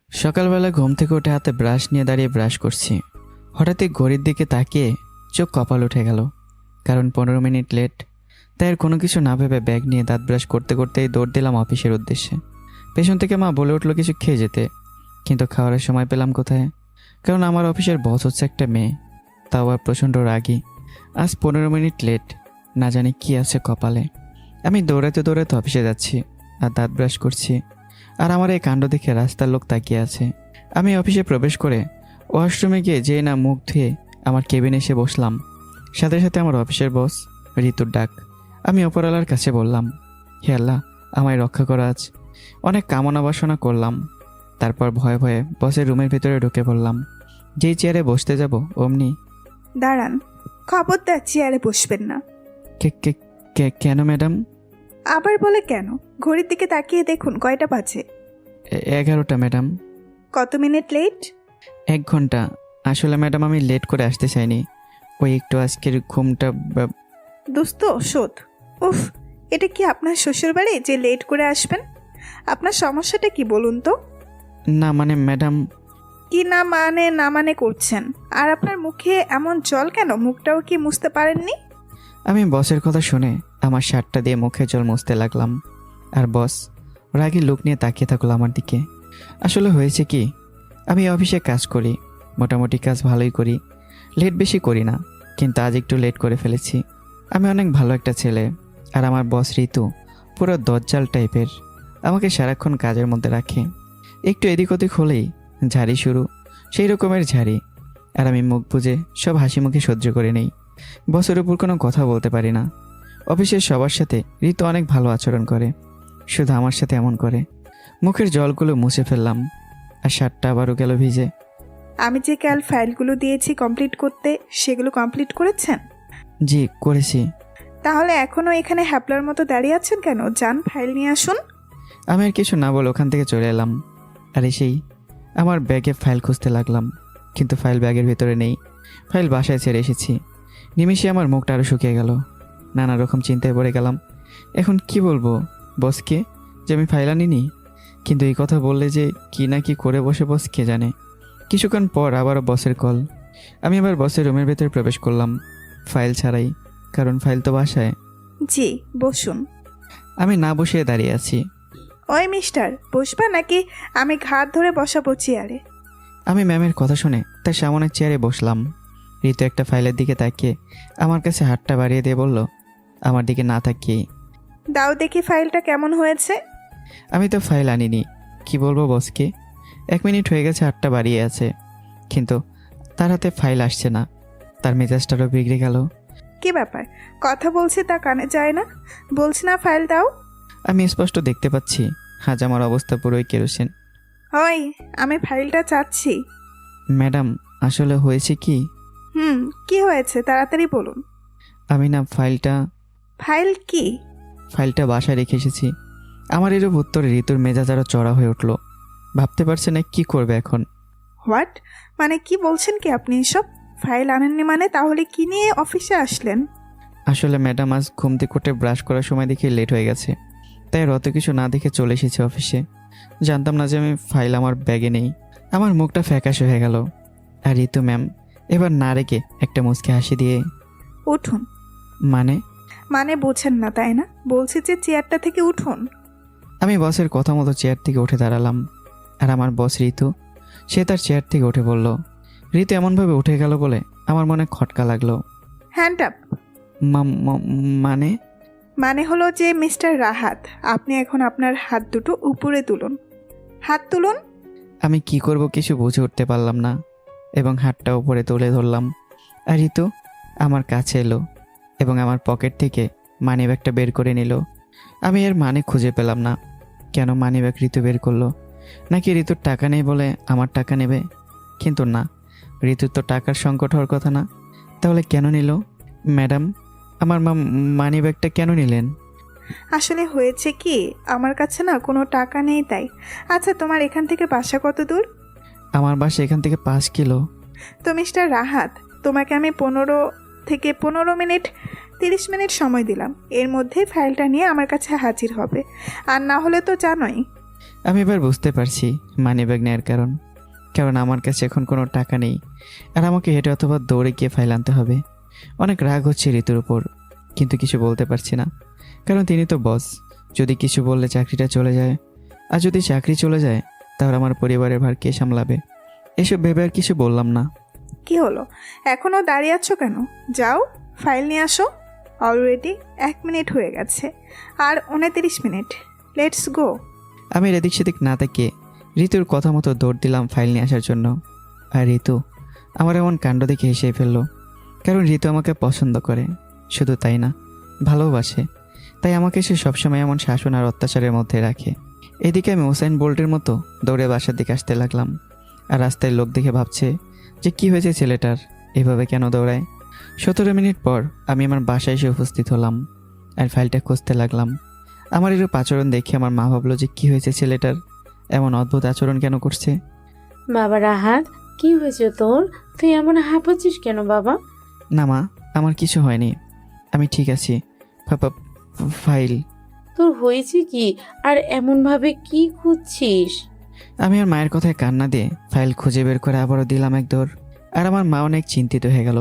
সকালবেলা ঘুম থেকে উঠে হাতে ব্রাশ নিয়ে দাঁড়িয়ে ব্রাশ করছি। হঠাৎই ঘড়ির দিকে তাকিয়ে চোখ কপাল উঠে গেল, কারণ 15 মিনিট লেট। তাই আর কোনো কিছু না ভেবে ব্যাগ নিয়ে দাঁত ব্রাশ করতে করতেই দৌড় দিলাম অফিসের উদ্দেশ্যে। পেছন থেকে মা বলে উঠলো কিছু খেয়ে যেতে, কিন্তু খাওয়ার সময় পেলাম কোথায়, কারণ আমার অফিসের বস হচ্ছে একটা মেয়ে, তাও আর প্রচণ্ড রাগী। আজ 15 মিনিট লেট, না জানি কি আছে কপালে। আমি দৌড়াতে দৌড়াতে অফিসে যাচ্ছি আর দাঁত ব্রাশ করছি, আর আমার এই কাণ্ড দেখে রাস্তার লোক তাকিয়ে আছে। আমি অফিসে প্রবেশ করে ওয়াশরুমে গিয়ে যেই না মুখ ধুয়ে আমার কেবিনে এসে বসলাম, সাথে সাথে আমার অফিসের বস ঋতুর ডাক। আমি ওপরওয়ালার কাছে বললাম, হে আল্লাহ, আমায় রক্ষা করা আজ। অনেক কামনা বাসনা করলাম, তারপর ভয়ে ভয়ে বসের রুমের ভিতরে ঢুকে পড়লাম। যেই চেয়ারে বসতে যাব অমনি, দাঁড়ান, খবরদার চেয়ারে বসবেন না। কেন ম্যাডাম? আবার বলে কেন? ঘড়ির দিকে তাকিয়ে দেখুন কয়টা বাজে। 11টা ম্যাডাম। কত মিনিট লেট? 1 ঘন্টা। আসলে ম্যাডাম আমি লেট করে আসতে চাইনি, ওই একটু আজকের ঘুমটা দোস্ত শোধ। উফ, এটা কি আপনার শ্বশুর বাড়ি যে লেট করে আসবেন? আপনার সমস্যাটা কি বলুন তো? না মানে ম্যাডাম। কি না মানে করছেন? আর আপনার মুখে এমন জল কেন? মুখটাও কি মুছতে পারেননি? আমি বসের কথা শুনে আমার শার্টটা দিয়ে মুখে জল মুছতে লাগলাম, আর বস রাগী লোক নিয়ে তাকিয়ে থাকলো আমার দিকে। আসলে হয়েছে কি, আমি অফিসে কাজ করি, মোটামুটি কাজ ভালোই করি, লেট বেশি করি না, কিন্তু আজ একটু লেট করে ফেলেছি। আমি অনেক ভালো একটা ছেলে, আর আমার বস ঋতু পুরো দজ্জাল টাইপের, আমাকে সারাক্ষণ কাজের মধ্যে রাখে। একটু এদিক ওদিক হলেই ঝাড়ি শুরু, সেই রকমের ঝাড়ি। আর আমি মুখ বুজে সব হাসি মুখে সহ্য করে নেই, বসের উপর কোনো কথা বলতে পারি না। অফিসের সবার সাথে ঋতু অনেক ভালো আচরণ করে, শুধু আমার সাথে এমন করে। মুখের জলগুলো মুছে ফেললাম, আর শার্টটা আবারও গেল ভিজে। আমি যে কাল ফাইলগুলো দিয়েছি কমপ্লিট করতে, সেগুলো কমপ্লিট করেছেন? জি করেছি। তাহলে এখনো এখানে হ্যাপলার মতো দাঁড়িয়ে আছেন কেন? যান, ফাইল নিয়ে আসুন। আমি আর কিছু না বলে ওখান থেকে চলে এলাম, আর এসেই আমার ব্যাগে ফাইল খুঁজতে লাগলাম, কিন্তু ফাইল ব্যাগের ভিতরে নেই। ফাইল বাসায় ছেড়ে এসেছি। নিমিষে আমার মুখটা আরও শুকিয়ে গেল, নানা রকম চিন্তায় পড়ে গেলাম। এখন কি বলবো বসকে যে আমি ফাইল আনিনি? কিন্তু এই কথা বললে যে কি না কি করে বসে বস কে জানে। কিছুক্ষণ পর আবারও বসের কল। আমি আবার বসের রুমের ভেতরে প্রবেশ করলাম, ফাইল ছাড়াই, কারণ ফাইল তো বাসায়। জি বসুন। আমি না বসে দাঁড়িয়ে আছি। ওই মিস্টার, বসবা নাকি আমি ঘাট ধরে বসাবো চেয়ারে? আমি ম্যামের কথা শুনে তার সামনের চেয়ারে বসলাম। ঋতু একটা ফাইলের দিকে তাকিয়ে আমার কাছে হাতটা বাড়িয়ে দিয়ে বলল, আমার দিকে না তাকিয়েই, দাও দেখি ফাইলটা কেমন হয়েছে। আমি তো ফাইল আনিনি, কি বলবো বসকে। 1 মিনিট হয়ে গেছে হাতটা বাড়িয়ে আছে, কিন্তু তার হাতে ফাইল আসছে না। তার মেজাজটারও বিগড়ে গেল। কি ব্যাপার? কথা বলছি তা কানে যায় না? বলছি না ফাইল দাও। আমি স্পষ্ট দেখতে পাচ্ছি আজ আমার অবস্থা পুরোই কেরোসিন। ওই, আমি ফাইলটা চাচ্ছি। ম্যাডাম আসলে হয়েছে কি, কি হয়েছে তাড়াতাড়ি বলুন। আমি না ফাইল কি? ফাইলটা বাসায় রেখে এসেছি। আমার এর উত্তরে ঋতুর মেজাজ আরও চড়া হয়ে উঠল। ভাবতে পারছে না কি করবে এখন। হোয়াট? মানে কি বলছেন কি আপনি এসব? ফাইল আনেননি মানে তাহলে কি নিয়ে অফিসে আসলেন? আসলে ম্যাডাম আজ ঘুম থেকে উঠে ব্রাশ করার সময় দেখে লেট হয়ে গেছে, তাই অত কিছু না দেখে চলে এসেছি অফিসে। জানতাম না যে আমি ফাইল আমার ব্যাগে নেই। আমার মুখটা ফ্যাকাশে হয়ে গেল, আর ঋতু ম্যাম এবার না রেখে একটা মুচকি হাসি দিয়ে, উঠুন। মানে বোঝেন না তাই না? বলছি যে চেয়ারটা থেকে উঠুন। আমি বসের কথা মতো চেয়ার থেকে উঠে দাঁড়ালাম, আর আমার বস ঋতু, সে তার চেয়ার থেকে উঠে বলল। ঋতু এমনভাবে উঠে গেল বলে আমার মনে খটকা লাগলো। Hand up. মানে মানে হলো যে মিস্টার রাহাত, আপনি এখন আপনার হাত দুটো উপরে তুলুন। হাত তুলুন। আমি কি করব কিছু বুঝে উঠতে পারলাম না, এবং হাতটা উপরে তুলে ধরলাম। আর ঋতু আমার কাছে এলো এবং আমার পকেট থেকে মানিব্যাগটা বের করে নিল। আমি এর মানে খুঁজে পেলাম না। কেন মানিব্যাগ ঋতু বের করলো? নাকি ঋতুর টাকা নেই বলে আমার টাকা নেবে? কিন্তু না, ঋতুর তো টাকার সংকট হওয়ার কথা না, তাহলে কেন নিল? ম্যাডাম, আমার মানিব্যাগটা কেন নিলেন? আসলে হয়েছে কি, আমার কাছে না কোনো টাকা নেই তাই। আচ্ছা, তোমার এখান থেকে বাসা কত দূর? আমার বাসা এখান থেকে 5 কিলো। তো মিস্টার রাহাত, তোমাকে আমি 15 মিনিট 30 মিনিট সময় দিলাম, এর মধ্যে ফাইলটা নিয়ে আমার কাছে হাজির হবে। আর না হলে তো জানোই আমি এবার বুঝতে পারছি মানিব্যাগ নেওয়ার কারণ। কারণ আমার কাছে এখন কোনো টাকা নেই, আর আমাকে হেঁটে অথবা দৌড়ে গিয়ে ফাইল আনতে হবে। অনেক রাগ হচ্ছে ঋতুর উপর, কিন্তু কিছু বলতে পারছি না, কারণ তিনি তো বস। যদি কিছু বললে চাকরিটা চলে যায়, আর যদি চাকরি চলে যায় তাহলে আমার পরিবারের ভার কে সামলাবে? এসব ভেবে আর কিছু বললাম না। কি হলো, এখনও দাঁড়িয়ে আছো কেন? যাও, ফাইল নিয়ে আসো। অলরেডি 1 মিনিট হয়ে গেছে, আর 29 মিনিট। Let's go. আমি এদিক সেদিক না তাকিয়ে ঋতুর কথা মতো দৌড় দিলাম ফাইল নিয়ে আসার জন্য। আর ঋতু আমার এমন কাণ্ড দেখে হেসে ফেললো, কারণ ঋতু আমাকে পছন্দ করে, শুধু তাই না, ভালোবাসে। তাই আমাকে সে সবসময় এমন শাসন আর অত্যাচারের মধ্যে রাখে। এদিকে আমি উসাইন বোল্টের মতো দৌড়ে বাসার দিকে আসতে লাগলাম। আর রাস্তায় লোক দেখে ভাবছে যে কি হয়েছে ছেলেটার, এভাবে কেন দৌড়ায়। 17 মিনিট পর আমি আমার বাসায় এসে উপস্থিত হলাম আর ফাইলটা খুঁজতে লাগলাম। আমার এরূপ আচরণ দেখে আমার মা ভাবলো যে কি হয়েছে ছেলেটার, এমন অদ্ভুত আচরণ কেন করছে। বাবা রাহাত, কি হয়েছে তোর? তুই এমন হাঁপাচ্ছিস কেন বাবা? না মা, আমার কিছু হয়নি, আমি ঠিক আছি। ফাইল। তোর হয়েছে কি? আর এমন ভাবে কি খুঁজছিস? আমি আর মায়ের কথায় কান্না দিয়ে ফাইল খুঁজে বের করে আবারও দিলাম এক দৌড়। আর আমার মা অনেক চিন্তিত হয়ে গেল,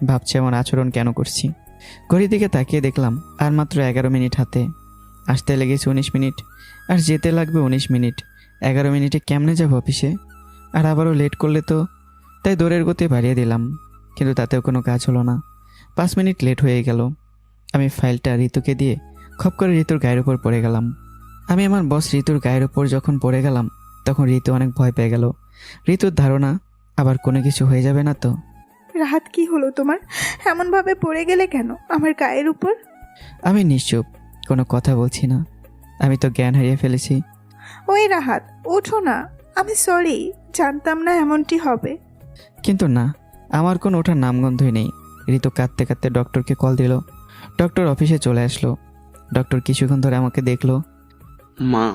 ভাবছে এমন আচরণ কেন করছি। ঘড়ির দিকে তাকিয়ে দেখলাম আর মাত্র 11 মিনিট হাতে। আসতে লেগেছে 19 মিনিট, আর যেতে লাগবে 19 মিনিট। 11 মিনিটে কেমনে যাব অফিসে? আর আবারও লেট করলে তো। তাই দৌড়ের গতি বাড়িয়ে দিলাম, কিন্তু তাতেও কোনো কাজ হলো না। 5 মিনিট লেট হয়ে গেল। আমি ফাইলটা ঋতুকে দিয়ে খপ করে ঋতুর গায়ের উপর পড়ে গেলাম। আমি আমার বস ঋতুর গায়ের উপর যখন পড়ে গেলাম, তখন ঋতু অনেক ভয় পেয়ে গেল। ঋতুর ধারণা আবার কোনো কিছু হয়ে যাবে না তো। রাহাত, কি হলো তোমার? এমনভাবে পড়ে গেলে কেন আমার গায়ের উপর? আমি নিশ্চুপ, কোনো কথা বলছি না। আমি তো জ্ঞান হারিয়ে ফেলেছি। ওই রাহাত, ওঠো না। আমি সরি, জানতাম না এমনটি হবে। কিন্তু না, আমার কোনো ওঠার নামগন্ধই নেই। ঋতু কাঁদতে কাঁদতে ডক্টরকে কল দিল। ডক্টর অফিসে চলে আসলো। ডক্টর কিছুক্ষণ ধরে আমাকে দেখলো। মা,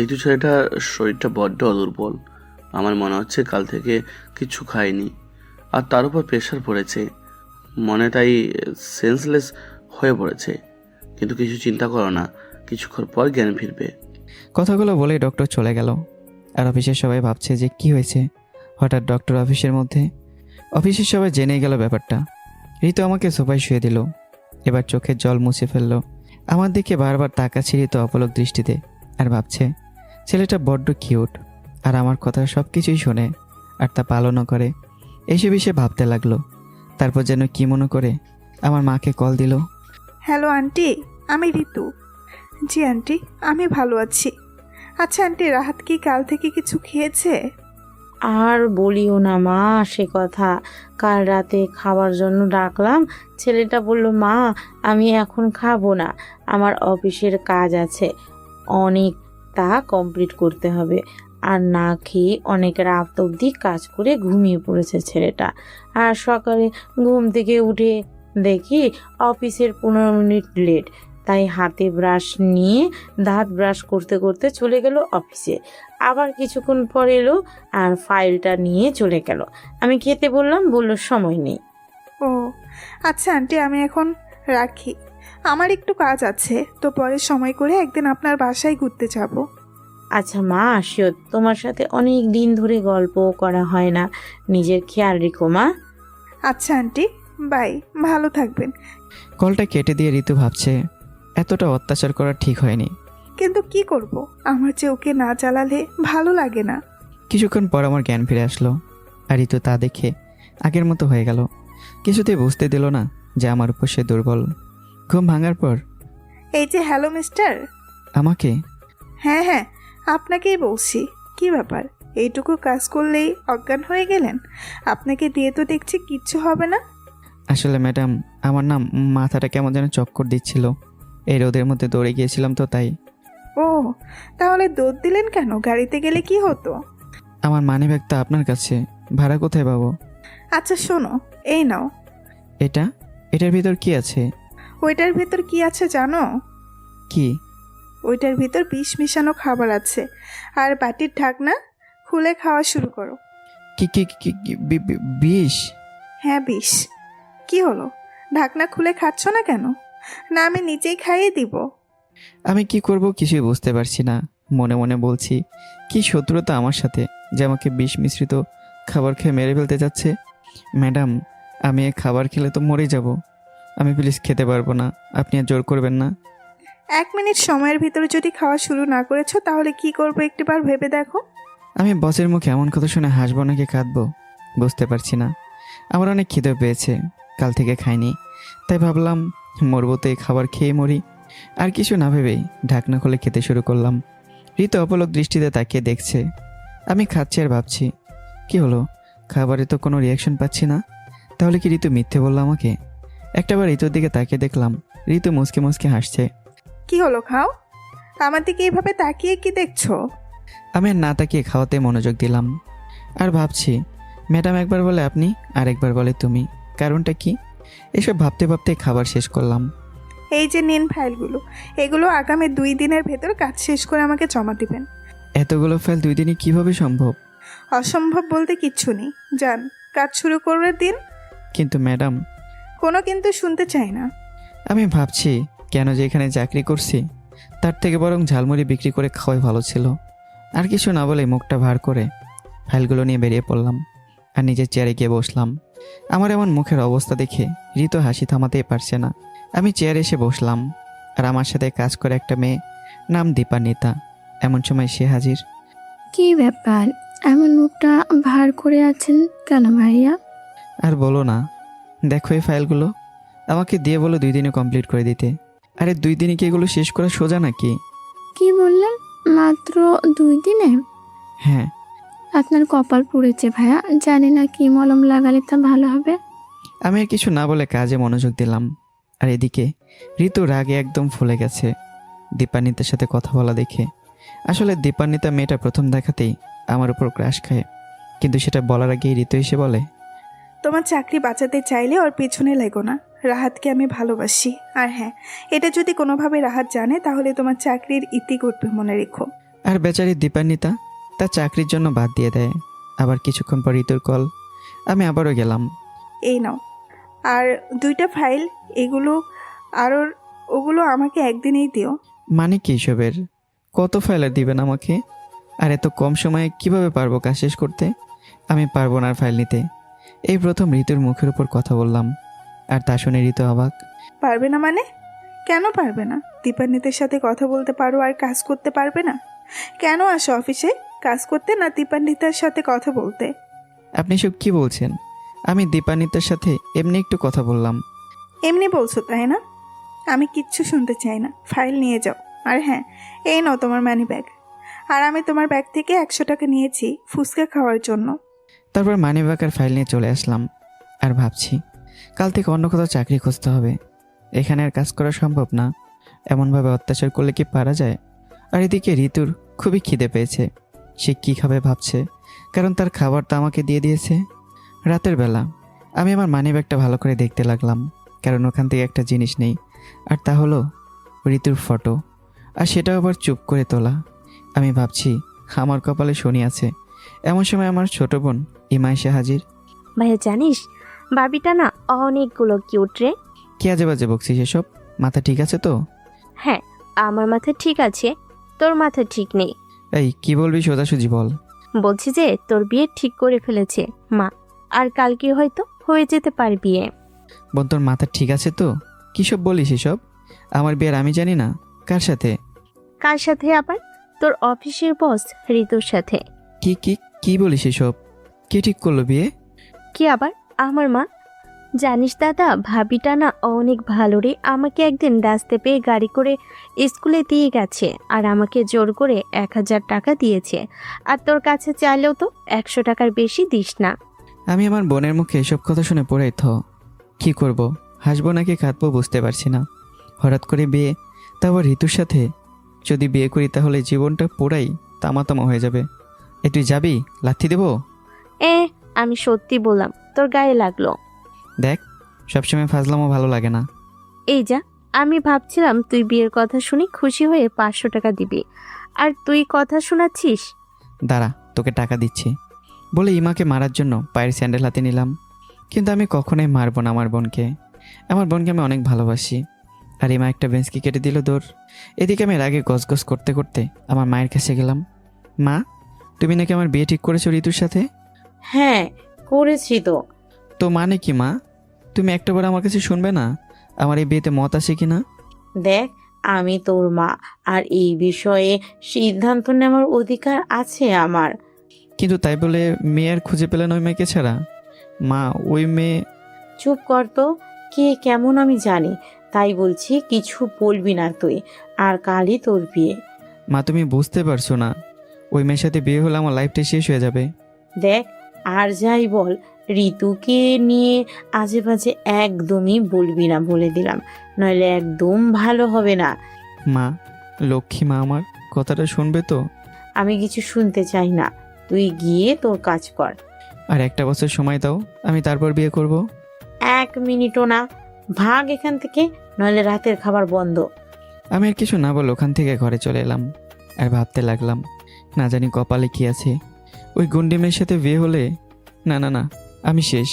ঋতু ছেলেটার শরীরটা বড্ড দুর্বল। আমার মনে হচ্ছে কাল থেকে কিছু খায়নি, আর তার উপর প্রেশার পড়েছে, মনে তাই সেন্সলেস হয়ে পড়েছে। কিন্তু কিছু চিন্তা করো না, কিছুক্ষণ পর জ্ঞান ফিরবে। কথাগুলো বলেই ডক্টর চলে গেল। আর অফিসের সবাই ভাবছে যে কি হয়েছে হঠাৎ ডক্টর অফিসের মধ্যে। অফিসের সবাই জেনে গেল ব্যাপারটা। ঋতু আমাকে সোফায় শুয়ে দিল। এবার চোখের জল মুছে ফেললো। আমার দিকে বারবার তাকাচ্ছে ঋতু অপলক দৃষ্টিতে, আর ভাবছে ছেলেটা বড্ড কিউট, আর আমার কথা সব কিছুই শোনে আর তা পালনও করে। এইসব বিষয়ে ভাবতে লাগলো। তারপর যেন কি মনে করে আমার মাকে কল দিল। হ্যালো আন্টি, আমি ঋতু। জি আন্টি, আমি ভালো আছি। আচ্ছা আন্টি, রাহাত কি কাল থেকে কিছু খেয়েছে? আর বলিও না মা সে কথা। কাল রাতে খাওয়ার জন্য ডাকলাম, ছেলেটা বলল মা আমি এখন খাবো না, আমার অফিসের কাজ আছে অনেক, তা কমপ্লিট করতে হবে। আর না খেয়ে অনেক রাত অবধি কাজ করে ঘুমিয়ে পড়েছে ছেলেটা। আর সকালে ঘুম থেকে উঠে দেখি অফিসের 15 মিনিট লেট। তাই হাতে ব্রাশ নিয়ে দাঁত ব্রাশ করতে করতে চলে গেল অফিসে। আবার কিছুক্ষণ পর এলো আর ফাইলটা নিয়ে চলে গেল। আমি খেতে বললাম, বলল সময় নেই। ও আচ্ছা আন্টি, আমি এখন রাখি, আমার একটু কাজ আছে, তো পরে সময় করে একদিন আপনার বাসায় ঘুরতে যাব। আচ্ছা মা আসিও, তোমার সাথে অনেক দিন ধরে গল্প করা হয় না, নিজের খেয়াল রেখো মা। আচ্ছা আন্টি, বাই, ভালো থাকবেন। কলটা কেটে দিয়ে ঋতু ভাবছে এতটা অত্যাচার করা ঠিক হয়নি। কিন্তু কি করব, আমার যে ওকে না জ্বালালে ভালো লাগে না। কিছুক্ষণ পর আমার জ্ঞান ফিরে আসলো। আর ঋতু তা দেখে আগের মতো হয়ে গেল। কিছুতেই বুঝতে দিল না যে আমার উপর সে দুর্বল। ঘুম ভাঙার পর এই যে হ্যালো মিস্টার। আমাকে। হ্যাঁ হ্যাঁ, আপনাকেই বলছি। কি ব্যাপার, এইটুকু কাজ করলেই অজ্ঞান হয়ে গেলেন? আপনাকে দিয়ে তো দেখছি কিচ্ছু হবে না। আসলে ম্যাডাম, আমার নাম মাথাটা কেমন যেন চক্কর দিচ্ছিল। এই রোদের মধ্যে দৌড়ে গিয়েছিলাম তো তাই। ও, তাহলে দৌড় দিলেন কেন? গাড়িতে গেলে কি হতো? আমার মানিব্যাগ তো আপনার কাছে, ভাড়া কোথায় পাবো? আচ্ছা শোনো, এই নাও। এটার ভিতর কি আছে? ওইটার ভিতর কি আছে জানো? কি? ওইটার ভিতর বিষ মিশানো খাবার আছে। আর বাটির ঢাকনা খুলে খাওয়া শুরু করো। কি কি কি কি বিষ? হ্যাঁ বিষ। কি হলো, ঢাকনা খুলে খাচ্ছ না কেন? না আমি নিজেই খাইয়ে দিব? আমি কি করব কিছুই বুঝতে পারছি না। মনে মনে বলছি কি শত্রুতা আমার সাথে যে আমাকে বিষ মিশ্রিত খাবার খেয়ে মেরে ফেলতে যাচ্ছে। ম্যাডাম, আমি এই খাবার খেলে তো মরে যাব। আমি প্লিজ খেতে পারবো না, আপনি আর জোর করবেন না। 1 মিনিট সময়ের ভিতরে যদি খাওয়া শুরু না করেছো তাহলে কি করবো একটিবার ভেবে দেখো। আমি বসের মুখে এমন কথা শুনে হাসবো নাকি কাঁদবো বুঝতে পারছি না। আমার অনেক খিদে পেয়েছে, কাল থেকে খাইনি, তাই ভাবলাম মরবো তো এই খাবার খেয়ে মরি। আর কিছু না ভেবেই ঢাকনা খুলে খেতে শুরু করলাম। ঋতু অপলক দৃষ্টিতে তাকিয়ে দেখছে। আমি খাচ্ছি আর ভাবছি কি হলো, খাবারে তো কোনো রিয়াকশন পাচ্ছি না। তাহলে কি ঋতু মিথ্যে বললো আমাকে? একটাবার ঋতুর দিকে তাকিয়ে দেখলাম ঋতু মুসকে মুসকে হাসছে। কি হলো, খাও। আমার দিকে এইভাবে তাকিয়ে কি দেখছো? আমি আর না তাকিয়ে খাওয়াতে মনোযোগ দিলাম। আর ভাবছি ম্যাডাম একবার বলে আপনি আর একবার বলে তুমি, কারণটা কি? এসব ভাবতে ভাবতে খাবার শেষ করলাম। এই যে নিন ফাইলগুলো, এগুলো আগামী 2 দিনের ভেতর কাজ শেষ করে আমাকে জমা দিবেন। এতগুলো ফাইল 2 দিনে কিভাবে সম্ভব? অসম্ভব বলতে কিচ্ছু নেই, যান কাজ শুরু করে দিন। কিন্তু ম্যাডাম, কোনো কিন্তু শুনতে চাই না। আমি ভাবছি কেন যে এখানে চাকরি করছি, তার থেকে বরং ঝালমুড়ি বিক্রি করে খাওয়াই ভালো ছিল। আর কিছু না বলে মুখটা ভার করে ফাইলগুলো নিয়ে বেরিয়ে পড়লাম আর নিজের চেয়ারে গিয়ে বসলাম। আমার এমন মুখের অবস্থা দেখে ঋতু হাসি থামাতেই পারছে না। আমি চেয়ারে এসে বসলাম আর আমার সাথে কাজ করে একটা মেয়ে, নাম দীপান্বিতা। এমন সময় সে হাজির। কি ব্যাপার, এমন মুখটা ভার করে আছেন কেন ভাইয়া? আর বলো না, দেখো এই ফাইলগুলো আমাকে দিয়ে বলো 2 দিনে কমপ্লিট করে দিতে। আরে 2 দিনে কি এগুলো শেষ করা সোজা নাকি? কি বললেন, মাত্র 2 দিনে? হ্যাঁ। আপনার কপাল পুড়েছে ভাইয়া, জানি না কি মলম লাগালে তা ভালো হবে। আমি আর কিছু না বলে কাজে মনোযোগ দিলাম। আর এদিকে ঋতু রাগে একদম ফুলে গেছে দীপান্বিতার সাথে কথা বলা দেখে। আসলে দীপান্বিতা মেয়েটা প্রথম দেখাতেই আমার উপর ক্রাশ খায়, কিন্তু সেটা বলার আগেই ঋতু এসে বলে, তোমার চাকরি বাঁচাতে চাইলে ওর পেছনে লেগো না। রাহাতকে আমি ভালোবাসি, আর হ্যাঁ, এটা যদি কোনোভাবে রাহাত জানে তাহলে তোমার চাকরির ইতি করবে, মনে রেখো। আর বেচারি দীপান্বিতা তার চাকরির জন্য বাদ দিয়ে দেয়। আবার কিছুক্ষণ পর ঋতুর কল। আমি আবারও গেলাম। এই নাও, আর 2টা ফাইল, এগুলো আর ওগুলো আমাকে একদিনেই দিও। মানে কি এসবের? কত ফাইল আর দিবেন আমাকে? আর এত কম সময়ে কিভাবে পারবো কাজ শেষ করতে? আমি পারবো না আর ফাইল নিতে। এই প্রথম ঋতুর মুখের উপর কথা বললাম, আর তা শুনে ঋতু অবাক। পারবে না মানে? কেন পারবে না? দীপান্বিতের সাথে কথা বলতে পারো আর কাজ করতে পারবে না? কেন আসো অফিসে, কাজ করতে না দীপান্বিতার সাথে কথা বলতে? আপনি সব কি বলছেন? আমি দীপান্বিতার সাথে এমনি একটু কথা বললাম। এমনি বলছো তাই না? আমি কিচ্ছু শুনতে চাই না, ফাইল নিয়ে যাও। আর হ্যাঁ, এই নাও তোমার মানি ব্যাগ। আর আমি তোমার ব্যাগ থেকে 100 টাকা নিয়েছি ফুচকা খাওয়ার জন্য। তারপর মানিব্যাগ আর ফাইল নিয়ে চলে আসলাম। আর ভাবছি কাল থেকে অন্য কোথাও চাকরি খুঁজতে হবে। এখানে আর কাজ করা সম্ভব না। এমনভাবে অত্যাচার করলে কি পারা যায়? আর এদিকে ঋতুর খুবই খিদে পেয়েছে। সে কী খাবে ভাবছে, কারণ তার খাবারটা আমাকে দিয়ে দিয়েছে। রাতের বেলা আমি আমার মানিব্যাগটা ভালো করে দেখতে লাগলাম, কারণ ওখান থেকে একটা জিনিস নেই, আর তা হলো ঋতুর ফটো। আর সেটাও আবার চুপ করে তোলা। আমি ভাবছি আমার কপালে শনি আছে। এমন সময় আমার ছোট বোন ইমা এসে হাজির। ভাইয়া জানিস, বাবিটা না অনেকগুলো কিউট রে। কি আজে বাজে বকছিস এসব? মাথা ঠিক আছে তো? হ্যাঁ, আমার মাথা ঠিক আছে, তোর মাথা ঠিক নেই। এই কি বলবি সোজাসুজি বল। বলছি যে তোর বিয়ে ঠিক করে ফেলেছে মা, আর কালকে হয়তো হয়ে যেতে পারে বিয়ে। বোন, তোর মাথা ঠিক আছে তো? কী সব বলিস এসব? আমার বিয়ের আমি জানি না। কার সাথে? কার সাথে আবার? তোর অফিসের বস ঋতুর সাথে। কি কি কি বলিস এসব? কে ঠিক করলো বিয়ে? কি আবার? আমার মা। জানিস দাদা, ভাবিটা না অনেক ভালো রে। আমাকে একদিন রাস্তা পেয়ে গাড়ি করে স্কুলে দিয়ে গেছে, আর আমাকে জোর করে 1000 টাকা দিয়েছে। আর তোর কাছে চাইলেও তো 100 টাকার বেশি দিস না। আমি আমার বোনের মুখে এসব কথা শুনে পড়ে কি করব, হাসবো নাকি কাঁদবো বুঝতে পারছি না। হঠাৎ করে বিয়ে, তারপর ঋতুর সাথে। যদি বিয়ে করি তাহলে জীবনটা পুরাই তামাতামা হয়ে যাবে। এ তুই যাবি? লাথি দেবো? আমি সত্যি বললাম, তোর গায়ে লাগলো। দেখ, সবসময় ফাজলামও ভালো লাগে না। এই যা, আমি ভাবছিলাম তুই বিয়ের কথা শুনে খুশি হয়ে 500 টাকা দিবি, আর তুই কথা শোনাচ্ছিস। দাঁড়া, তোকে টাকা দিচ্ছি বলে ইমাকে মারার জন্য পায়ের স্যান্ডেল হাতে নিলাম। কিন্তু আমি কখনোই মারবো না আমার বোনকে। আমার বোনকে আমি অনেক ভালোবাসি। আর এই মা একটা বেঞ্চকে কেটে দিল দৌড়। এদিকে আমি রাগে গজগজ করতে করতে আমার মায়ের কাছে গেলাম। মা, তুমি নাকি আমার বিয়ে ঠিক করেছো ঋতুর সাথে? হ্যাঁ, করেছি তো। তো মানে কি মা? তুমি একটাবার আমার কাছে শুনবে না আমার এই বিয়েতে মত আছে কি না? দেখ, আমি তোর মা, আর এই বিষয়ে সিদ্ধান্ত নেওয়ার অধিকার আছে আমার। কিন্তু তাই বলে মেয়ে আর খুঁজে পেলেন ওই মেয়েকে ছাড়া? মা, ওই মেয়ে। চুপ কর তো, কে কেমন আমি জানি, তাই বলছি কিছু বলবি না তুই। আর কালই তোর বিয়ে। মা, তুমি বুঝতে পারছো না, ওই মেয়ের সাথে বিয়ে হলে আমার লাইফটা শেষ হয়ে যাবে। দেখ, আর যাই বল, ঋতুকে নিয়ে আজে বাজে একদমই বলবি না বলে দিলাম, নইলে একদম ভালো হবে না। মা, লক্ষ্মী মা, আমার কথাটা শুনবে তো? আমি কিছু শুনতে চাই না, তুই গিয়ে তোর কাজ কর। আর একটা বছর সময় দাও, আমি তারপর বিয়ে করব। 1 মিনিটও না, ভাগ এখান থেকে, নইলে রাতের খাবার বন্ধ। আমি আর কিছু না বলে ওখান থেকে ঘরে চলে এলাম। আর ভাবতে লাগলাম, না জানি কপালে কি আছে, ওই গুন্ডি মেয়ের সাথে বিয়ে হলে না না না, আমি শেষ।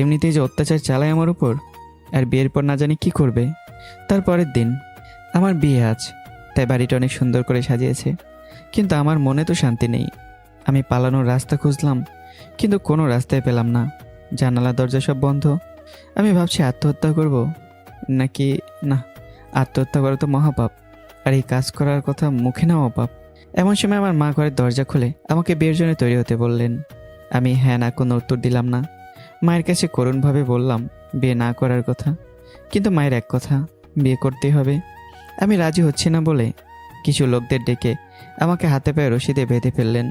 এমনিতেই যে অত্যাচার চালায় আমার উপর, আর বিয়ের পর না জানি কি করবে। তারপরের দিন আমার বিয়ে আজ, তাই বাড়িটা অনেক সুন্দর করে সাজিয়েছে, কিন্তু আমার মনে তো শান্তি নেই। আমি পালানোর রাস্তা খুঁজলাম, কিন্তু কোনো রাস্তায় পেলাম না। জানালা দরজা সব বন্ধ। আমি ভাবছি আত্মহত্যা করব, নাকি না, আত্মহত্যা করা তো মহাপাপ, আর এই কাজ করার কথা মুখে নেওয়া পাপ। এমন সময় আমার মা ঘরের দরজা খুলে আমাকে বিয়ের জন্য তৈরি হতে বললেন। আমি হ্যাঁ না কোনো উত্তর দিলাম না। মায়ের কাছে করুণভাবে বললাম বিয়ে না করার কথা, কিন্তু মায়ের এক কথা, বিয়ে করতেই হবে। আমি রাজি হচ্ছি না বলে কিছু লোকদের ডেকে আমাকে হাতে পায়ে রশি দিয়ে বেঁধে ফেললেন।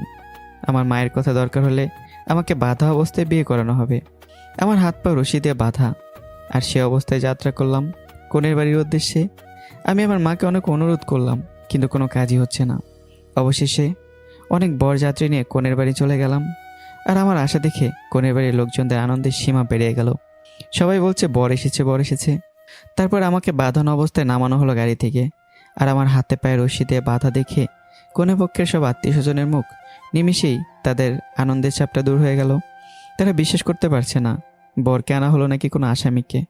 আমার মায়ের কথা দরকার হলে আমাকে বাঁধা অবস্থায় বিয়ে করানো হবে। আমার হাত পা রশি দিয়ে বাঁধা, আর সে অবস্থায় যাত্রা করলাম কনের বাড়ির উদ্দেশ্যে। আমি আমার মাকে অনেক অনুরোধ করলাম, কিন্তু কোনো কাজই হচ্ছে না। অবশেষে অনেক বরযাত্রী নিয়ে কনের বাড়ি চলে গেলাম। আর আমার আশা দেখে কনের বাড়ির লোকজনদের আনন্দের সীমা পেরিয়ে গেল। সবাই বলছে বর এসেছে, বর এসেছে। তারপর আমাকে বাঁধানো অবস্থায় নামানো হলো গাড়ি থেকে। আর আমার হাতে পায়ে রশি দিয়ে বাঁধা দেখে কনে পক্ষের সব আত্মীয় স্বজনের মুখ নিমিষেই তাদের আনন্দের চাপটা দূর হয়ে গেল। তারা বিশ্বাস করতে পারছে না বরকে আনা হলো নাকি কোনো আসামিকে।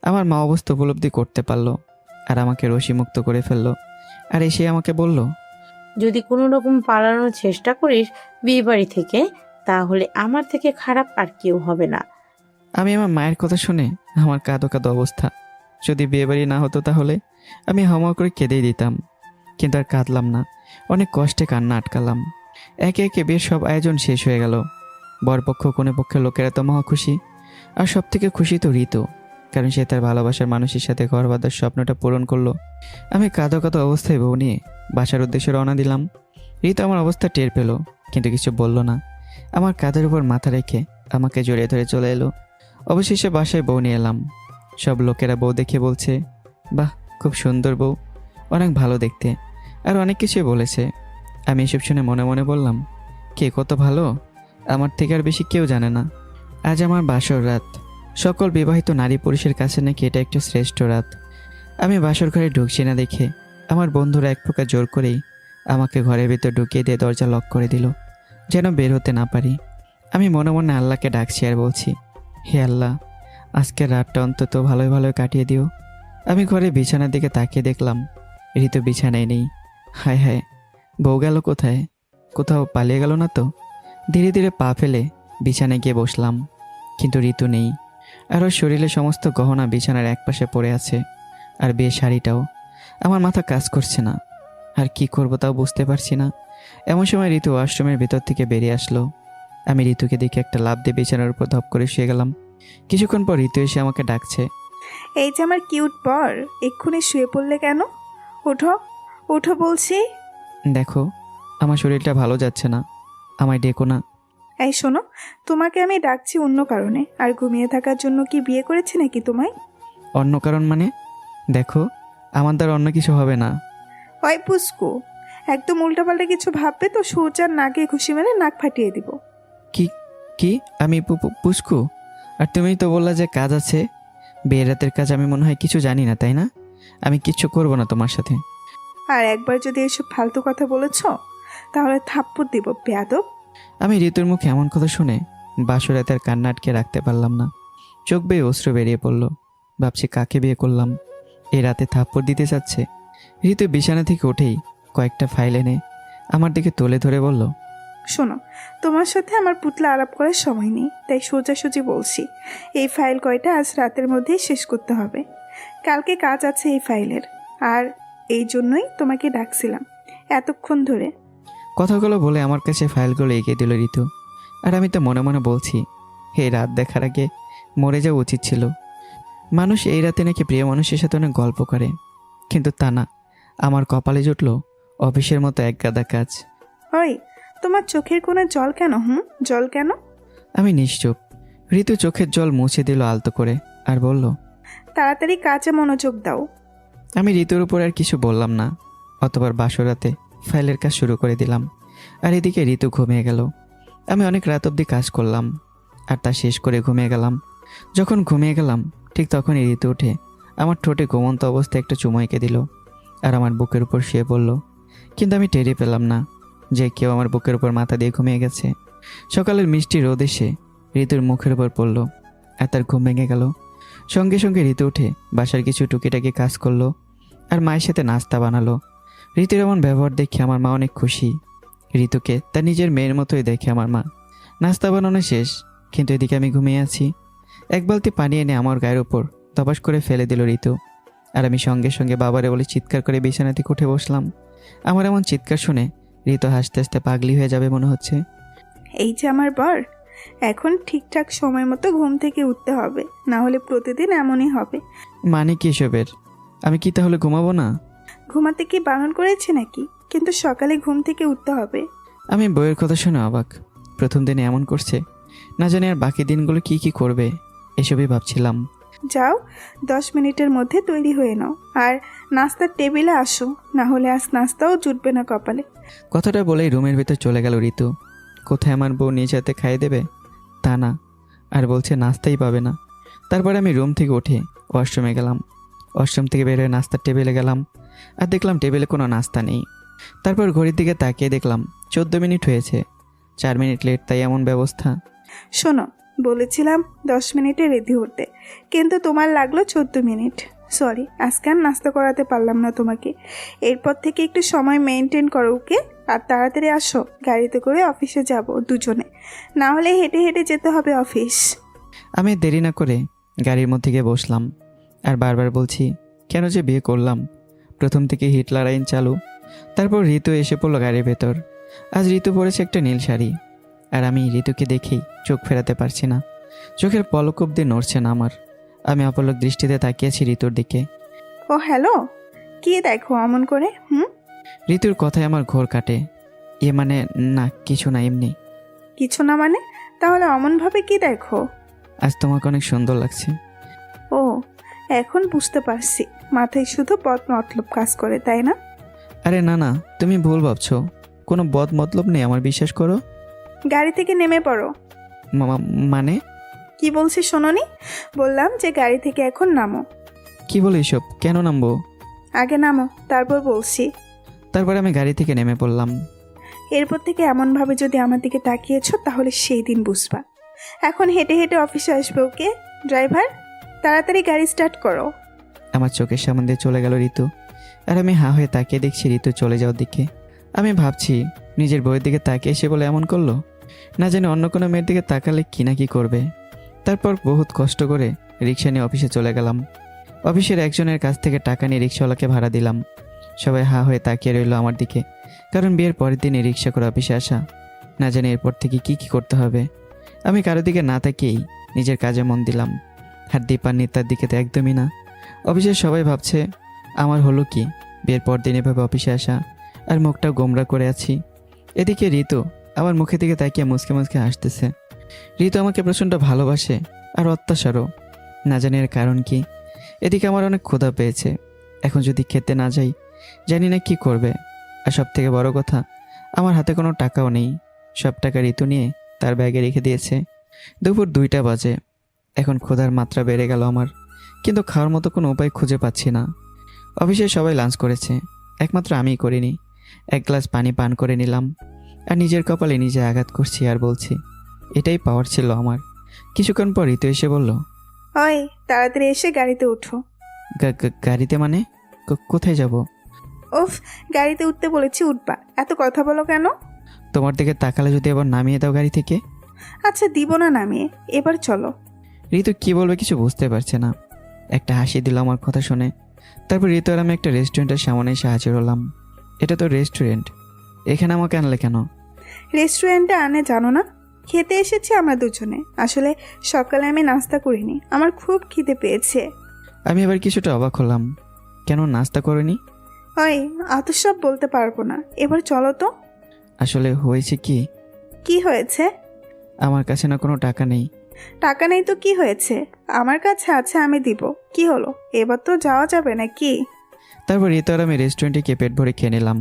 আমার মা অবস্থা উপলব্ধি করতে পারলো, আর আমাকে রশি মুক্ত করে ফেললো। আর এসে আমাকে বলল, যদি কোনো রকম পালানোর চেষ্টা করিস বিয়ে বাড়ি থেকে, তাহলে আমার থেকে খারাপ আর কেউ হবে না। আমি আমার মায়ের কথা শুনে আমার কাঁদো কাঁদো অবস্থা। যদি বিয়েবাড়ি না হতো তাহলে আমি হাওয়া করে কেঁদেই দিতাম, কিন্তু আর কাঁদলাম না। অনেক কষ্টে কান্না আটকালাম। একে একে বিয়ের সব আয়োজন শেষ হয়ে গেল। বরপক্ষ কনে পক্ষের লোকেরা তো মহা খুশি, আর সব থেকে খুশি তো ঋতু, কারণ সে তার ভালোবাসার মানুষের সাথে ঘর বাঁধার স্বপ্নটা পূরণ করলো। আমি কাঁদো কাঁদো অবস্থায় বউ নিয়ে বাসার উদ্দেশ্যে রওনা দিলাম। ঋতু আমার অবস্থা টের পেল, কিন্তু কিছু বলল না। আমার কাঁধের উপর মাথা রেখে আমাকে জড়িয়ে ধরে চলে এলো। অবশেষে বাসায় বউ নিয়ে এলাম। সব লোকেরা বউ দেখে বলছে, বাহ, খুব সুন্দর বউ, অনেক ভালো দেখতে, আর অনেক কিছুই বলেছে। আমি এসব শুনে মনে মনে বললাম, কে কত ভালো আমার থেকে আর বেশি কেউ জানে না। আজ আমার বাসর রাত। সকল বিবাহিত নারী পুরুষের কাছে নাকি এটা একটু শ্রেষ্ঠ রাত। আমি বাসর ঘরে ঢুকছি না দেখে আমার বন্ধুরা এক প্রকার জোর করেই আমাকে ঘরের ভিতর ঢুকিয়ে দিয়ে দরজা লক করে দিল, যেন বের হতে না পারি। আমি মনে মনে আল্লাহকে ডাকছি আর বলছি, হে আল্লাহ, আজকের রাতটা অন্তত ভালোই ভালোই কাটিয়ে দিও। আমি ঘরে বিছানার দিকে তাকিয়ে দেখলাম ঋতু বিছানায় নেই। হায় হায়, বউ গেল কোথায়? কোথাও পালিয়ে গেল না তো? ধীরে ধীরে পা ফেলে বিছানায় গিয়ে বসলাম, কিন্তু ঋতু নেই। আর ওর শরীরে সমস্ত গহনা বিছানার একপাশে পড়ে আছে, আর বিয়ের শাড়িটাও। আমার মাথা কাজ করছে না, আর কি করবো তাও বুঝতে পারছি না। এমন সময় ঋতু ওয়াশরুমের ভিতর থেকে বেরিয়ে আসলো। আমি ঋতুকে দেখে একটা লাফ দিয়ে বিছানার উপর ধপ করে শুয়ে গেলাম। কিছুক্ষণ পর ঋতু এসে আমাকে ডাকছে, এই যে আমার কিউট বর, এক্ষুনি শুয়ে পড়লে কেন? উঠো, উঠো বলছি। দেখো, আমার শরীরটা ভালো যাচ্ছে না, আমায় ডেকো না। এই শোনো, তোমাকে আমি ডাকছি অন্য কারণে, আর ঘুমিয়ে থাকার জন্য কি বিয়ে করেছি নাকি তোমায়? অন্য কারণ মানে? দেখো, আমার দ্বারা অন্য কিছু হবে না। ওই পুস্কু, একদম উল্টাপাল্টা কিছু ভাববে তো সূর্যার নাকে ঘুষি মেরে নাক ফাটিয়ে দিব। কি কি আমি পুস্কু? আর তুমিই তো বললা যে কাজ আছে। বিয়ের রাতের কাজ আমি মনে হয় কিছু জানি না, তাই না? আমি কিচ্ছু করবো না তোমার সাথে। আর একবার যদি এসব ফালতু কথা বলেছ তাহলে থাপ্পড় দিব বেয়াদব। আমি ঋতুর মুখে এমন কথা শুনে বাসরাতে আর কান্না আটকে রাখতে পারলাম না। চোখ বেয়ে অশ্রু বেরিয়ে পড়লো। ভাবছি কাকে বিয়ে করলাম, এই রাতে থাপ্পড় দিতে চাচ্ছে। ঋতু বিছানা থেকে উঠেই কয়েকটা ফাইল এনে আমার দিকে তুলে ধরে বলল, শোনো, তোমার সাথে আমার পুতলা আলাপ করার সময় নেই, তাই সোজাসুজি বলছি, এই ফাইল কয়টা আজ রাতের মধ্যেই শেষ করতে হবে। কালকে কাজ আছে এই ফাইলের, আর এই জন্যই তোমাকে ডাকছিলাম এতক্ষণ ধরে। কথাগুলো বলে আমার কাছে ফাইলগুলো এগিয়ে দিল ঋতু। আর আমি তো মনে মনে বলছি, এই রাত দেখার আগে মরে যাওয়া উচিত ছিল। মানুষ এই রাতে নাকি প্রিয় মানুষের সাথে অনেক গল্প করে, কিন্তু তা না, আমার কপালে জুটল অফিসের মতো একগাদা কাজ। ওই, তোমার চোখের কোণে জল কেন? জল কেন? আমি নিশ্চুপ। ঋতু চোখের জল মুছে দিল আলতো করে আর বলল, তাড়াতাড়ি কাজে মনোযোগ দাও। আমি ঋতুর উপর আর কিছু বললাম না। অতবার বাসরাতে ফাইলের কাজ শুরু করে দিলাম। আর এদিকে ঋতু ঘুমিয়ে গেল। আমি অনেক রাত অবধি কাজ করলাম আর তা শেষ করে ঘুমিয়ে গেলাম। যখন ঘুমিয়ে গেলাম ঠিক তখনই ঋতু উঠে আমার ঠোঁটে ঘুমন্ত অবস্থায় একটা চুমু এঁকে দিল আর আমার বুকের উপর শুয়ে পড়ল। কিন্তু আমি টেরি পেলাম না যে কেউ আমার বুকের উপর মাথা দিয়ে ঘুমিয়ে গেছে। সকালের মিষ্টি রোদ এসে ঋতুর মুখের উপর পড়ল আর তার ঘুম ভেঙে গেল। সঙ্গে সঙ্গে ঋতু উঠে বাসার কিছু টুকিটাকি কাজ করলো আর মায়ের সাথে নাস্তা বানালো। ঋতুর এমন ব্যবহার দেখে আমার মা অনেক খুশি। ঋতুকে তার নিজের মেয়ের মতোই দেখে আমার মা। নাস্তা বানানো শেষ, কিন্তু এদিকে আমি ঘুমিয়ে আছি। এক বালতি পানি এনে আমার গায়ের উপর তপাস করে ফেলে দিল ঋতু। আর আমি সঙ্গে সঙ্গে বাবারে বলে চিৎকার করে বিছানা থেকে উঠে বসলাম। আমার এমন চিৎকার শুনে ঋতু হাসতে হাসতে পাগলি হয়ে যাবে মনে হচ্ছে। এই যে আমার বর, এখন ঠিকঠাক সময় মতো ঘুম থেকে উঠতে হবে, না হলে প্রতিদিন এমনই হবে। মানে কি এসবের? আমি কি তাহলে ঘুমাবো না? ঘুমাতে কি বারণ করেছে নাকি? কিন্তু সকালে ঘুম থেকে উঠতে হবে। আমি বইয়ের কথা শুনে অবাক। প্রথম দিনে এমন করছে, না জানি আর বাকি দিনগুলো কি কি করবে, এসবই ভাবছিলাম। যাও, 10 মিনিটের মধ্যে তৈরি হয়ে নাও আর নাস্তার টেবিলে আসো, না হলে আজ নাস্তাও জুটবে না কপালে। কথাটা বলেই রুমের ভিতর চলে গেল ঋতু। কোথায় আমার বউ নিজ হাতে খাইয়ে দেবে তা না, আর বলছে নাস্তাই পাবে না। তারপরে আমি রুম থেকে উঠে ওয়াশরুমে গেলাম। ওয়াশরুম থেকে বের হয়ে নাস্তার টেবিলে গেলাম আর দেখলাম টেবিলে কোনো নাস্তা নেই। তারপর ঘড়ির দিকে তাকিয়ে দেখলাম 14 মিনিট হয়েছে। 4 মিনিট লেট, তাই এমন ব্যবস্থা। শোনো, বলেছিলাম 10 মিনিটে রেডি হতে, কিন্তু তোমার লাগলো 14 মিনিট। সরি, আজকে আর নাস্তা করাতে পারলাম না তোমাকে। এরপর থেকে একটু সময় মেনটেন করো, ওকে? আর তাড়াতাড়ি আসো, গাড়িতে করে অফিসে যাব দুজনে, না হলে হেঁটে হেঁটে যেতে হবে অফিস। আমি দেরি না করে গাড়ির মধ্যে গিয়ে বসলাম আর বারবার বলছি কেন যে বিয়ে করলাম। প্রথম থেকে হিটলার আইন চালু। তারপর ঋতু এসে পড়লো গাড়ির ভেতর। আজ ঋতু পরেছে একটা নীল শাড়ি, আর আমি ঋতুকে দেখেই চোখ ফেরাতে পারছি না। চোখের পলক অব্দি নড়ছে না আমার। আমি অপলক দৃষ্টিতে তাকিয়েছি ঋতুর দিকে। ও হ্যালো, কি দেখো অমন করে? ঋতুর কথায় আমার ঘোর কাটে। মানে না, কিছু না, এমনি। কিছু না মানে? তাহলে অমনভাবে কি দেখো? আজ তোমাকে অনেক সুন্দর লাগছে। ও, এখন বুঝতে পারছি, মাথায় শুধু বদ মতলব কাজ করে, তাই না? আরে না না, তুমি ভুল ভাবছো। কোনো বদ মতলব নেই, আমার বিশ্বাস করো। গাড়ি থেকে নেমে পড়ো। মানে কি বলছি শোনোনি? বললাম যে গাড়ি থেকে এখন নামো। কি বলে এসব? কেন নামবো? আগে নামো, তারপর বলছি। তারপরে আমি গাড়ি থেকে নেমে পড়লাম। এরপর থেকে এমনভাবে যদি আমার দিকে তাকিয়েছো তাহলে সেই দিন বুঝবা। এখন হেঁটে হেঁটে অফিসে আসবে, ওকে? ড্রাইভার, তাড়াতাড়ি গাড়ি স্টার্ট করো। আমার চোখের সামনে দিয়ে চলে গেল ঋতু। আর আমি হা হয়ে তাকিয়ে দেখছি ঋতু চলে যাওয়ার দিকে। আমি ভাবছি নিজের বইয়ের দিকে তাকিয়ে এসে বলে এমন করলো, না জানি অন্য কোনো মেয়ের দিকে তাকালে কি না কি করবে। তারপর বহুত কষ্ট করে রিক্সা নিয়ে অফিসে চলে গেলাম। অফিসের একজনের কাছ থেকে টাকা নিয়ে রিক্সাওয়ালাকে ভাড়া দিলাম। সবাই হা হয়ে তাকিয়ে রইল আমার দিকে, কারণ বিয়ের পরের দিনে রিক্সা করে অফিসে আসা। না জানি এরপর থেকে কি কি করতে হবে। আমি কারো দিকে না তাকিয়েই নিজের কাজে মন দিলাম। আর দীপার নিতার দিকে তো একদমই না। অফিসের সবাই ভাবছে আমার হলো কি, বিয়ের পর দিন এভাবে অফিসে আসা আর মুখটা গোমরা করে আছি। এদিকে ঋতু আমার মুখের দিকে তাকিয়ে মুচকে মুচকে হাসতেছে। ঋতু আমাকে প্রচণ্ড ভালোবাসে আর অত্যাচারও, না জানি এর কারণ কি। এদিকে আমার অনেক ক্ষুধা পেয়েছে। এখন যদি খেতে না যাই জানি না কি করবে। আর সব থেকে বড় কথা, আমার হাতে কোনো টাকাও নেই। সব টাকা ঋতু নিয়ে তার ব্যাগে রেখে দিয়েছে। দুপুর 2টা বাজে। এখন ক্ষুধার মাত্রা বেড়ে গেল আমার, কিন্তু খাওয়ার মতো কোনো উপায় খুঁজে পাচ্ছি না। অফিসে সবাই লাঞ্চ করেছে, একমাত্র আমিই করিনি। 1 গ্লাস পানি পান করে নিলাম আর নিজের কপালে নিজে আঘাত করছি আর বলছি এটাই পাওয়ার ছিল আমার। কিছুক্ষণ পর ঋতু এসে বলল, ওই, তাড়াতাড়ি এসে গাড়িতে উঠো। গাড়িতে মানে? কোথায় যাব? ওফ, গাড়িতে উঠতে বলেছি, উঠবা। এত কথা বলো কেন? তোমার দিকে তাকালে যদি আবার নামিয়ে দাও গাড়ি থেকে। আচ্ছা, দিব না নামিয়ে, এবার চলো। ঋতু কি বলবে কিছু বুঝতে পারছে না। একটা হাসি দিল আমার কথা শুনে। তারপর ঋতু আর আমি একটা রেস্টুরেন্টের সামনে এসে হাজির হলাম। এটা তো রেস্টুরেন্ট, এখানে আমাকে আনলে কেন? রেস্টুরেন্টে আনে জানো না? খেতে এসেছি আমরা দুজনে। আসলে সকালে আমি নাস্তা করিনি, আমার খুব খিদে পেয়েছে। আমি এবার কিছুটা অবাক হলাম, কেন নাস্তা করেনি? ওই, অত সব বলতে পারবো না, এবার চলো তো। আসলে হয়েছে কি, কি হয়েছে? আমার কাছে না কোনো টাকা নেই। টাকা নেই তো কি হয়েছে? আমার কাছে আছে, আমি দিব। কি হলো, এবার তো যাওয়া যাবে নাকি? তারপর ঋতু আর আমি রেস্টুরেন্টে গিয়ে পেট ভরে খেয়ে নিলাম।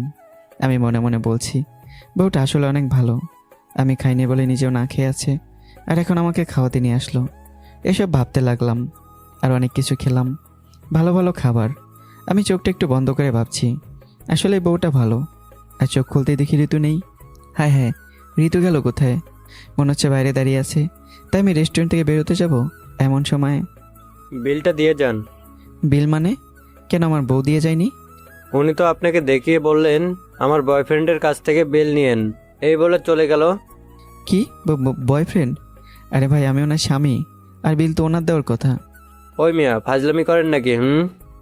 আমি মনে মনে বলছি, বউটা আসলে অনেক ভালো। আমি খাইনি বলে নিজেও না খেয়ে আছে, আর এখন আমাকে খাওয়াতে নিয়ে আসলো। এসব ভাবতে লাগলাম, আর অনেক কিছু খেলাম, ভালো ভালো খাবার। আমি চোখটা একটু বন্ধ করে ভাবছি, আসলে বউটা ভালো। আর চোখ খুলতেই দেখি ঋতু নেই। হায় হ্যাঁ, ঋতু গেল কোথায়? মনে হচ্ছে বাইরে দাঁড়িয়ে আছে। তাই আমি রেস্টুরেন্ট থেকে বেরোতে যাব, এমন সময়। বিলটা দিয়ে যান। বিল মানে? কেন আমার বউ দিয়ে যায়নি? উনি তো আপনাকে দেখিয়ে বললেন আমার বয়ফ্রেন্ডের কাছ থেকে বিল নিয়েন, এই বলে চলে গেল। কি বয়ফ্রেন্ড? আরে ভাই, আমি ওনার স্বামী, আর বিল তো ওনার দেওয়ার কথা। ওই মিয়া, ফাজলামি করেন নাকি?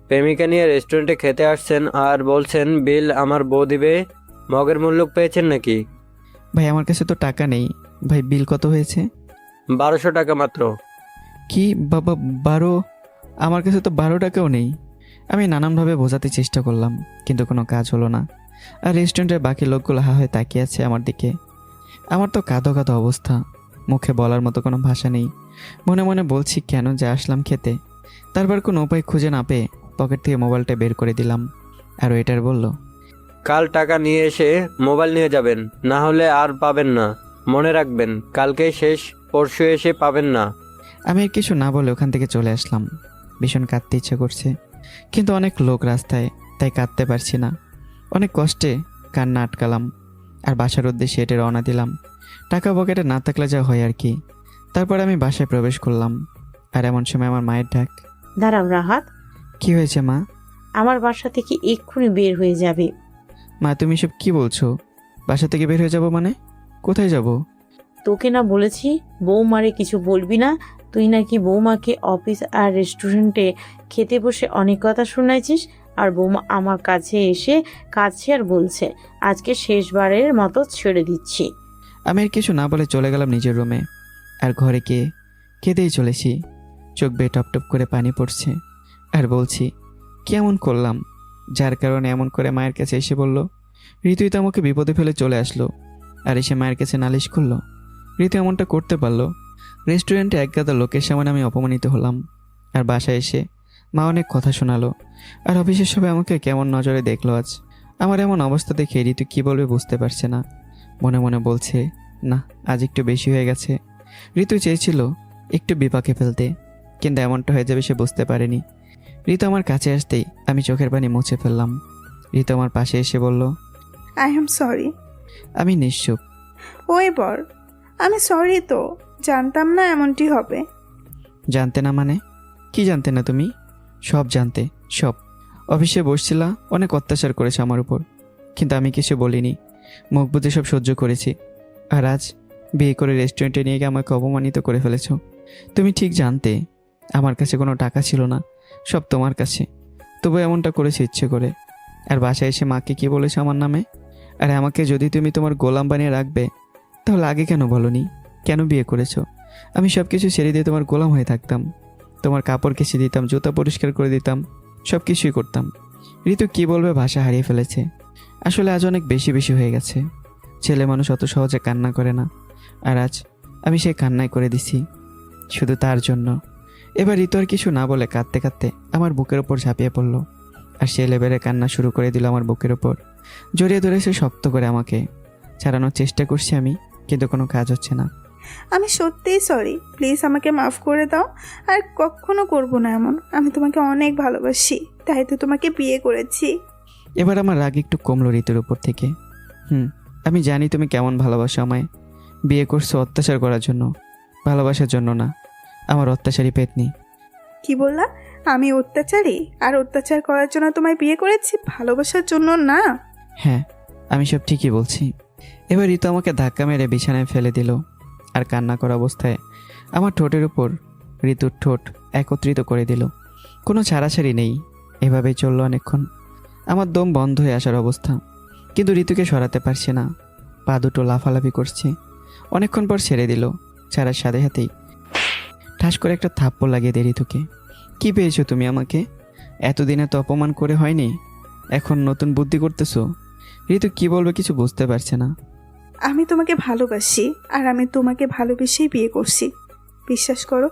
প্রেমিকা নিয়ে রেস্টুরেন্টে খেতে আসছেন আর বলছেন বিল আমার বউ দিবে। মগের মূল্য পেয়েছেন নাকি? ভাই আমার কাছে তো টাকা নেই। ভাই বিল কত হয়েছে? 1200 টাকা মাত্র। কি বাবা, 12? আমার কাছে তো 12 টাকাও নেই। আমি নানানভাবে বোঝাতে চেষ্টা করলাম, কিন্তু কোনো কাজ হলো না। আর রেস্টুরেন্টের বাকি লোকগুলো হা হয়ে তাকিয়ে আছে আমার দিকে। আমার তো কাঁদো কাঁদো অবস্থা, মুখে বলার মতো কোনো ভাষা নেই। মনে মনে বলছি কেন যে আসলাম খেতে। তারপর কোনো উপায় খুঁজে না পেয়ে পকেট থেকে মোবাইলটা বের করে দিলাম, আর ওয়েটার বলল, কাল টাকা নিয়ে এসে মোবাইল নিয়ে যাবেন, না হলে আর পাবেন না। মনে রাখবেন, কালকেই শেষ, পরশু এসে পাবেন না। আমি আর কিছু না বলে ওখান থেকে চলে আসলাম। ভীষণ কাঁদতে ইচ্ছে করছে, কিন্তু অনেক লোক রাস্তায়, তাই কাঁদতে পারছি না। অনেক কষ্টে কান্না আটকালাম, আর বাসার উদ্দেশ্যে হেঁটে রওনা দিলাম। টাকা পকেটে না থাকলে যা হয় আর কি। তারপর আমি বাসায় প্রবেশ করলাম, আর এমন সময় আমার মায়ের ডাক। দাঁড়াও রাহাত, কি হয়েছে মা? আমার বাসা থেকে এক্ষুনি বের হয়ে যাবে। মা তুমি সব কি বলছো? বাসা থেকে বের হয়ে যাব মানে? কোথায় যাব? তোকে না বলেছি বৌমারে কিছু বলবি না? তুই নাকি বৌমাকে অফিস আর রেস্টুরেন্টে খেতে বসে অনেক কথা শোনাইছিস, আর বৌমা আমার কাছে এসে কাছে আর বলছে আজকে শেষবারের মতো ছেড়ে দিচ্ছি। আমি আর কিছু না বলে চলে গেলাম নিজের রুমে, আর ঘরে গিয়ে খেতেই চলেছি। চোখ বেয়ে টপ টপ করে পানি পড়ছে, আর বলছি কেমন করলাম, যার কারণে এমন করে মায়ের কাছে এসে বলল। ঋতুই তো আমাকে বিপদে ফেলে চলে আসলো, আর এসে মায়ের কাছে নালিশ করলো। ঋতু এমনটা করতে পারলো? রেস্টুরেন্টে একগাদা লোকের সামনে আমি অপমানিত হলাম, আর বাসায় এসে মা অনেক কথা শোনালো, আর অফিসের সবাই আমাকে কেমন নজরে দেখলো আজ। আমার এমন অবস্থা দেখে ঋতু কী বলবে বুঝতে পারছে না। মনে মনে বলছে, না আজ একটু বেশি হয়ে গেছে। ঋতু চেয়েছিল একটু বিপাকে ফেলতে, কিন্তু এমনটা হয়ে যাবে সে বুঝতে পারেনি। ঋতু আমার কাছে আসতেই আমি চোখের পানি মুছে ফেললাম। ঋতু আমার পাশে এসে বলল, আই এম সরি। আমি নিশ্চুপ। ওই বর, আমি সরি তো, জানতাম না এমনটি হবে। জানতে না মানে? কি জানতে না তুমি? সব জানতে, সব। অফিসে বসছিলা, অনেক অত্যাচার করেছে আমার উপর, কিন্তু আমি কিছু বলিনি, মুখ বুঝে সব সহ্য করেছি। আর আজ বিয়ে করে রেস্টুরেন্টে নিয়ে গিয়ে আমাকে অপমানিত করে ফেলেছো। তুমি ঠিক জানতে আমার কাছে কোনো টাকা ছিল না, সব তোমার কাছে, তবু এমনটা করেছে ইচ্ছে করে। আর বাসায় এসে মাকে কি বলেছো আমার নামে? আর আমাকে যদি তুমি তোমার গোলাম বানিয়ে রাখবে, তাহলে আগে কেন বলনি? কেন বিয়ে করেছো? আমি সব কিছু ছেড়ে দিয়ে তোমার গোলাম হয়ে থাকতাম, তোমার কাপড় কেচে দিতাম, জুতা পরিষ্কার করে দিতাম, সব কিছুই করতাম। ঋতু কি বলবে ভাষা হারিয়ে ফেলেছে। আসলে আজ অনেক বেশি বেশি হয়ে গেছে। ছেলে মানুষ অত সহজে কান্না করে না, আর আজ আমি সেই কান্নাই করে দিছি শুধু তার জন্য। এবার ঋতু আর কিছু না বলে কাঁদতে কাঁদতে আমার বুকের ওপর ঝাঁপিয়ে পড়ল, আর সে লেবেলে কান্না শুরু করে দিল আমার বুকের ওপর। জড়িয়ে ধরেছে শক্ত করে আমাকে। ছাড়ানোর চেষ্টা করছি আমি, কিন্তু কোনো কাজ হচ্ছে না। আমি সত্যিই সরি, প্লিজ আমাকে মাফ করে দাও। আর কখনো করব না এমন। আমি তোমাকে অনেক ভালোবাসি, তাই তো তোমাকে বিয়ে করেছি। এবার আমার রাগ একটু কমলো ঋতুর উপর থেকে। আমি জানি তুমি কেমন ভালোবাসো আমায়। বিয়ে করছো অত্যাচার করার জন্য, ভালোবাসার জন্য না। আমার অত্যাচারী পেতনি। কি বললা? আমি অত্যাচারী? আর অত্যাচার করার জন্য তোমায় বিয়ে করেছি, ভালোবাসার জন্য না? হ্যাঁ, আমি সব ঠিকই বলছি। এবার ঋতু আমাকে ধাক্কা মেরে বিছানায় ফেলে দিল, আর কান্না করা অবস্থায় আমার ঠোঁটের উপর ঋতুর ঠোঁট একত্রিত করে দিল। কোনো ছাড়াছাড়ি নেই। এভাবেই চললো অনেকক্ষণ। আমার দম বন্ধ হয়ে আসার অবস্থা, কিন্তু ঋতুকে সরাতে পারছি না। পা দুটো লাফালাফি করছে। অনেকক্ষণ পর ছেড়ে দিল। ছাড়ার সাথে সাথেই ঠাস করে একটা থাপ্পড় লাগিয়ে দিয়ে ঋতুকে। কি পেয়েছো তুমি আমাকে? এতদিনে তো অপমান করে হয়নি, এখন নতুন বুদ্ধি করতেছো? ঋতু কি বলবে কিছু বুঝতে পারছে না। আমি তোমাকে ভালোবাসি, আর আমি তোমাকে ভালোবেসেই বিয়ে করছি। বিশ্বাস করো,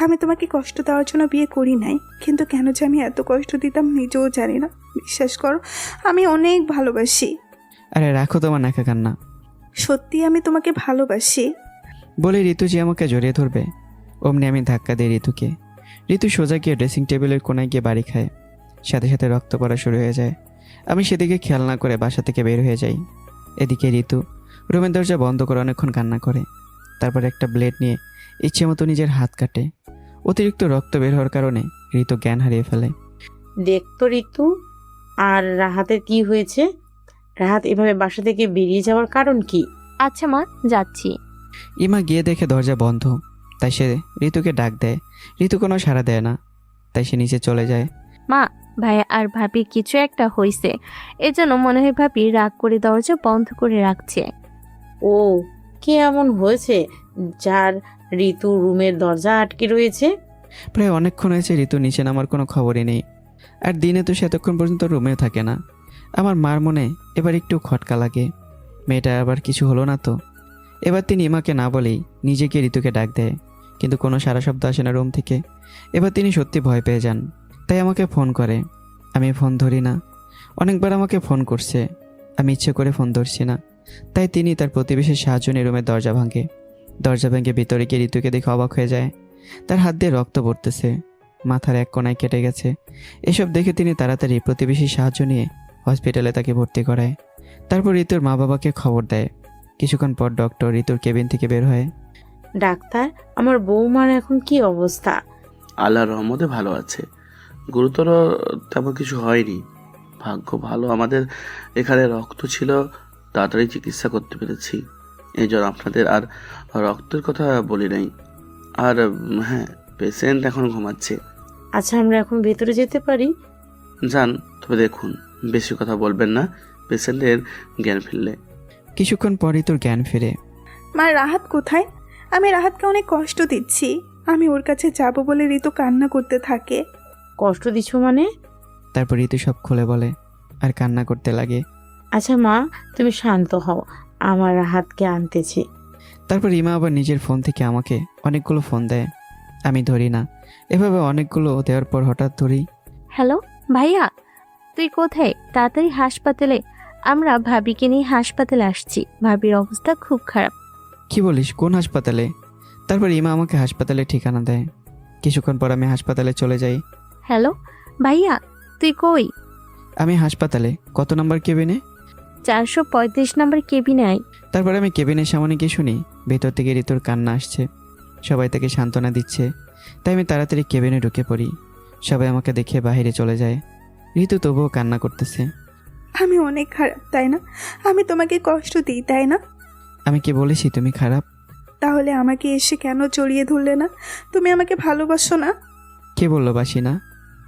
আমি তোমাকে কষ্ট দেওয়ার জন্য বিয়ে করি নাই, কিন্তু কেন যে আমি এত কষ্ট দিতাম নিজেও জানি না। বিশ্বাস করো, আমি অনেক ভালোবাসি। আরে রাখো তোমার নাকা কান্না। সত্যি আমি তোমাকে ভালোবাসি। বলে ঋতু যে আমাকে জড়িয়ে ধরবে, অমনি আমি ধাক্কা দিই ঋতুকে। ঋতু সোজা গিয়ে ড্রেসিং টেবিলের কোনায় গিয়ে বাড়ি খায়। সাথে সাথে রক্ত পড়া শুরু হয়ে যায়। আমি সেদিকে খেয়াল না করে বাসা থেকে বের হয়ে যাই। এদিকে ঋতু রুমের দরজা বন্ধ করে অনেকক্ষণ কান্না করে। তারপর একটা ব্লেড নিয়ে ইচ্ছে মতো নিজের হাত কাটে। অতিরিক্ত রক্ত বের হওয়ার কারণে ঋতু জ্ঞান হারিয়ে ফেলে। দেখতো ঋতু, আর রাহাতের কি হয়েছে? রাহাত এভাবে বাসা থেকে বেরিয়ে যাওয়ার কারণ কি? আচ্ছা মা, যাচ্ছি। ইমা গিয়ে দেখে দরজা বন্ধ। তাই সে ঋতুকে ডাক দেয়। ঋতু কোনো সাড়া দেয় না, তাই সে নিচে চলে যায়। মা, ভাইয়া আর ভাবির কিছু একটা হয়েছে, এজন্য মনে হয় ভাবি রাগ করে দরজা বন্ধ করে রাখছে। ও, কে এমন হয়েছে যার ঋতু রুমের দরজা আটকে রয়েছে? প্রায় অনেকক্ষণ হয়েছে ঋতু নিচে নামার কোনো খবরই নেই। আর দিনে তো সে এতক্ষণ পর্যন্ত রুমেও থাকে না। আমার মার মনে এবার একটু খটকা লাগে, মেয়েটা আবার কিছু হলো না তো। এবার তিনি ইমাকে না বলেই নিজে গিয়ে ঋতুকে ডাক দেয়, কিন্তু কোনো সারা শব্দ আসে না রুম থেকে। এবার তিনি সত্যি ভয় পেয়ে যান, তাই আমাকে ফোন করে। আমি ফোন ধরি না। অনেকবার আমাকে ফোন করছে, আমি ইচ্ছে করে ফোন ধরছি না। তাই তিনি তার প্রতিবেশীর সাহায্য নিয়ে রুমের দরজা ভাঙে। দরজা ভেঙে ভিতরে গিয়ে ঋতুকে দেখে অবাক হয়ে যায়। তার হাত দিয়ে রক্ত পড়তেছে, মাথার এক কোণায় কেটে গেছে। এসব দেখে তিনি তাড়াতাড়ি প্রতিবেশীর সাহায্য নিয়ে হসপিটালে তাকে ভর্তি করায়। তারপর ঋতুর মা বাবাকে খবর দেয়। কিছুক্ষণ পর ডক্টর ঋতুর কেবিন থেকে বের হয়। ডাক্তার, আমার বৌমার এখন কি অবস্থা? আল্লাহর রহমতে ভালো আছে, গুরুতর তেমন কিছু হয়নি। ভাগ্য ভালো আমাদের এখানে রক্ত ছিল, তাড়াতাড়ি চিকিৎসা করতে পেরেছি। এই জন্য আপনাদের আর রক্তের কথা বলি নাই। আর হ্যাঁ, পেশেন্ট এখন ঘুমাচ্ছে। আচ্ছা, আমরা এখন ভেতরে যেতে পারি? যান, তবে দেখুন বেশি কথা বলবেন না, পেশেন্টের জ্ঞান ফিরলে। কিছুক্ষণ পর ঋতুর জ্ঞান ফিরে। মা, রাহাত কোথায়? আমি রাহাতকে অনেক কষ্ট দিচ্ছি। আমি ওর কাছে যাব বলে ঋতু কান্না করতে থাকে। কষ্ট দিচ্ছ মানে? তারপর ঋতু সব খুলে বলে আর কান্না করতে লাগে। আচ্ছা মা, তুমি শান্ত হও, আমার রাহাতকে আনতেছি। তারপর ইমা আবার নিজের ফোন থেকে আমাকে অনেকগুলো ফোন দেয়, আমি ধরি না। এভাবে অনেকগুলো দেওয়ার পর হঠাৎ ধরি। হ্যালো ভাইয়া, তুই কোথায়? তাড়াতাড়ি হাসপাতালে। আমরা ভাবিকে নিয়ে হাসপাতালে আসছি, ভাবির অবস্থা খুব খারাপ। কি বলিস, কোন হাসপাতালে? তারপর ইমা আমাকে হাসপাতালের ঠিকানা দেয়। কিছুক্ষণ পর আমি হাসপাতালে চলে যাই। হ্যালো ভাইয়া, তুই কই? আমি হাসপাতালে। কত নম্বর কেবিনে? 435 নম্বর কেবিনে আয়। তারপর আমি কেবিনের সামনে গিয়ে শুনি ভেতর থেকে ঋতুর কান্না আসছে। সবাই তাকে সান্ত্বনা দিচ্ছে, তাই আমি তাড়াতাড়ি কেবিনে ঢুকে পড়ি। সবাই আমাকে দেখে বাইরে চলে যায়। ঋতু তবুও কান্না করতেছে। আমি অনেক খারাপ, তাই না? আমি তোমাকে কষ্ট দিই, তাই না? আমি কি বলেছি তুমি খারাপ? তাহলে আমাকে এসে কেন জড়িয়ে ধরলে না? তুমি আমাকে ভালোবাসো না? কে বললো বাসি না?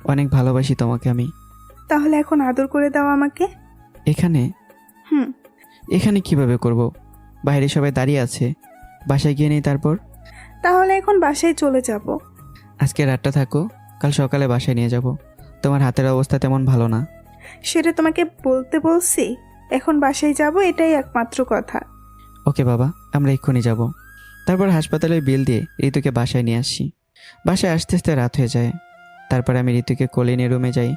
অনেক ভালোবাসি তোমাকে আমি। তাহলে এখন আদর করে দাও আমাকে। এখানে? হুম। এখানে কিভাবে করব? বাইরে সবাই দাঁড়িয়ে আছে, বাসায় গিয়ে নেই। তারপর? তাহলে এখন বাসায় চলে যাব। আজকে রাতটা থাকো, কাল সকালে বাসায় নিয়ে যাব। তোমার হাতের অবস্থা তেমন ভালো না। সেটা তোমাকে বলতে বলছি। এখন বাসায় যাব, এটাই একমাত্র কথা। ওকে বাবা, আমরা এক্ষুনি যাব। তারপর হাসপাতালের বিল দিয়ে ঋতুকে বাসায় নিয়ে আসি। বাসায় আসতে আসতে রাত হয়ে যায়। তারপর আমি ঋতুকে কোলে নিয়ে রুমে যাই।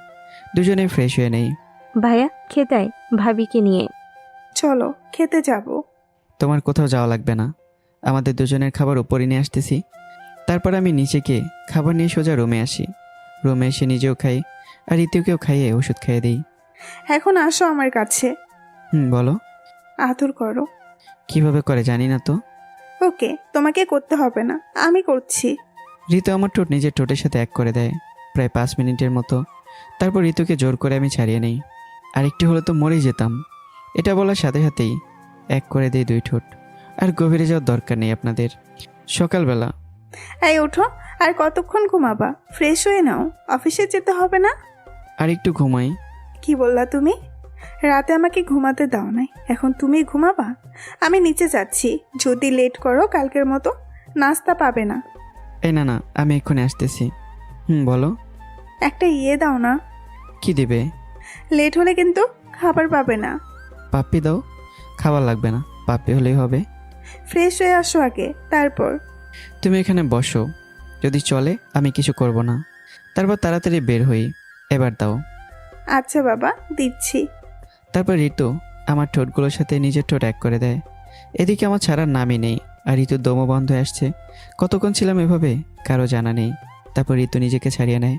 দুজনে ফ্রেশ হয়ে নেই। ভাইয়া খেতে আয় ভাবিকে নিয়ে। চলো, খেতে যাব। তোমার কোথাও যাওয়া লাগবে না, আমাদের দুজনের খাবার উপরে নিয়ে আসতেছি। তারপর আমি নিচে গিয়ে খাবার নিয়ে সোজা রুমে আসি। রুমে এসে নিজেও খাই আর ঋতুকেও খাইয়ে ওষুধ খাইয়ে দিই। এখন আসো আমার কাছে, বলো। আদর করো। কিভাবে করে জানি না তো। ওকে, তোমাকে করতে হবে না, আমি করছি। ঋতু আমার ঠোঁট নিজের ঠোঁটের সাথে এক করে দেয় প্রায় 5 মিনিটের মতো। তারপর ঋতুকে জোর করে আমি ছাড়িয়ে নেই। আরেকটি হলে তো মরেই যেতাম। এটা বলার সাথে সাথেই এক করে দেই 2 ঠোঁট। আর গভীরে যাওয়ার দরকার নেই আপনাদের। সকালবেলা এই ওঠো, আর কতক্ষণ ঘুমাবা? ফ্রেশ হয়ে নাও, অফিসে যেতে হবে না? আর একটু ঘুমাই। কি বললা তুমি? রাতে আমাকে ঘুমাতে দাও নাই, এখন তুমি ঘুমাবা? আমি নিচে যাচ্ছি, যদি লেট করো কালকের মতো নাস্তা পাবে না। এই না না, আমি এক্ষুনি আসতেছি। বলো। একটা দাও না, কি দিবে? লেট হলে কিন্তু খাবার পাবে না। পাপ্পি দাও। খাবার লাগবে না, পাপ্পি হলেই হবে। ফ্রেশ হয়ে আসো আগে, তারপর। তুমি এখানে বসো, যদি চলে আমি কিছু করব না। তারপর তাড়াতাড়ি বের হই। এবার দাও। আচ্ছা বাবা, দিচ্ছি। তারপর ঋতু আমার ঠোঁটগুলোর সাথে নিজের ঠোঁট এক করে দেয়। এদিকে আমার ছাড়ার নামই নেই, আর ঋতুর দমও বন্ধ হয়ে আসছে। কতক্ষণ ছিলাম এভাবে কারো জানা নেই। তারপর ঋতু নিজেকে ছাড়িয়ে নেয়।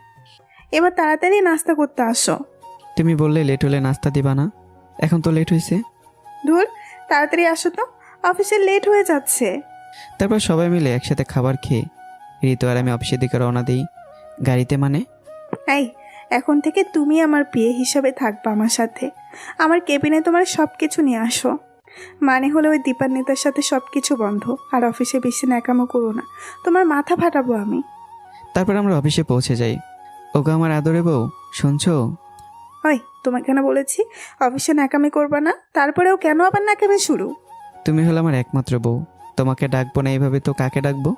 এবার তাড়াতাড়ি নাস্তা করতে আসো। তুমি বললে লেট হলে নাস্তা দিবা না, এখন তো লেট হয়েছে। ধুর, তাড়াতাড়ি আসো তো, অফিসে লেট হয়ে যাচ্ছে। তারপর সবাই মিলে একসাথে খাবার খেয়ে ঋতু আর আমি অফিসের দিকে রওনা দিই। গাড়িতে মানে? এই, এখন থেকে তুমি আমার বিয়ে হিসাবে থাকবা আমার সাথে। আমার কেবিনে তোমার সব কিছু নিয়ে আসো। মানে হলো ওই দীপান্বিতার সাথে সব কিছু বন্ধ, আর অফিসে বেশি ন্যাকামো করো না, তোমার মাথা ফাটাবো আমি। তারপর আমরা অফিসে পৌঁছে যাই। ওগো আমার আদরে বউ, শুনছো? ওই, তোমাকে কেন বলেছি অফিসে ন্যাকামি করবা না? তারপরেও কেন আবার ন্যাকামি শুরু? তুমি হলো আমার একমাত্র বউ, তোমাকে ডাকবো না এইভাবে তো কাকে ডাকবো?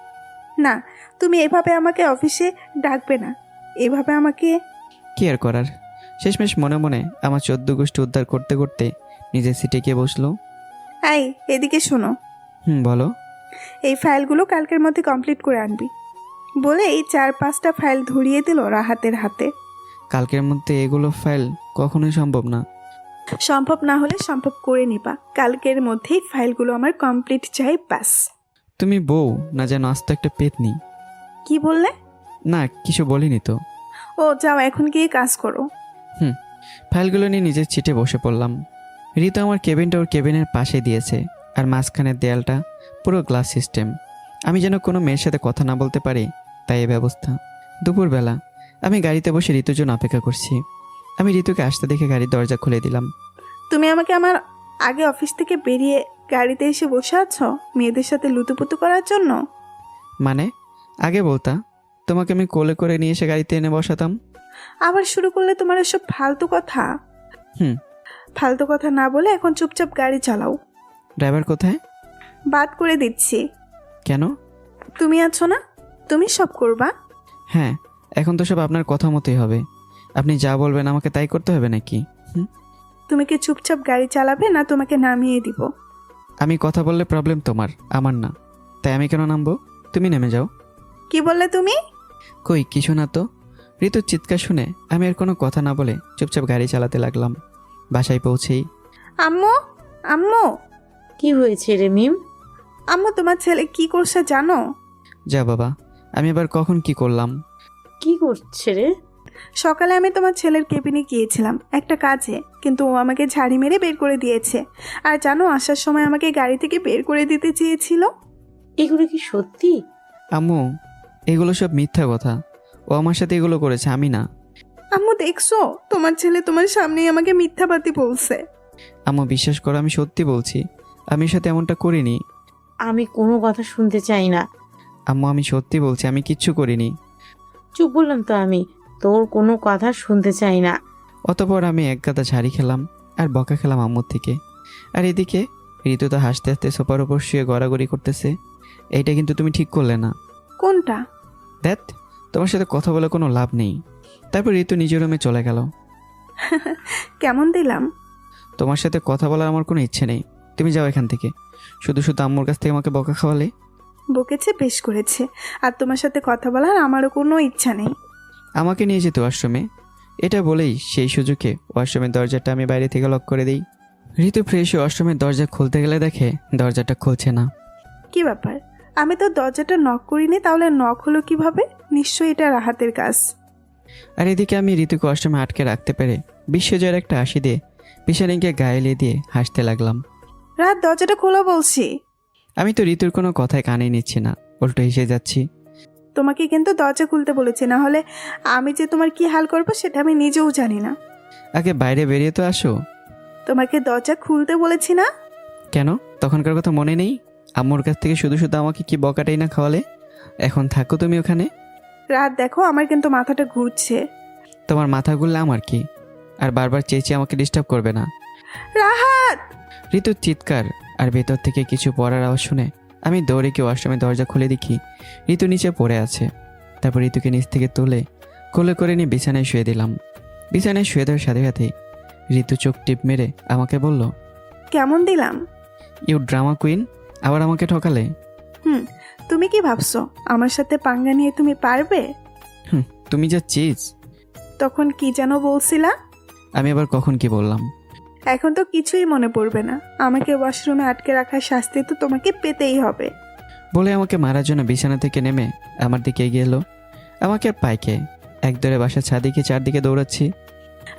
না, তুমি এভাবে আমাকে অফিসে ডাকবে না, এভাবে আমাকে। কি আর করার। শেষমেশ মনে মনে আমার 14 গোষ্ঠী উদ্ধার করতে করতে নিজের সিটে গিয়ে বসলো। এই, এদিকে শোনো, বলো। এই ফাইলগুলো কালকের মধ্যে কমপ্লিট করে আনবি বলে এই 4-5টা ফাইল ধরিয়ে দিল রাহাতের হাতে। কালকের মধ্যে এগুলো ফাইল কখনোই সম্ভব না। সম্ভব না হলে সম্ভব করে নিবা, কালকের মধ্যেই ফাইলগুলো আমার কমপ্লিট চাই, ব্যাস। তুমি বউ না যেন আস্ত একটা পেতনি। কি বললে? না কিছু বলিনি তো। ও যাও, এখন গিয়ে কাজ করো। ফাইলগুলো নিয়ে নিজের সিটে বসে পড়লাম। ঋতু আমার কেবিনটা ওর কেবিনের পাশে দিয়েছে, আর মাঝখানের দেয়ালটা পুরো গ্লাস সিস্টেম। আমি যেন কোনো মেয়ের সাথে কথা না বলতে পারি, তাই এই ব্যবস্থা। দুপুরবেলা আমি গাড়িতে বসে ঋতুর জন্য অপেক্ষা করছি। আমি ঋতুকে আসতে দেখে গাড়ির দরজা খুলে দিলাম। তুমি আমাকে আমার আগে অফিস থেকে বেরিয়ে গাড়িতে এসে বসে আছো মেয়েদের সাথে লুতুপুতু করার জন্য? মানে আগে বলতা, তোমাকে আমি কোলে করে নিয়ে এসে গাড়িতে এনে বসাতাম। আবার শুরু করলে তোমার এসব ফালতু কথা। হুম। ফালতু কথা না বলে এখন চুপচাপ গাড়ি চালাও। ড্রাইভার কোথায়? বাদ করে দিচ্ছি। কেন? তুমি আছো না, তুমি সব করবা। হ্যাঁ, এখন তো সব আপনার কথা মতোই হবে। আপনি যা বলবেন আমাকে তাই করতে হবে নাকি? তুমি কি চুপচাপ গাড়ি চালাবে না তোমাকে নামিয়ে দিব? আমি কথা বললে প্রবলেম তোমার, আমার না। তাই আমি কেন নামবো? তুমি নেমে যাও। কি বললে তুমি? কই কিছু না তো। ঋতুর চিৎকার শুনে আমি আর কোনো কথা না বলে চুপচাপ গাড়ি চালাতে লাগলাম। বাসায় পৌঁছেই আম্মু, আম্মু, কি হয়েছে রে মিম? আম্মু, তোমার ছেলে কি করছে জানো? যা বাবা, আমি আবার কখন কি করলাম? কি করছে রে? সকালে আমি তোমার ছেলের কেবিনে গিয়েছিলাম একটা কাজে, কিন্তু ও আমাকে ঝাড়ি মেরে বের করে দিয়েছে। আর জানো, আসার সময় আমাকে গাড়ি থেকে বের করে দিতে চেয়েছিল। এগুলো কি সত্যি? আম্মু, এগুলো সব মিথ্যা কথা। ও আমার সাথে এগুলো করেছে, আমি না। আম্মু দেখছো, তোমার ছেলে তোমার সামনেই আমাকে মিথ্যাবাদী বলছে। আম্মু বিশ্বাস করো, আমি সত্যি বলছি, আমি ওর সাথে এমনটা করিনি। আমি কোনো কথা শুনতে চাই না। আম্মু আমি সত্যি বলছি, আমি কিচ্ছু করিনি। চুপ বললাম তো, আমি তোর কোনো কথা শুনতে চাই না। অতপর আমি এক গাদা ঝাড়ি খেলাম আর বকা খেলাম আম্মুর থেকে। আর এদিকে ঋতু তো হাসতে হাসতে সোফার ওপর শুয়ে গড়াগড়ি করতেছে। এইটা কিন্তু তুমি ঠিক করলে না। কোনটা? দ্যাট, তোমার সাথে কথা বলে কোনো লাভ নেই। তারপর ঋতু নিজের রুমে চলে গেল। কেমন দিলাম? তোমার সাথে কথা বলার আমার কোনো ইচ্ছে নেই, তুমি যাও এখান থেকে। শুধু শুধু আম্মুর কাছ থেকে আমাকে বকা খাওয়ালে। বকেছে, বেশ করেছে। আর তোমার সাথে কথা বলার আমারও কোনো ইচ্ছা নেই। আমাকে নিয়ে যেত ওয়াশরুমে, এটা বলেই সেই সুযোগে ওয়াশরুমের দরজাটা আমি বাইরে থেকে লক করে দিই। ঋতু ফ্রেশ হয়ে ওয়াশরুমের দরজা খুলতে গেলে দেখে দরজাটা খুলছে না। কি ব্যাপার? আমি তো দরজাটা নক করিনি, তাহলে নক হলো কিভাবে? নিশ্চয়ই এটা রাহাতের কাজ। আর এদিকে আমি ঋতুকে ওয়াশরুমে আটকে রাখতে পেরে বিশ্বজয়ের একটা হাসি দিয়ে পিছনে গিয়ে গায়ে এলিয়ে দিয়ে হাসতে লাগলাম। রাত, দরজাটা খোলা বলছি। আমি তো ঋতুর কোনো কথায় কানে নিচ্ছি না, উল্টো হেসে যাচ্ছি। তোমাকে কিন্তু দরজা খুলতে বলেছি, না হলে আমি যে তোমার কি হাল করবো সেটা আমি নিজেও জানি না। আগে বাইরে বেরিয়ে তো আসো। তোমাকে দরজা খুলতে বলেছি না? কেন, তখনকার কথা মনে নেই? আম্মুর কাছ থেকে শুধু শুধু আমাকে কি বকাটাই না খাওয়ালে। এখন থাকো তুমি ওখানে। রাত দেখো, আমার কিন্তু মাথাটা ঘুরছে। তোমার মাথা ঘুরলে আমার কি? আর বারবার চেঁচিয়ে আমাকে ডিস্টার্ব করবে না। রাহাত! ঋতুর চিৎকার আর ভেতর থেকে কিছু পড়ার আওয়াজ শুনে আমি দৌড়ে গিয়ে ওয়াশরুমে দরজা খুলে দেখি ঋতু নিচে পড়ে আছে। তারপর ঋতুকে নিচ থেকে তুলে কোলে করে নিয়ে বিছানায় শুয়ে দিলাম। বিছানায় শুয়ে দেওয়ার সাথে সাথে ঋতু চোখ টিপ মেরে আমাকে বলল, কেমন দিলাম? ইউ ড্রামা কুইন, আবার আমাকে ঠকালে। তুমি কি ভাবছো আমার সাথে পাঙ্গা নিয়ে তুমি পারবে? তুমি যা চিজ। তখন কি যেন বলছিলা? আমি আবার কখন কি বললাম? এখন তো কিছুই মনে পড়বে না। আমাকে ওয়াশরুমে আটকে রাখার শাস্তি তো তোমাকে পেতেই হবে। বলে আমাকে মারার জন্য বিছানা থেকে নেমে আমার দিকে এগিয়ে এলো। আমাকে আর পাইকে এক দৌড়ে বাসার ছাদিকে চারদিকে দৌড়াচ্ছি।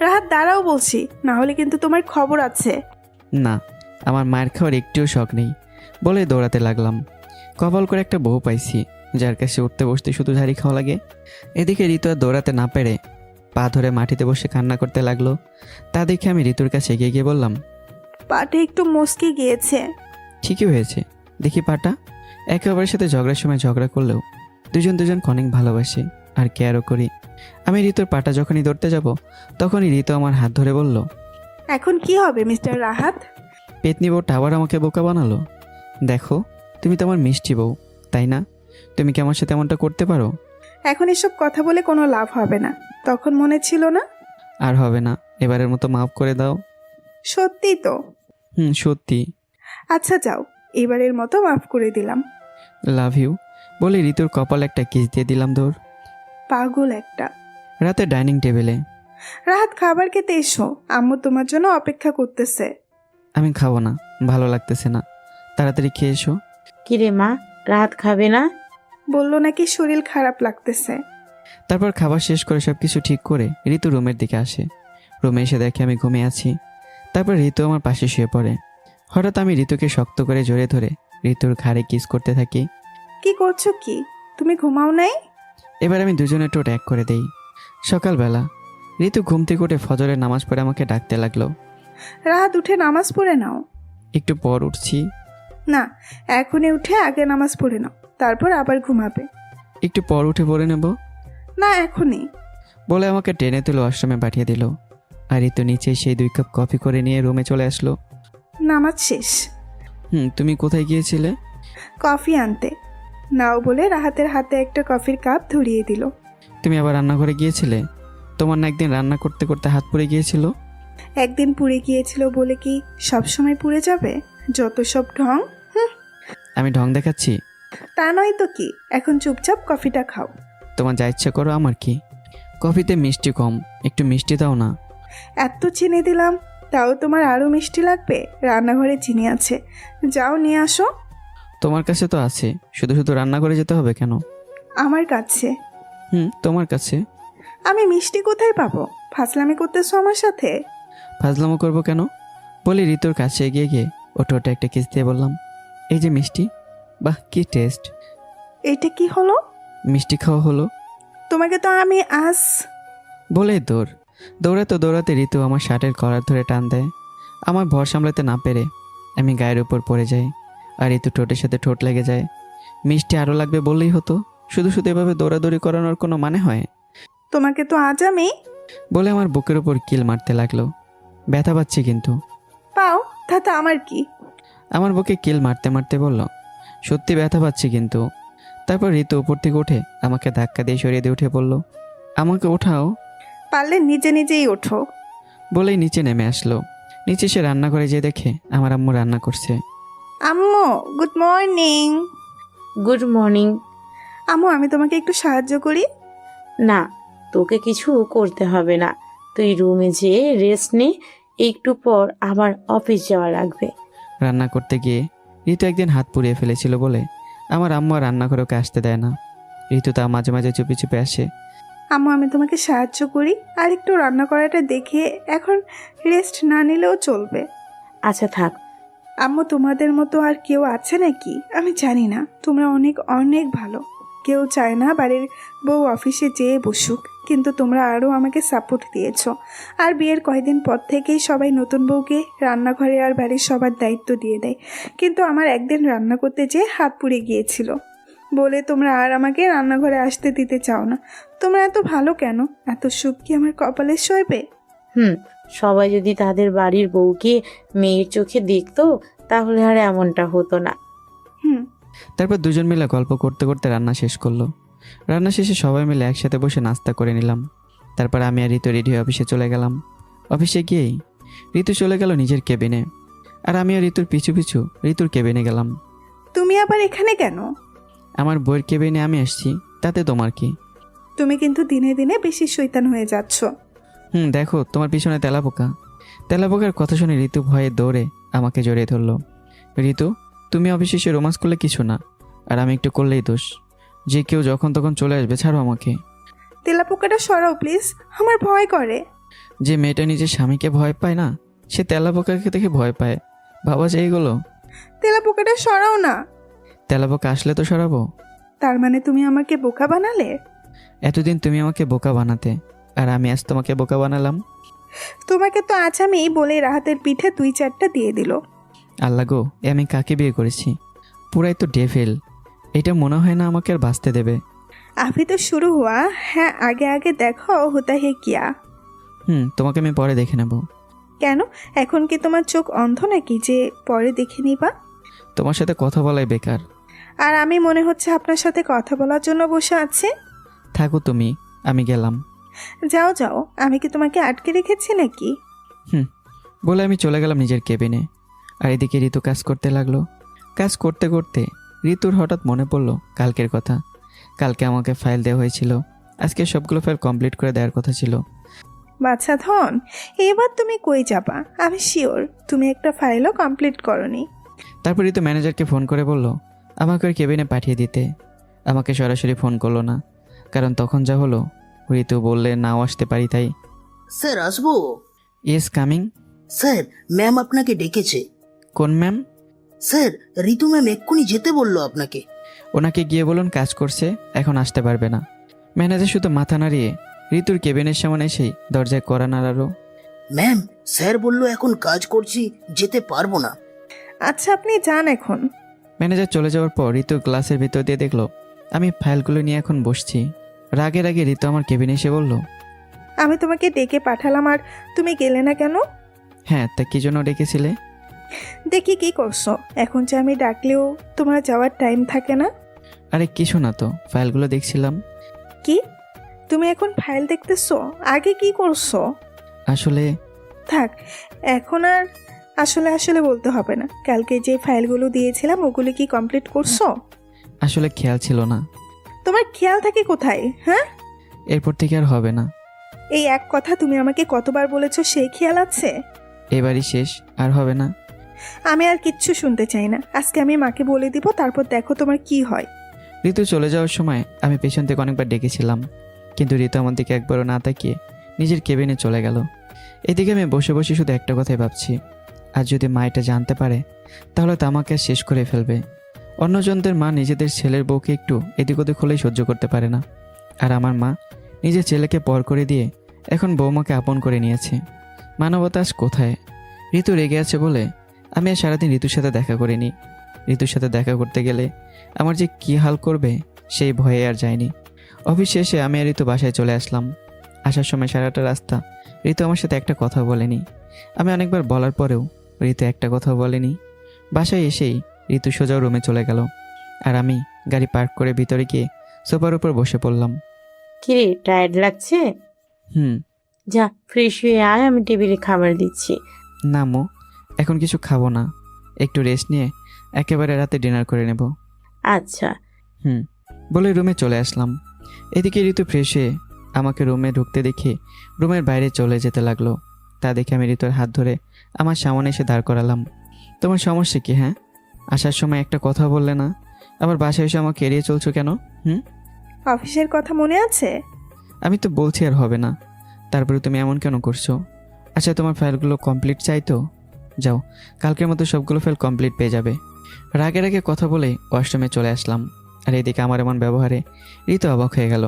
রাহাত দাঁড়াও বলছি, না হলে কিন্তু তোমার খবর আছে। না, আমার মায়ের খাওয়ার একটুও শখ নেই বলে দৌড়াতে লাগলাম। কপাল করে একটা বউ পাইছি যার কাছে উঠতে বসতে শুধু ঝাড়ি খাওয়া লাগে। এদিকে ঋতু আর দৌড়াতে না পেরে পা ধরে মাটিতে বসে কান্না করতে লাগলো। তা দেখে আমি ঋতুর কাছে এগিয়ে গিয়ে বললাম, পাটে একটু মস্কে গিয়েছে। ঠিকই হয়েছে, দেখি পাটা। একে অপরের সাথে ঝগড়ার সময় ঝগড়া করলেও দুজনকে অনেক ভালোবাসি আর কেয়ারও করি। আমি ঋতুর পাটা যখনই ধরতে যাব তখনই ঋতু আমার হাত ধরে বলল, এখন কি হবে মিস্টার রাহাত? পেতনি বউটা আবার আমাকে বোকা বানালো। দেখো, তুমি তো আমার মিষ্টি বউ, তাই না? তুমি কি আমার সাথে এমনটা করতে পারো? এখন এসব কথা বলে কোনো লাভ হবে না। তখন মনে ছিল না? আর হবে না, এবারের মতো মাফ করে দাও। সত্যি তো? সত্যি। আচ্ছা যাও, এবারের মতো মাফ করে দিলাম। লাভ ইউ বলে ঋতুর কপাল একটা কিস দিয়ে দিলাম দৌড়। পাগল একটা। রাতে ডাইনিং টেবিলে। রাহাত খাবার খেতে এসো, আম্মু তোমার জন্য অপেক্ষা করতেছে। আমি খাবো না, ভালো লাগতেছে না, তাড়াতাড়ি খেয়ে এসো। কিরে মা, রাত খাবে না? বললো নাকি শরীর খারাপ লাগতেছে। তারপর খাবার শেষ করে সব কিছু ঠিক করে ঋতু রুমের দিকে আসে। রুমে এসে দেখে আমি ঘুমিয়ে আছি। তারপর ঋতু আমার পাশে শুয়ে পড়ে। হঠাৎ আমি ঋতুকে শক্ত করে জড়িয়ে ধরে ঋতুর ঘাড়ে কিস করতে থাকি। কি করছো কি? তুমি ঘুমাও নাই? এবার আমি দুজনে টোট এক করে দেই। সকালবেলা ঋতু ঘুম থেকে উঠে ফজরের নামাজ পড়ে আমাকে ডাকতে লাগলো। রাহাত উঠে নামাজ পড়ে নাও। একটু পর উঠছি। না, এখনই উঠে আগে নামাজ পড়ে নাও, তারপর আবার ঘুমাবে। একটু পর উঠে পড়ে নেব না, এখনই। বলে আমাকে টেনে তুলে আশ্রমে পাঠিয়ে দিল। আর ঋতু নিচে সেই 2 কাপ কফি করে নিয়ে রুমে চলে আসলো। নামাজ শেষ। তুমি কোথায় গিয়েছিলে? কফি আনতে। নাও বলে রাহাতের হাতে একটা কফির কাপ ধরিয়ে দিল। তুমি আবার রান্নাঘরে গিয়েছিলে? তোমার না একদিন রান্না করতে করতে হাত পুড়ে গিয়েছিল? একদিন পুড়ে গিয়েছিল বলে কি সব সময় পুড়ে যাবে? যত সব ঢং। আমি ঢং দেখাচ্ছি? তা নয় তো কি। এখন চুপচাপ কফিটা খাও। তোমার যা ইচ্ছা করো, আমার কি। কফিতে মিষ্টি কম, একটু মিষ্টি দাও না। এত চিনি দিলাম, তাও তোমার আরও মিষ্টি লাগবে? রান্নাঘরে চিনি আছে, যাও নিয়ে আসো। তোমার কাছে তো আছে, শুধু শুধু রান্না করে যেতে হবে কেন? আমার কাছে? তোমার কাছে। আমি মিষ্টি কোথায় পাবো? ফাজলামি করতেছো আমার সাথে? ফাজলামো করবো কেন? বলি ঋতুর কাছে এগিয়ে গিয়ে ওটা একটা কিস দিয়ে বললাম, এই যে মিষ্টি। বাহ, কি টেস্ট। এইটা কি হলো? মিষ্টি খাওয়া হলো। তোমাকে তো আমি বলে দৌড়াতে ঋতু আমার শার্টের কলার ধরে টান দেয়। আমার ভর সামলাতে না পেরে আমি গায়ের উপর পড়ে যাই আর ঋতু ঠোঁটের সাথে ঠোঁট লেগে যায়। মিষ্টি আরও লাগবে বললেই হতো, শুধু শুধু এভাবে দৌড়াদৌড়ি করানোর কোনো মানে হয়? তোমাকে তো আজ আমি বলে আমার বুকের উপর কিল মারতে লাগলো। ব্যথা পাচ্ছি কিন্তু। পাও, তাতে আমার কি? আমার বুকে কিল মারতে মারতে বলল, সত্যি ব্যথা পাচ্ছি কিন্তু। তারপর ঋতু উপর থেকে উঠে আমাকে ধাক্কা দিয়ে সরিয়ে দিয়ে উঠে বলল, আমাকে ওঠাও। পারলে নিজে নিজেই ওঠো। বলেই নিচে নেমে আসলো। নিচে এসে রান্না করে যেয়ে দেখে আমার আম্মু রান্না করছে। আম্মু গুড মর্নিং। Good morning. আম্মু, আমি তোমাকে একটু সাহায্য করি? না, তোকে কিছু করতে হবে না। তুই রুমে যেয়ে রেস্ট নে, একটু পর আবার অফিস যাওয়া লাগবে। রান্না করতে গিয়ে ঋতু একদিন হাত পুড়িয়ে ফেলেছিল বলে আমার আম্মু আর রান্না করে ওকে আসতে দেয় না। ঋতু তা মাঝে মাঝে চুপি চুপি আসে। আম্মু, আমি তোমাকে সাহায্য করি, আর একটু রান্না করাটা দেখে এখন রেস্ট না নিলেও চলবে। আচ্ছা থাক। আম্মু, তোমাদের মতো আর কেউ আছে নাকি? আমি জানি না, তোমরা অনেক অনেক ভালো। কেউ চায় না বাড়ির বউ অফিসে যেয়ে বসুক, কিন্তু তোমরা আরও আমাকে সাপোর্ট দিয়েছো। আর বিয়ের কয়েকদিন পর থেকেই সবাই নতুন বউকে রান্নাঘরে আর বাড়ির সবার দায়িত্ব দিয়ে দেয়, কিন্তু আমার একদিন রান্না করতে যেয়ে হাত পুড়ে গিয়েছিল বলে তোমরা আর আমাকে রান্নাঘরে আসতে দিতে চাও না। তোমরা এত ভালো কেন? এত সুখ কি আমার কপালে সইবে? সবাই যদি তাদের বাড়ির বউকে মেয়ের চোখে দেখতো তাহলে আর এমনটা হতো না। তারপর দুজন মিলে গল্প করতে করতে রান্না শেষ করলো। রান্না শেষে সবাই মিলে একসাথে বসে নাস্তা করে নিলাম। তারপর আমি আর ঋতু রেডি হয়ে অফিসে চলে গেলাম। অফিসে গিয়েই ঋতু চলে গেল নিজের কেবিনে, আর আমি আর ঋতুর পিছু পিছু ঋতুর কেবিনে গেলাম। তুমি আবার এখানে কেন? আমার বইয়ের কেবিনে আমি আসছি, তাতে তোমার কি? তুমি কিন্তু দিনে দিনে বেশি শয়তান হয়ে যাচ্ছ। দেখো তোমার পিছনে তেলাপোকা। তেলাপোকার কথা শুনে ঋতু ভয়ে দৌড়ে আমাকে জড়িয়ে ধরলো। ঋতু, তুমি অফিসে এসে রোমান্স করলে কিছু না, আর আমি একটু করলেই দোষ। যে কেউ যখন তখন চলে আসবে, ছাড়ো আমাকে। তেলাপোকাটা সরাও প্লিজ, আমার ভয় করে। যে মেয়েটা নিজের স্বামীকে ভয় পায় না, সে তেলাপোকাকে দেখে ভয় পায়। ভাবা যায় এগুলো? তেলাপোকাটা সরাও না। তেলাপোকা আসলে তো সরাবো। তার মানে তুমি আমাকে বোকা বানালে? এতদিন তুমি আমাকে বোকা বানাতে, আর আমি আজ তোমাকে বোকা বানালাম। তোমাকে তো আজ আমি বলে রাহাতের পিঠে 2-4টা দিয়ে দিল। আল্লাহ গো, আমি কাকে বিয়ে করেছি? পুরাই তো ডেভিল। এটা মনে হয় না আমাকে আর বাঁচতে দেবে। अभी तो शुरू हुआ है, आगे आगे देखो होता है क्या। তোমাকে আমি পরে দেখে নেব। কেন? এখন কি তোমার চোখ অন্ধ নাকি যে পরে দেখে নিবা? তোমার সাথে কথা বলাই বেকার। আর আমি মনে হচ্ছে আপনার সাথে কথা বলার জন্য বসে আছে। থাকো তুমি, আমি গেলাম। যাও যাও, আমি কি তোমাকে আটকে রেখেছি নাকি? বলে আমি চলে গেলাম নিজের কেবিনে। আর এদিকে ঋতু কাজ করতে লাগলো। কাজ করতে করতে ঋতুর হঠাৎ মনে পড়লো কালকের কথা। কালকে আমাকে ফাইল দেওয়া হয়েছিল, আজকে সবগুলো ফাইল কমপ্লিট করে দেওয়ার কথা ছিল। বাচ্চা ধন, এবার তুমি কই যাবা? আমি শিওর তুমি একটা ফাইলও কমপ্লিট করনি। তারপর ঋতু ম্যানেজারকে ফোন করে বলল আমাকে ওর কেবিনে পাঠিয়ে দিতে। আমাকে সরাসরি ফোন করলো না, কারণ তখন যা হলো ঋতু বললে নাও আসতে পারি তাই। স্যার আসবো? Yes coming. স্যার ম্যাম আপনাকে ডেকেছে। কোন ম্যাম? স্যার ঋতু ম্যাম এক্ষুনি যেতে বললো আপনাকে। ওনাকে গিয়ে বলুন কাজ করছে, এখন আসতে পারবে না। ম্যানেজার শুধু মাথা নাড়িয়ে ঋতুর কেবিনের সামনে এসেই দরজায় কড়া নাড়ালো। ম্যাম স্যার বললো এখন কাজ করছি, যেতে পারবো না। আচ্ছা আপনি যান এখন। ম্যানেজার চলে যাওয়ার পর ঋতু গ্লাসের ভিতর দিয়ে দেখলো আমি ফাইলগুলো নিয়ে এখন বসছি। রাগে রাগে ঋতু আমার কেবিনে এসে বলল, আমি তোমাকে ডেকে পাঠালাম আর তুমি গেলে না কেন? হ্যাঁ, তা কি জন্য ডেকেছিলে? দেখি কি করছো, এখন যে আমি ডাকলেও তোমার যাওয়ার টাইম থাকে না। আরে কিছু না তো, ফাইলগুলো দেখছিলাম। কি? তুমি এখন ফাইল দেখতেছো? আগে কি করছো? আসলে থাক, এখন আর আসলে আসলে বলতে হবে না। কালকে যে ফাইলগুলো দিয়েছিলাম ওগুলো কি কমপ্লিট করছো? আসলে খেয়াল ছিল না। তোমার খেয়াল থাকে কোথায়? হ্যাঁ, এরপর থেকে আর হবে না। এই এক কথা তুমি আমাকে কতবার বলেছো, সেই খেয়াল আছে? এবারই শেষ, আর হবে না। আমি আর কিচ্ছু শুনতে চাই না। আজকে আমি মাকে বলে দিব, তারপর দেখো তোমার কি হয়। ঋতু চলে যাওয়ার সময় আমি পেছন থেকে অনেকবার ডেকেছিলাম, কিন্তু ঋতু আমার দিকে একবারও না তাকিয়ে নিজের কেবিনে চলে গেল। এদিকে আমি বসে বসে শুধু একটা কথাই ভাবছি, আর যদি মা এটা জানতে পারে তাহলে তো আমাকে শেষ করে ফেলবে। অন্যজনদের মা নিজেদের ছেলের বউকে একটু এদিক ওদিক হলেই সহ্য করতে পারে না, আর আমার মা নিজের ছেলেকে পর করে দিয়ে এখন বৌমাকে আপন করে নিয়েছে। মানবতা আজ কোথায়? ঋতু রেগে আছে বলে আমি আর সারাদিন ঋতুর সাথে দেখা করিনি। ঋতুর সাথে দেখা করতে গেলে আমার যে কী হাল করবে সেই ভয়ে আর যায়নি। অফিস শেষে আমি আর ঋতু বাসায় চলে আসলাম। আসার সময় সারাটা রাস্তা ঋতু আমার সাথে একটা কথা বলেনি। আমি অনেকবার বলার পরেও ঋতু একটা কথাও বলেনি। বাসায় এসেই ঋতু সোজা রুমে চলে গেল, আর আমি গাড়ি পার্ক করে ভিতরে গিয়ে সোফার উপর বসে পড়লাম। কিরে, টায়ার্ড লাগছে? যা ফ্রেশ হয়ে আয়, আমি টেবিলে খাবার দিচ্ছি। না মো, এখন কিছু খাবো না, একটু রেস্ট নিয়ে একেবারে রাতে ডিনার করে নেব। আচ্ছা। বলে রুমে চলে আসলাম। এদিকে ঋতু ফ্রেশ হয়ে আমাকে রুমে ঢুকতে দেখে রুমের বাইরে চলে যেতে লাগলো। তা দেখে আমি ঋতুর হাত ধরে আমার সামনে এসে দাঁড় করালাম। তোমার সমস্যা কি? হ্যাঁ, আসার সময় একটা কথা বললে না, আবার বাসায় এসে আমাকে এড়িয়ে চলছো কেন? অফিসের কথা মনে আছে? আমি তো বলছি আর হবে না, তারপরে তুমি এমন কেন করছো? আচ্ছা, তোমার ফাইলগুলো কমপ্লিট চাই তো? যাও, কালকের মতো সবগুলো ফাইল কমপ্লিট পেয়ে যাবে। রাগে রাগে কথা বলে ওয়াশরুমে চলে আসলাম। আর এদিকে আমার এমন ব্যবহারে ঋতু অবাক হয়ে গেল।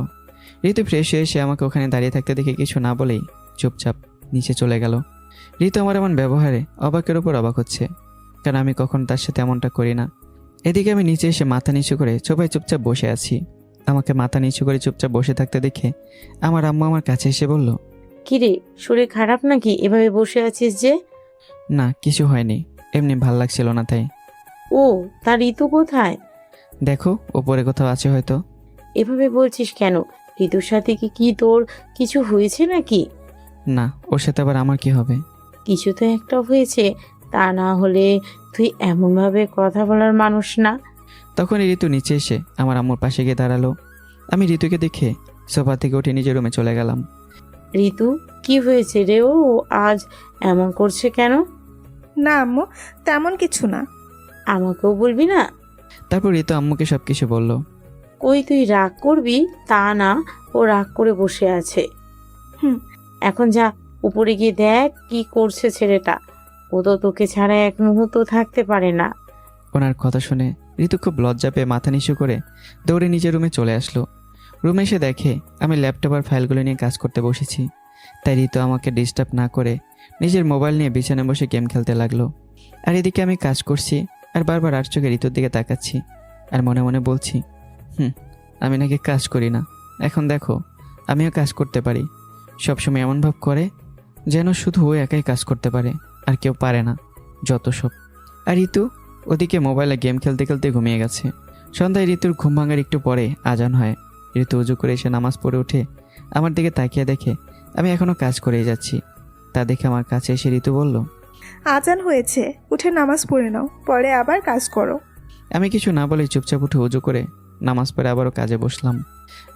ঋতু ফ্রেশ হয়ে এসে আমাকে ওখানে দাঁড়িয়ে থাকতে দেখে কিছু না বলেই চুপচাপ নিচে চলে গেল। ঋতু আমার এমন ব্যবহারে অবাকের উপর অবাক হচ্ছে, কারণ আমি কখন তার সাথে এমনটা করি না। এদিকে আমি নিচে এসে মাথা নিচু করে সোফায় চুপচাপ বসে আছি। আমাকে মাথা নিচু করে চুপচাপ বসে থাকতে দেখে আমার আম্মু আমার কাছে এসে বলল, কিরে, শরীর খারাপ নাকি এভাবে বসে আছিস যে? না কিছু হয়নি, এমনি ভাল লাগছিল না তাই। ও, তার ঋতু কোথায়? দেখো ওপরে কোথাও আছে হয়তো। এভাবে বলছিস কেন? ঋতুর সাথে কি তোর কিছু হয়েছে নাকি? না, ওর সাথে আবার আমার কি হবে? কিছু তো একটা হয়েছে, তা না হলে তুই এমনভাবে কথা বলার মানুষ না। তখন ঋতু নিচে এসে আমার আম্মুর পাশে গিয়ে দাঁড়ালো। আমি ঋতুকে দেখে সোফা থেকে উঠে নিজের রুমে চলে গেলাম। ঋতু, কি হয়েছে রে? ও আজ এমন করছে কেন? না আম্মু, তেমন কিছু না। আমাকেও বলবি না? তারপর ঋতু আম্মুকে সব কিছু বলল। কই, তুই রাগ করবি তা না, ও রাগ করে বসে আছে। হুম। এখন যা উপরে গিয়ে দেখ কি করছে ছেলেটা। ও তো তোকে ছাড়া এক মুহূর্ত থাকতে পারে না। ওনার কথা শুনে ঋতু খুব লজ্জা পেয়ে মাথা নিচু করে দৌড়ে নিজের রুমে চলে আসলো। রুমে এসে দেখে আমি ল্যাপটপ আর ফাইলগুলো নিয়ে কাজ করতে বসেছি। তাই ঋতু আমাকে ডিস্টার্ব না করে নিজের মোবাইল নিয়ে বিছানায় বসে গেম খেলতে লাগলো। আর এদিকে আমি কাজ করছি আর বারবার আর চোখে ঋতুর দিকে তাকাচ্ছি আর মনে মনে বলছি, আমি নাকি কাজ করি না, এখন দেখো আমিও কাজ করতে পারি। সবসময় এমন ভাব করে যেন শুধু ও একাই কাজ করতে পারে আর কেউ পারে না, যত সব। আর ঋতু ওদিকে মোবাইলে গেম খেলতে খেলতে ঘুমিয়ে গেছে। সন্ধ্যায় ঋতুর ঘুম ভাঙার একটু পরে আজান হয়। ঋতু উজু করে এসে নামাজ পড়ে উঠে আমার দিকে তাকিয়ে দেখে আমি এখনও কাজ করেই যাচ্ছি। তা দেখে আমার কাছে এসে ঋতু বলল, আজান হয়েছে, উঠে নামাজ পড়ে নাও, পরে আবার কাজ করো। আমি কিছু না বলেই চুপচাপ উঠে উজু করে নামাজ পড়ে আবারও কাজে বসলাম।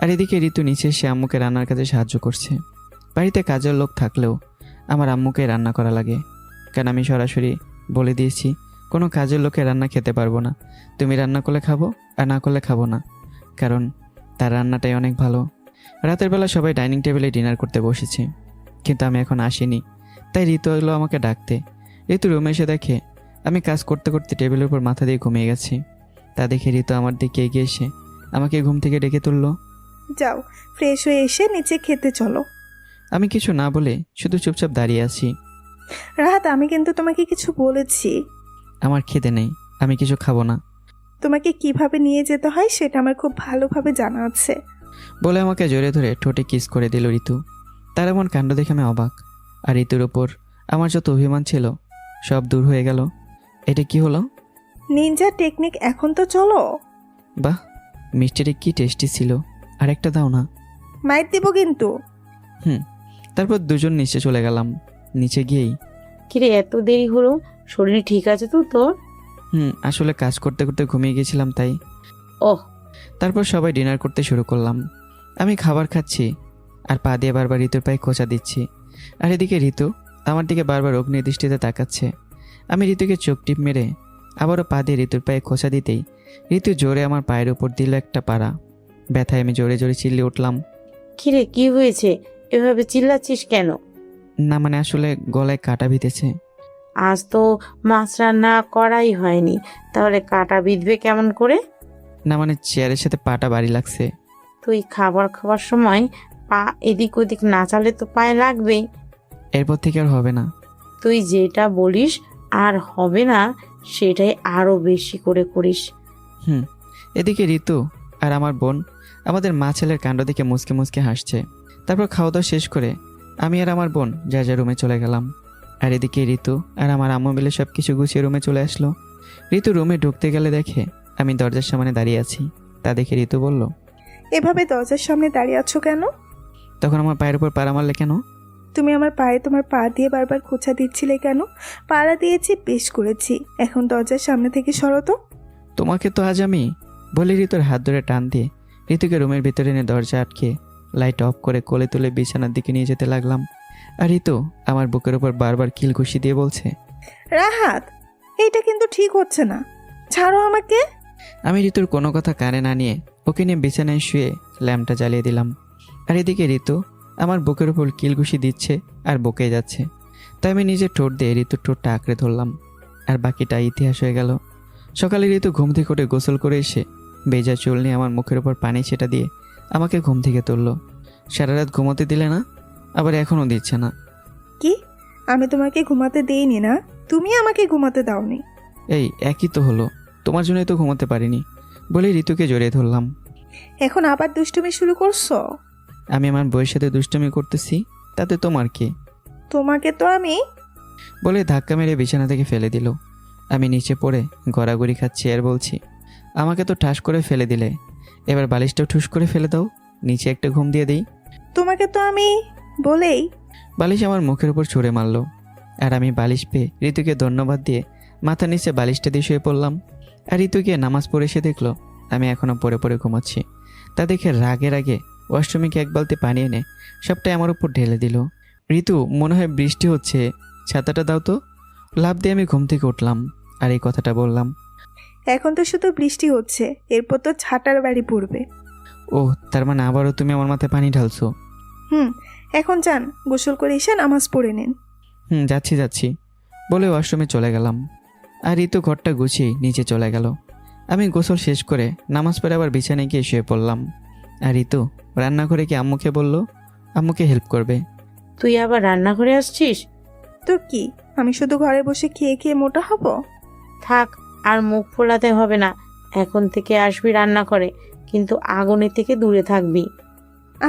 আর এদিকে ঋতু নিচে এসে আম্মুকে রান্নার কাজে সাহায্য করছে। বাড়িতে কাজের লোক থাকলেও আমার আম্মুকে রান্না করা লাগে, কারণ আমি সরাসরি বলে দিয়েছি কোনো কাজের লোকে রান্না খেতে পারবো না। তুমি রান্না করলে খাবো আর না করলে খাবো না, কারণ তার রান্নাটাই অনেক ভালো। রাতের বেলা সবাই ডাইনিং টেবিলে ডিনার করতে বসেছে, কিন্তু আমি এখন আসিনি। তাই ঋতু এলো আমাকে ডাকতে। ঋতু রুমে এসে দেখে আমি কাজ করতে করতে টেবিলের উপর মাথা দিয়ে ঘুমিয়ে গেছি। তা দেখে ঋতু আমার দিকে এগিয়ে এসে আমাকে ঘুম থেকে ডেকে তুললো। যাও, ফ্রেশ হয়ে এসে নিচে খেতে চলো। আমি কিছু না বলে শুধু চুপচাপ দাঁড়িয়ে আছি। রাহাত, আমি কিন্তু তোমাকে কিছু বলেছি। আমার খিদে নেই, আমি কিছু খাবো না তোমাকে কিভাবে নিয়ে যেতে হয় সেটা আমার খুব ভালোভাবে জানা আছে। বলে আমাকে জড়িয়ে ধরে ঠোঁটে কিস করে দিল ঋতু। তার এমন কাণ্ড দেখে আমি অবাক। আর ঋতুর ওপর আমার যত অভিমান ছিল সব দূর হয়ে গেল। এটা কি হলো? নিনজা টেকনিক, এখন তো চলো। বাহ, মিষ্টিটা কি টেস্টি ছিল, আর একটা দাও না। মাইর দিব কিন্তু। তারপর দুজন নিচে চলে গেলাম। নিচে গিয়েই কিরে, এত দেরি হলো? শরীর ঠিক আছে তো তোর? আসলে কাজ করতে করতে ঘুমিয়ে গেছিলাম তাই। ওহ। তারপর সবাই ডিনার করতে শুরু করলাম। আমি খাবার খাচ্ছি আর পা দিয়ে বারবার ঋতুর পায়ে খোঁচা দিচ্ছি। আর এদিকে ঋতু আমার দিকে বারবার অগ্নি দৃষ্টিতে তাকাচ্ছে। আমি ঋতুকে চোখ টিপ মেরে আবারও পা দিয়ে ঋতুর পায়ে খোঁচা দিতেই ঋতু জোরে আমার পায়ের উপর দিল একটা পাড়া। ব্যথায় আমি জোরে জোরে চিল্লিয়ে উঠলাম। কিরে, কি হয়েছে? এভাবে চিল্লাচ্ছিস কেন? না মানে আসলে গলায় কাটা বিঁধেছে। আজ তো মাছ রান্না করাই হয়নি, তাহলে কাটা বিঁধবে কেমন করে? না মানে চেয়ারের সাথে পাটা বাড়ি লাগছে। তুই খাবার খাওয়ার সময় পা এদিক ওদিক নাচালে তো পায়ে লাগবেই। এরপর থেকে আর হবে না। তুই যেটা বলিস আর হবে না, সেটাই আরো বেশি করে করিস। এদিকে ঋতু আর আমার বোন আমাদের মা ছেলের কাণ্ড দেখে মুচকে মুচকে হাসছে। তারপর খাওয়া দাওয়া শেষ করে আমি আর আমার বোন যা যা রুমে চলে গেলাম। আর এদিকে ঋতু আর আমার আম্মু মিলে সব কিছু গুছিয়ে রুমে চলে আসলো। ঋতু রুমে ঢুকতে গেলে দেখে আমি দরজার সামনে দাঁড়িয়ে আছি। তা দেখে ঋতু বলল, এভাবে দরজার সামনে দাঁড়িয়ে আছো কেন? তখন আমার পায়ের উপর পাড়া মারলে কেন? তুমি আমার পায়ে তোমার পা দিয়ে বারবার খোঁচা দিচ্ছিলে কেন? পাড়া দিয়েছি, বেশ করেছি, এখন দরজার সামনে থেকে সরো তো। তোমাকে তো আজ আমি বলে ঋতুর হাত ধরে টান দিয়ে ঋতুকে রুমের ভিতরে এনে দরজা আটকে লাইট অফ করে কোলে তুলে বিছানার দিকে নিয়ে যেতে লাগলাম। আর ঋতু আমার বুকের উপর বারবার কিল ঘুষি দিয়ে বলছে, রাহাত, এইটা কিন্তু ঠিক হচ্ছে না, ছাড়ো আমাকে। আমি ঋতুর কোনো কথা কানে না নিয়ে ওকে নিয়ে বিছানায় শুয়ে ল্যাম্পটা জ্বালিয়ে দিলাম। আর এদিকে ঋতু আমার বুকের উপর কিল ঘুষি দিচ্ছে আর বকে যাচ্ছে। তাই আমি নিজের ঠোঁট দিয়ে ঋতুর ঠোঁটটা আঁকড়ে ধরলাম। আর বাকিটা ইতিহাস হয়ে গেল। সকালে ঋতু ঘুম থেকে উঠে গোসল করে এসে বেজা চুল নিয়ে আমার মুখের উপর পানি ছেটা দিয়ে আমাকে ঘুম থেকে তুললো। সারা রাত ঘুমোতে দিলে না, আবার এখনও দিচ্ছে না। কি? আমি তোমাকে ঘুমাতে দেইনি না? তুমি আমাকে ঘুমাতে দাওনি। এই একই তো হলো, তোমার জন্যই তো ঘুমোতে পারিনি বলে ঋতুকে জড়িয়ে ধরলাম। এখন আবার দুষ্টুমি শুরু করছো? আমি আমার বউয়ের সাথে দুষ্টুমি করতেছি, তাতে তোমার কি? তোমাকে তো আমি বলে ধাক্কা মেরে বিছানা থেকে ফেলে দিল। আমি নিচে পড়ে গড়াগড়ি খাচ্ছি আর বলছি, আমাকে তো ঠাস করে ফেলে দিলে, এবার বালিশটাও ঠুস করে ফেলে দাও, নিচে একটা ঘুম দিয়ে দিই। তোমাকে তো আমি বলেই বালিশ আমার মুখের উপর ছুঁড়ে মারলো, আর আমি বালিশ পেয়ে ঋতুকে ধন্যবাদ দিয়ে মাথার নিচে বালিশটা দিয়ে শুয়ে পড়লাম। আর ঋতুকে নামাজ পড়ে এসে দেখলো আমি এখনও পড়ে পড়ে ঘুমাচ্ছি। তা দেখে রাগে রাগে অষ্টমীকে এক বালতি পানি এনে সবটাই আমার উপর ঢেলে দিল। ঋতু, মনে হয় বৃষ্টি হচ্ছে, ছাতাটা দাও তো। লাফ দিয়ে আমি ঘুম থেকে উঠলাম আর এই কথাটা বললাম। এখন তো শুধু বৃষ্টি হচ্ছে, এরপর তো ছাটার বাড়ি পড়বে। ও, তার মানে আবারও তুমি আমার মাথায় পানি ঢালছো? এখন যান, গোসল করে এসে নামাজ পড়ে নিন। যাচ্ছি যাচ্ছি বলে ওয়াশরুমে চলে গেলাম। আর ঋতু ঘরটা গুছিয়ে নিচে চলে গেল। আমি গোসল শেষ করে নামাজ পড়ে আবার বিছানায় গিয়ে শুয়ে পড়লাম। আর ঋতু রান্না করে কি আম্মুকে বলল আম্মুকে হেল্প করবে। তুই আবার রান্না করে আসছিস? তো কি, আমি শুধু ঘরে বসে খেয়ে খেয়ে মোটা হব? থাক, আর মুখ ফোলাতে হবে না। এখন থেকে আসবি রান্না করে, কিন্তু আগুনের থেকে দূরে থাকবি।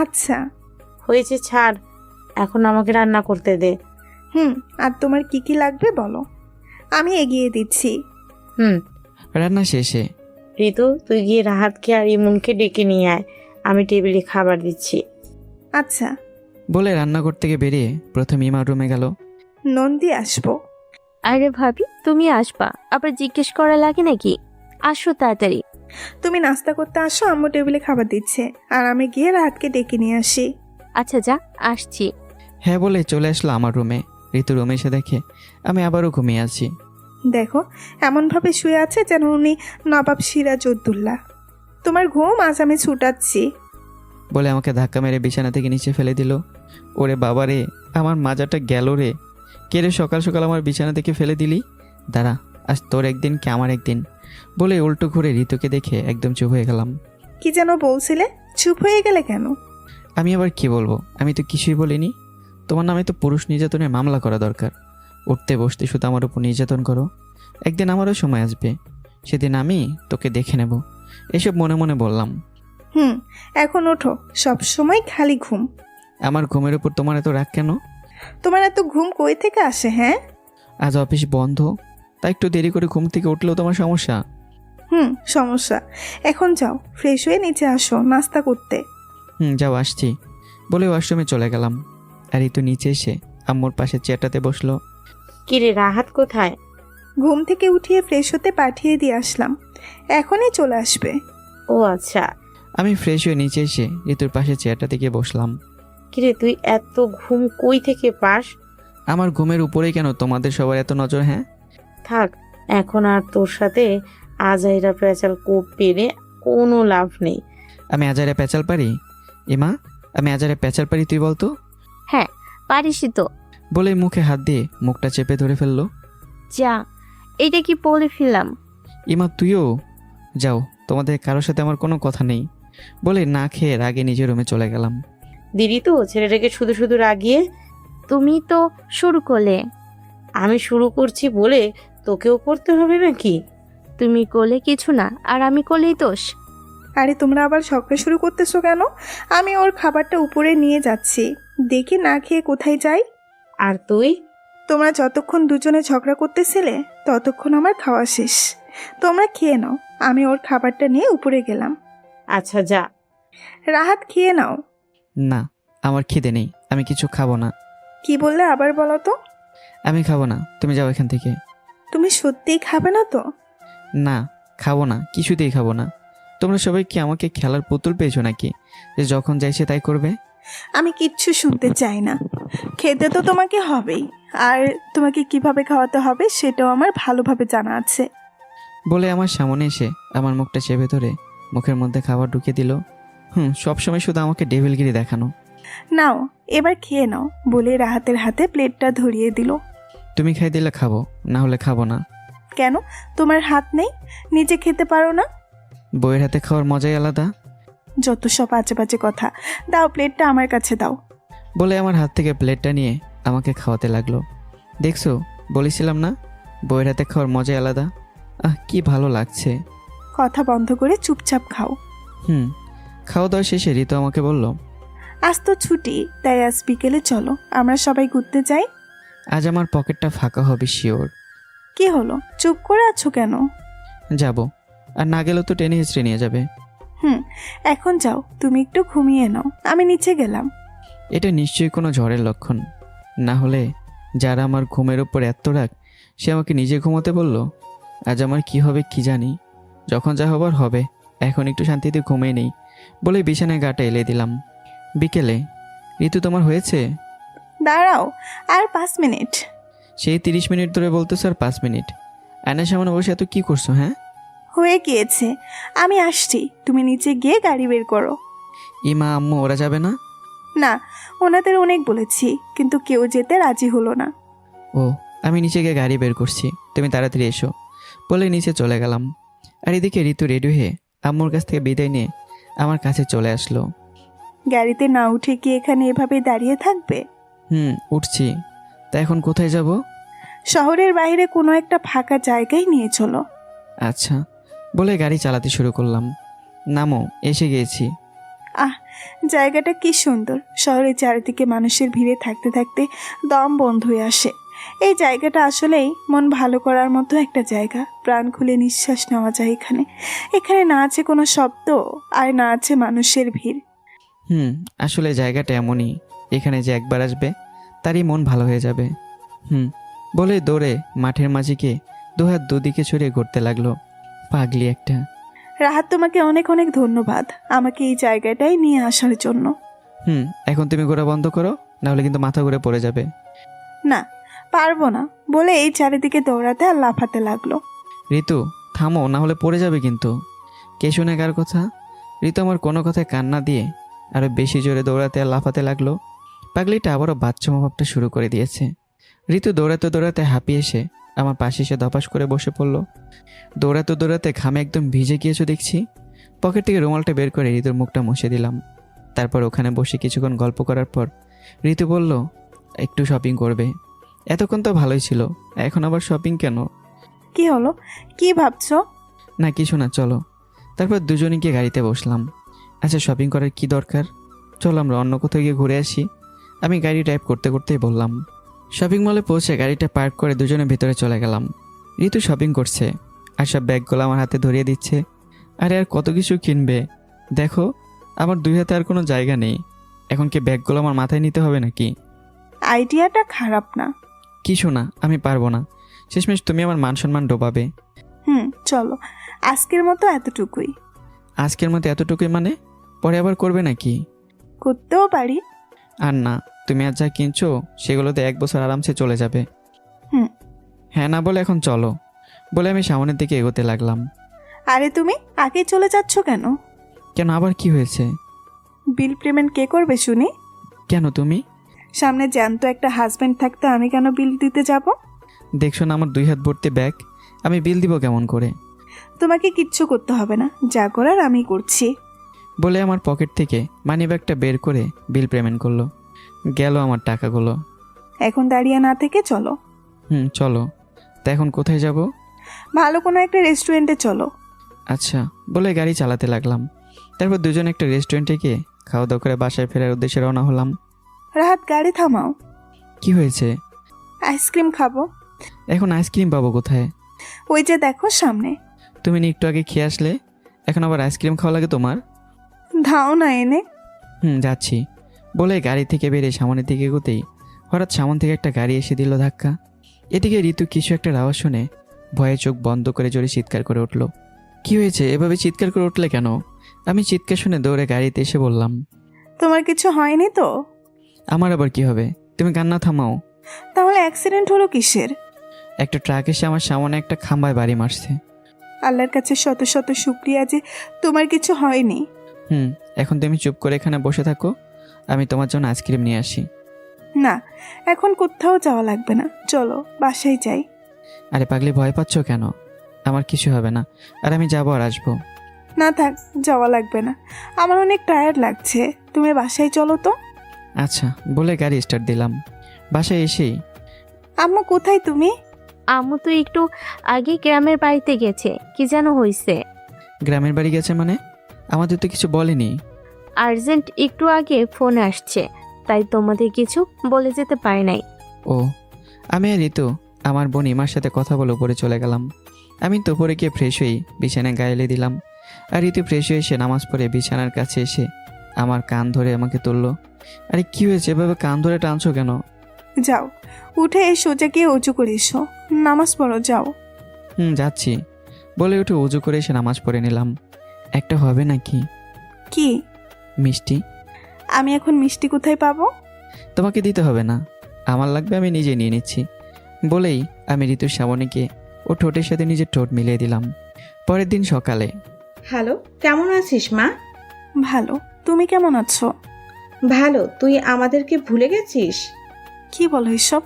আচ্ছা। হয়েছে, ছাড়, এখন আমাকে রান্না করতে দে। আর তোমার কি কি লাগবে বলো, আমি এগিয়ে দিচ্ছি। রান্না শেষে ঋতু, তুই গিয়ে রাহাতকে আর ইমনকে ডেকে নিয়ে আয়, আমি টেবিলে খাবার দিচ্ছি। আচ্ছা। বলে রান্নাঘর থেকে বেরিয়ে প্রথম ইমার রুমে গেল। নন্দী আসবো। আরে ভাবি, তুমি আসবা, আবার জিজ্ঞেস করা লাগে নাকি? আসো তাড়াতাড়ি। তুমি নাস্তা করতে আসো, আম্মু টেবিলে খাবার দিচ্ছে, আর আমি গিয়ে রাতকে ডেকে নিয়ে আসি। আচ্ছা যা, আসছি। হ্যাঁ বলে চলে আসলো আমার রুমে। ঋতু রুমে এসে দেখে আমি আবারও ঘুমিয়ে আছি। দেখো, এমনভাবে শুয়ে আছে যেন উনি নবাব সিরাজউদ্দৌলা। তোমার ঘুম আজ আমি ছুটাচ্ছি। বলে আমাকে ধাক্কা মেরে বিছানা থেকে নিচে ফেলে দিল। ওরে বাবা রে, আমার মাজাটা গেল রে। কে রে সকাল সকাল আমার বিছানা থেকে ফেলে দিলি? দাঁড়া, আজ তোর একদিন কি আমার একদিন। বলে উল্টো ঘুরে ঋতুকে দেখে একদম চুপ হয়ে গেলাম। কি যেন বলছিলে, চুপ হয়ে গেলে কেন? আমি আবার কি বলবো, আমি তো কিছুই বলিনি। তোমার নামে তো পুরুষ নির্যাতনের মামলা করা দরকার। উঠতে বসতে শুধু আমার উপর নির্যাতন করো। একদিন আমারও সময় আসবে, সেদিন আমি তোকে দেখে নেব। এসব মনে মনে বললাম। এখন ওঠো, সব সময় খালি ঘুম। আমার ঘুমের উপর তোমার এত রাগ কেন? তোমার এত ঘুম কই থেকে আসে? হ্যাঁ, আজ অফিস বন্ধ, তাই একটু দেরি করে ঘুম থেকে উঠলেও তোমার সমস্যা? সমস্যা। এখন যাও, ফ্রেশ হয়ে নিচে আসো নাস্তা করতে। যাও, আসছি। বলে ওয়াশরুমে চলে গেলাম। আর এই তো নিচে এসে আম্মুর পাশে চেয়ারটাতে বসলো। কিরে, রাহাত কোথায়? ঘুম থেকে উঠিয়ে ফ্রেশ হতে পাঠিয়ে দিয়ে আসলাম, এখনই চলে আসবে। ও আচ্ছা। আমি ফ্রেশ হয়ে নিচে এসে ঋতুর পাশে চেয়ারটাতে গিয়ে বসলাম। কিরে, তুই এত ঘুম কই থেকে পাস? আমার ঘুমের উপরেই কেন তোমাদের সবার এত নজর? হ্যাঁ থাক, এখন আর তোর সাথে আজাইরা পেঁচাল কোপ পেরে কোনো লাভ নেই। আমি আজারে পেঁচাল পারি? ইমা, আমি আজারে পেঁচাল পারি, তুই বলতো? হ্যাঁ পারিসই তো। বলে মুখে হাত দিয়ে মুখটা চেপে ধরে ফেললো। যা, এটা কি বলে ফেললাম? ইমা তুইও যাও, তোমাদের কারোর সাথে আমার কোনো কথা নেই। বলে না খেয়ে রাগে নিজের রুমে চলে গেলাম। দিদি তো ছেলেটাকে শুধু শুধু রাগিয়ে। তুমি তো শুরু করলে। আমি শুরু করছি বলে তোকেও করতে হবে নাকি? তুমি করলে কিছু না, আর আমি করলেই দোষ। আরে তোমরা আবার ঝগড়া শুরু করতেছো কেন? আমি ওর খাবারটা উপরে নিয়ে যাচ্ছি, দেখি না খেয়ে কোথায় যাই। আর তুই? তোমরা যতক্ষণ দুজনে ঝগড়া করতেছিলে ততক্ষণ আমার খাওয়া শেষ। তোমরা খেয়ে নাও, আমি ওর খাবারটা নিয়ে উপরে গেলাম। আচ্ছা যা। রাহাত খেয়ে নাও। না, আমার খিদে নেই, আমি কিছু খাবো না। কি বললে আবার বলো তো? আমি খাবো না, তুমি যাও এখান থেকে। তুমি সত্যিই খাবে না তো? না, খাবো না, কিছুতেই খাবো না। তোমরা সবাই কি আমাকে খেলার পুতুল পেয়েছো নাকি, যে যখন যাইছে তাই করবে? আমি কিচ্ছু শুনতে চাই না। খেতে তো তোমাকে হবেই, আর তোমাকে কিভাবে খাওয়াতে হবে সেটাও আমার ভালোভাবে জানা আছে। বলে আমার সামনে এসে আমার মুখটা চেপে ধরে মুখের মধ্যে খাবার ঢুকে দিল। সবসময় শুধু আমাকে ডেভিলগিরি দেখানো। নাও, এবার খেয়ে নাও বলে রাহাতের হাতে প্লেটটা ধরিয়ে দিল। তুমি খাই দিলে খাবো, না হলে খাবো না। কেন, তোমার হাত নেই? নিজে খেতে পারো না? বইয়ের হাতে খাওয়ার মজাই আলাদা। যত সব বাজে বাজে কথা। দাও প্লেটটা আমার কাছে দাও। বলে আমার হাত থেকে প্লেটটা নিয়ে আমাকে খাওয়াতে লাগলো। দেখছো, বলেছিলাম না বইয়ের হাতে খাওয়ার মজাই আলাদা। কি ভালো লাগছে। কথা বন্ধ করে চুপচাপ খাও। খাওয়া দাওয়া শেষে ঋতু আমাকে বলল, আজ তো ছুটি, তাই আজ বিকেলে চলো আমরা সবাই ঘুরতে যাই। আজ আমার পকেটটা ফাঁকা হবে শিওর। কি হলো, চুপ করে আছো কেন? যাব, আর না গেলেও তো টেনে হিচড়ে নিয়ে যাবে। এখন যাও, তুমি একটু ঘুমিয়ে নাও, আমি নিচে গেলাম। এটা নিশ্চয়ই কোনো ঝড়ের লক্ষণ। না হলে যারা আমার ঘুমের ওপর এত রাগ, সে আমাকে নিজে ঘুমোতে বলল। আজ আমার কি হবে কি জানি। যখন যা হবার হবে, এখন একটু শান্তিতে ঘুমিয়ে নেই বলে বিছানায় গাটা এলে দিলাম। বিকেলে, ঋতু তোমার হয়েছে? দাঁড়াও, আর 5 মিনিট। সেই 30 মিনিট ধরে বলতো স্যার 5 মিনিট। আয়নার সামনে বসে এত কি করছো? হ্যাঁ, হয়ে গিয়েছে, আমি আসছি, তুমি নিচে গিয়ে গাড়ি বের করো। ইমা আম্মু ওরা যাবে না? না, ওনাদের অনেক বলেছি, কিন্তু কেউ যেতে রাজি হলো না। ও, আমি নিচে গিয়ে গাড়ি বের করছি, তুমি তাড়াতাড়ি এসো বলে নিচে চলে গেলাম। আর এদিকে ঋতু রেডি হয়ে আম্মুর কাছ থেকে বিদায় নিয়ে আমার কাছে চলে আসলো। গাড়িতে না উঠে কি এখানে এভাবে দাঁড়িয়ে থাকবে? উঠছি। তা এখন কোথায় যাব? শহরের বাইরে কোনো একটা ফাঁকা জায়গায় নিয়ে চলো। আচ্ছা বলে গাড়ি চালাতে শুরু করলাম। নামো, এসে গিয়েছি। জায়গাটা কি সুন্দর। শহরের চারিদিকে মানুষের ভিড়ে থাকতে থাকতে দম বন্ধ হয়ে আসে। এই জায়গাটা আসলেই মন ভালো করার মতো একটা জায়গা। প্রাণ খুলে নিঃশ্বাস নেওয়া যায় এখানে। এখানে না আছে কোনো শব্দ, আর না আছে মানুষের ভিড়। আসলে জায়গাটা এমনই, এখানে যে একবার আসবে তারই মন ভালো হয়ে যাবে। বলে দৌড়ে মাঠের মাঝে গিয়ে দুহাত দুদিকে ছড়িয়ে ঘুরতে লাগলো। পাগলি একটা। রাহাত, তোমাকে অনেক অনেক ধন্যবাদ আমাকে এই জায়গাটায় নিয়ে আসার জন্য। এখন তুমি ঘোরা বন্ধ করো, নাহলে কিন্তু মাথা ঘুরে পড়ে যাবে। না, পারবো না বলে এই চারিদিকে দৌড়াতে আর লাফাতে লাগলো। ঋতু থামো, না হলে পড়ে যাবে কিন্তু। কে শুনে কার কথা? ঋতু আমার কোনো কথায় কান্না দিয়ে আরো বেশি জোরে দৌড়াতে আর লাফাতে লাগলো। পাগলিটা আবারও বাচ্চামা ভাবটা শুরু করে দিয়েছে। ঋতু দৌড়াতে দৌড়াতে হাঁপিয়ে এসে আমার পাশে এসে ধপাস করে বসে পড়লো। দৌড়াতে দৌড়াতে ঘামে একদম ভিজে গিয়েছো দেখছি। পকেট থেকে রুমালটা বের করে ঋতুর মুখটা মুছে দিলাম। তারপর ওখানে বসে কিছুক্ষণ গল্প করার পর ঋতু বলল, একটু শপিং করবে। এতক্ষণ তো ভালোই ছিল, এখন আবার শপিং কেন? কি হলো, কি ভাবছো? না কিছু না, চলো। তারপর দুজনে গিয়ে গাড়িতে বসলাম। আচ্ছা, শপিং করার কি দরকার? চলো আমরা অন্য কোথাও গিয়ে ঘুরে আসি, আমি গাড়ি ড্রাইভ করতে করতেই বললাম। শপিং মলে পৌঁছে গাড়িটা পার্ক করে দুজনে ভেতরে চলে গেলাম। ঋতু শপিং করছে আর সব ব্যাগগুলো আমার হাতে ধরিয়ে দিচ্ছে। আরে আর কত কিছু কিনবে, দেখো আমার 2 হাতে আর কোনো জায়গা নেই। এখন কি ব্যাগগুলো আমার মাথায় নিতে হবে নাকি? আইডিয়াটা খারাপ না। কিছু না, আমি পারবো না। শেষমেশ তুমি আমার মান সম্মান ডোবাবে। চলো, আজকের মতো এতটুকুই। আজকের মতো এতটুকুই মানে? পরে আবার করবে নাকি? করতেও পারি। আর না, তুমি আর যা কিনছো সেগুলোতে 1 বছর আরামসে চলে যাবে। হ্যাঁ না বলে এখন চলো বলে আমি সামনের দিকে এগোতে লাগলাম। আরে তুমি আগে চলে যাচ্ছ কেন? কেন, আবার কি হয়েছে? বিল পেমেন্ট কে করবে শুনি? কেন তুমি? সামনে জ্যান্ত একটা হাজবেন্ড থাকতে আমি কেন বিল দিতে যাব? দেখছো না আমার 2 হাত ভর্তি ব্যাগ, আমি বিল দিব কেমন করে? তোমাকে কিচ্ছু করতে হবে না, যা করার আমি করছি। বলে আমার পকেট থেকে মানি ব্যাগটা বের করে বিল পেমেন্ট করলো। গেল আমার টাকাগুলো। এখন দাঁড়িয়ে না থেকে চলো। চলো। তা এখন কোথায় যাব? ভালো কোনো একটা রেস্টুরেন্টে চলো। আচ্ছা বলে গাড়ি চালাতে লাগলাম। তারপর দুজনে একটা রেস্টুরেন্টে গিয়ে খাওয়া দাওয়া করে বাসায় ফেরার উদ্দেশ্যে রওনা হলাম। রাহাত, গাড়ি থামাও। কি হয়েছে? আইসক্রিম খাবো। এখন আইসক্রিম পাবো কোথায়? ওই যে দেখো সামনে। তুমি একটু আগে খেয়ে আসলে, এখন আবার আইসক্রিম খাওয়া লাগে তোমার? ধাও না এনে। যাচ্ছি বলে গাড়ি থেকে বেরিয়ে সামনের দিকে এগোতেই হঠাৎ সামন থেকে একটা গাড়ি এসে দিল ধাক্কা। এদিকে ঋতু কিছু একটা আওয়াজ শুনে ভয়ে চোখ বন্ধ করে জোরে চিৎকার করে উঠল। কি হয়েছে, এভাবে চিৎকার করে উঠলে কেন? আমি চিৎকার শুনে দৌড়ে গাড়িতে এসে বললাম, তোমার কিছু হয়নি তো? আমার আবার কি হবে, তুমি কান্না থামাও। তাহলে অ্যাক্সিডেন্ট হলো কিসের? একটা ট্রাক এসে আমার সামনে একটা খাম্বায় বাড়ি মারছে। আল্লাহর কাছে শত শত শুকরিয়া যে তোমার কিছু হয়নি। এখন তুমি চুপ করে এখানে বসে থাকো, আমি তোমার জন্য আইসক্রিম নিয়ে আসি। না, এখন কোথাও যাওয়া লাগবে না, চলো বাসায় যাই। আরে পাগলি, ভয় পাচ্ছ কেন? আমার কিছু হবে না, আর আমি যাবো আর আসবো। না থাক, যাওয়া লাগবে না, আমার অনেক টায়ার্ড লাগছে। তুমি বাসায় চলো তো। আচ্ছা বলে গাড়ি স্টার্ট দিলাম। বাসায় এসেই আম্মু কোথায় তুমি? আম্মু তো একটু আগে গ্রামের বাড়িতে গেছে, কি যেন হয়েছে। গ্রামের বাড়ি গেছে মানে? আমাদের তো কিছু বলেনি। আর্জেন্ট একটু আগে ফোন আসছে, তাই তোমাদের কিছু বলে যেতে পারে নাই। ও, আমি আর ঋতু আমার বোন ইমার সাথে কথা বলে উপরে চলে গেলাম। আমি তো উপরে গিয়ে ফ্রেশ হয়ে বিছানায় গায়েলে দিলাম। আর ঋতু ফ্রেশ হয়ে এসে নামাজ পড়ে বিছানার কাছে এসে আমার কান ধরে আমাকে তুললো। আরে কি হয়েছে, এভাবে কান ধরে টানছো কেন? যাও, উঠে সোজা গিয়ে উঁচু করে এসো, নামাজ পড়ো, যাও। যাচ্ছি বলে উঠে উজু করে এসে নামাজ পড়ে নিলাম। একটা হবে নাকি? কি? মিষ্টি। আমি এখন মিষ্টি কোথায় পাবো? তোমাকে দিতে হবে না, আমার লাগবে, আমি নিজে নিয়ে নিচ্ছি। বলেই আমি ঋতুর সামনে গিয়ে ও ঠোঁটের সাথে নিজের ঠোঁট মিলিয়ে দিলাম। পরের দিন সকালে হ্যালো, কেমন আছিস মা? ভালো, তুমি কেমন আছো? ভালো। তুই আমাদেরকে ভুলে গেছিস? কি বলো এসব?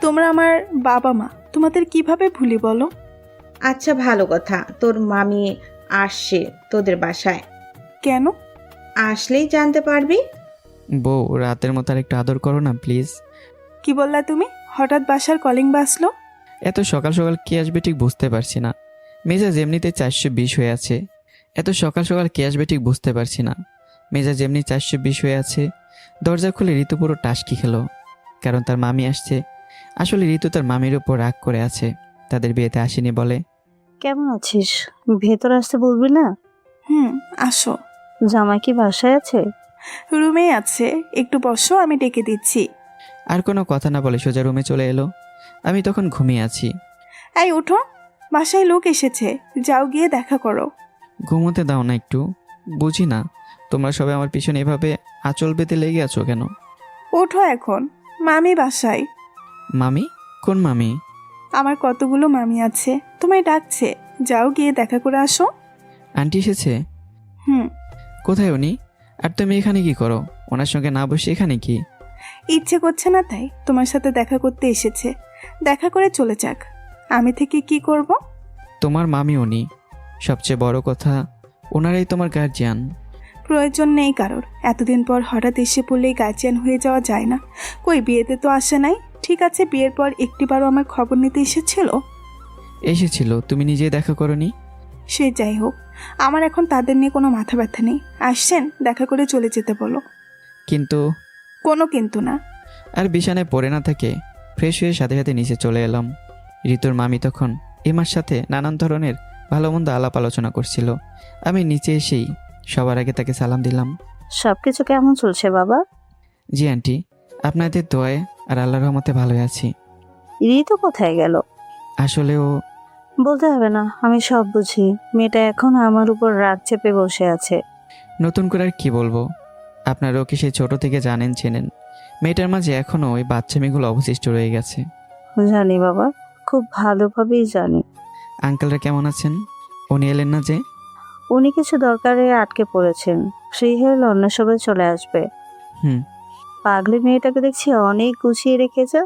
তোমরা আমার বাবা মা, তোমাদের কিভাবে ভুলি বলো? আচ্ছা, ভালো কথা। তোর মামি আসছে তোদের বাসায়, কেন? আসলেই জানতে পারবি। বউ, রাতের মতো আর একটু আদর করো না প্লিজ। কি বললা তুমি? হঠাৎ বাসার কলিং বাজলো। এত সকাল সকাল কে আসবে ঠিক বুঝতে পারছি না। মেজাজ এমনিতে 420 হয়ে আছে, এত সকাল সকাল কে আসবে ঠিক বুঝতে পারছি না। মেজাজ এমনি 420 হয়ে আছে। দরজা খুলে ঋতু পুরো টাসকি খেলো, কারণ তার মামি আসছে। আসলে ঋতু তার মামির উপর রাগ করে আছে, তাদের বিয়েতে আসেনি বলে। কেমন আছিস? ভেতর আসতে বলবি না? আসো। জামাই কি বাসায় আছে? রুমেই আছে, একটু বসো, আমি ডেকে দিচ্ছি। আর কোনো কথা না বলে সোজা রুমে চলে এলো। আমি তখন ঘুমিয়ে আছি। এই উঠো, বাসায় লোক এসেছে, যাও গিয়ে দেখা করো। ঘুমোতে দাও না একটু, বুঝি না তোমরা সবাই আমার পিছনে এভাবে আঁচল বেঁধে লেগে আছো কেন? ওঠো এখন, মামি বাসায়। মামি? কোন মামি? আমার কতগুলো মামি আছে, তোমায় ডাকছে, যাও গিয়ে দেখা করে আসো। আন্টি এসেছে? হুম। কোথায় উনি? আর তুমি এখানে কি করো? ওনার সঙ্গে না বসে এখানে কি? ইচ্ছে করছে না তাই তোমার সাথে দেখা করতে এসেছে, দেখা করে চলে যাক, আমি থেকে কি করব? তোমার মামি উনি, সবচেয়ে বড় কথা ওনারাই তোমার গার্জিয়ান। প্রয়োজন নেই কারোর, এতদিন পর হঠাৎ এসে পড়লেই গার্জিয়ান হয়ে যাওয়া যায় না। কই বিয়েতে তো আসে নাই, ঠিক আছে বিয়ের পর একটিবারও আমার খবর নিতে এসেছিল? এসেছিল, তুমি নিজেই দেখা করনি। সে যাই হোক, আমার এখন তাদের নিয়ে কোনো মাথা ব্যথা নেই। আসছেন, দেখা করে চলে যেতে বলো। কিন্তু কোনো কিন্তু না। আর বিছানায় পড়ে না থাকে ফ্রেশ হয়ে সাথে সাথে নিচে চলে এলাম। ঋতুর মামি তখন এমার সাথে নানান ধরনের ভালো মন্দ আলাপ আলোচনা করছিল। আমি নিচে এসেই সবার আগে তাকে সালাম দিলাম। সবকিছু কেমন চলছে বাবা? জি আন্টি, আপনাদের দোয়ায় আর আল্লাহর রহমতে ভালোই আছি। ঋতু কোথায় গেল? আসলে ও বলতে হবে না, আমি সব বুঝি। মেয়েটা এখন আমার উপর রাগ চেপে বসে আছে। নতুন করে আর কি বলবো, আপনারা ওকে সেই ছোট থেকে জানেন চেনেন। মেয়েটার মাঝে এখনও ওই বাচ্চামিগুলো অবশিষ্ট রয়ে গেছে। জানি বাবা, খুব ভালোভাবেই জানি। আঙ্কেলরা কেমন আছেন? উনি এলেন না যে? উনি কিছু দরকারে আটকে পড়েছেন, ফ্রি হলে অন্য সবাই চলে আসবে। হুম। পাগলি মেয়েটাকে দেখছি অনেক গুছিয়ে রেখেছে,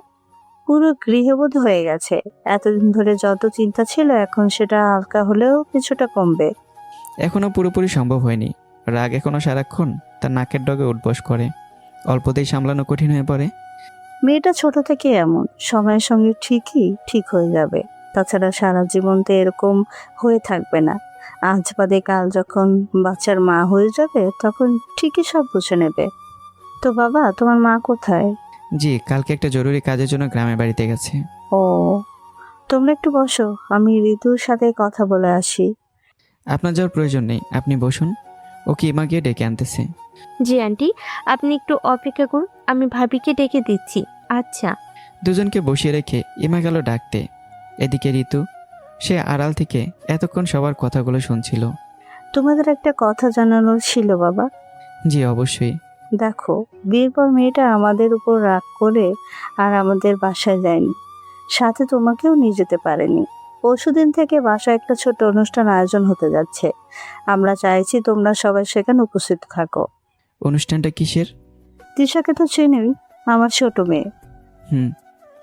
পুরো গৃহবধূ হয়ে গেছে। এতদিন ধরে যত চিন্তা ছিল এখন সেটা হালকা হলেও কিছুটা কমবে। এখনও পুরোপুরি সম্ভব হয়নি। রাগ এখনও সারাক্ষণ তার নাকের ডগে উঠবস করে, অল্পতেই সামলানো কঠিন হয়ে পড়ে। মেয়েটা ছোট থেকে এমন, সময়ের সঙ্গে ঠিকই ঠিক হয়ে যাবে। তাছাড়া সারা জীবন তো এরকম হয়ে থাকবে না। আজ বাদে কাল যখন বাচ্চার মা হয়ে যাবে তখন ঠিকই সব বুঝে নেবে। তো বাবা, তোমার মা কোথায়? জি, কালকে একটা জরুরি কাজের জন্য গ্রামের বাড়িতে গেছে। ও, তোমরা একটু বসো, আমি ঋতুর সাথে কথা বলে আসি। আপনার যাওয়ার প্রয়োজন নেই, আপনি বসুন, ও কি ইমা গিয়ে ডেকে আনতেছে। জি আন্টি, আপনি একটু অপেক্ষা করুন, আমি ভাবিকে ডেকে দিচ্ছি। আচ্ছা। দুজনকে বসিয়ে রেখে ইমা গেল ডাকতে। এদিকে ঋতু, সে আড়াল থেকে এতক্ষণ সবার কথাগুলো শুনছিল। তোমাদের একটা কথা জানানোর ছিল বাবা। জি অবশ্যই। দেখো, বিয়ের পর মেয়েটা আমাদের উপর রাগ করে আর আমাদের বাসায় যায়নি, সাথে তোমাকেও নিয়ে যেতে পারেনি। পরশুদিন থেকে বাসায় একটা ছোট অনুষ্ঠান আয়োজন হতে যাচ্ছে। আমরা চাইছি তোমরা সবাই সেখানে উপস্থিত থাকো। অনুষ্ঠানটা কিসের? তৃষাকে তো চেনই, আমার ছোট মেয়ে। হুম।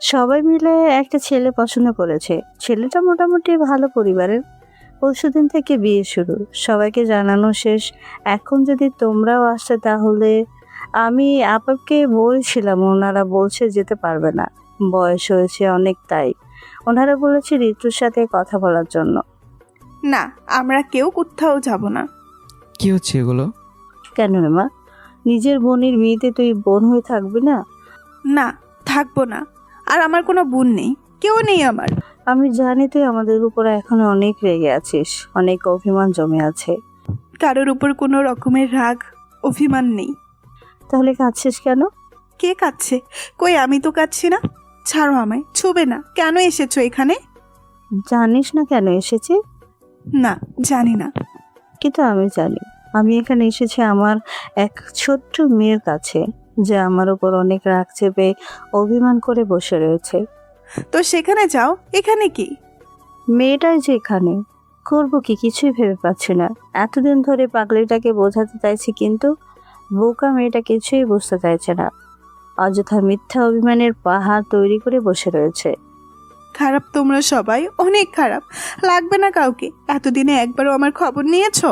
সবাই মিলে একটা ছেলে পছন্দ করেছে। ছেলেটা মোটামুটি ভালো পরিবারের, পরশুদিন থেকে বিয়ে শুরু, সবাইকে জানানো শেষ। এখন যদি তোমরাও আসতে তাহলে আমি আপাকে বলছিলাম, ওনারা বলছে যেতে পারবে না, বয়স হয়েছে অনেক, তাই ওনারা বলেছে ঋতুর সাথে কথা বলার জন্য। না, আমরা কেউ কোথাও যাব না। কি হচ্ছে এগুলো? কেন রে মা, নিজের বোনের বিয়েতে তুই বোন হয়ে থাকবি না? না, থাকবো না। আর আমার কোনো বোন নেই, কেউ নেই আমার। আমি জানি তুই আমাদের উপর এখনো অনেক রেগে আছিস, অনেক অভিমান জমে আছে। কারোর উপর কোনো রকমের রাগ অভিমান নেই। তাহলে কাঁদছিস কেন? কে কাঁদছে? কই, আমি তো কাঁদছি না। ছাড়ো আমায়, ছুবে না। কেন এসেছো এখানে? জানিস না কেন এসেছি? না, জানি না। কিন্তু আমি জানি। আমি এখানে এসেছি আমার এক ছোট্ট মেয়ের কাছে, যে আমার উপর অনেক রাগ চেপে অভিমান করে বসে রয়েছে। তো সেখানে যাও, এখানে কি? মেয়েটাই যে এখানে, করবো কি কিছুই ভেবে পাচ্ছি না। এতদিন ধরে পাগলিটাকে বোঝাতে চাইছি, কিন্তু বোকা মেয়েটা কিছুই বুঝতে চাইছে না। অযথা মিথ্যা অভিমানের পাহাড় তৈরি করে বসে রয়েছে। খারাপ তোমরা সবাই, অনেক খারাপ। লাগবে না কাউকে। এতদিনে একবারও আমার খবর নিয়েছো?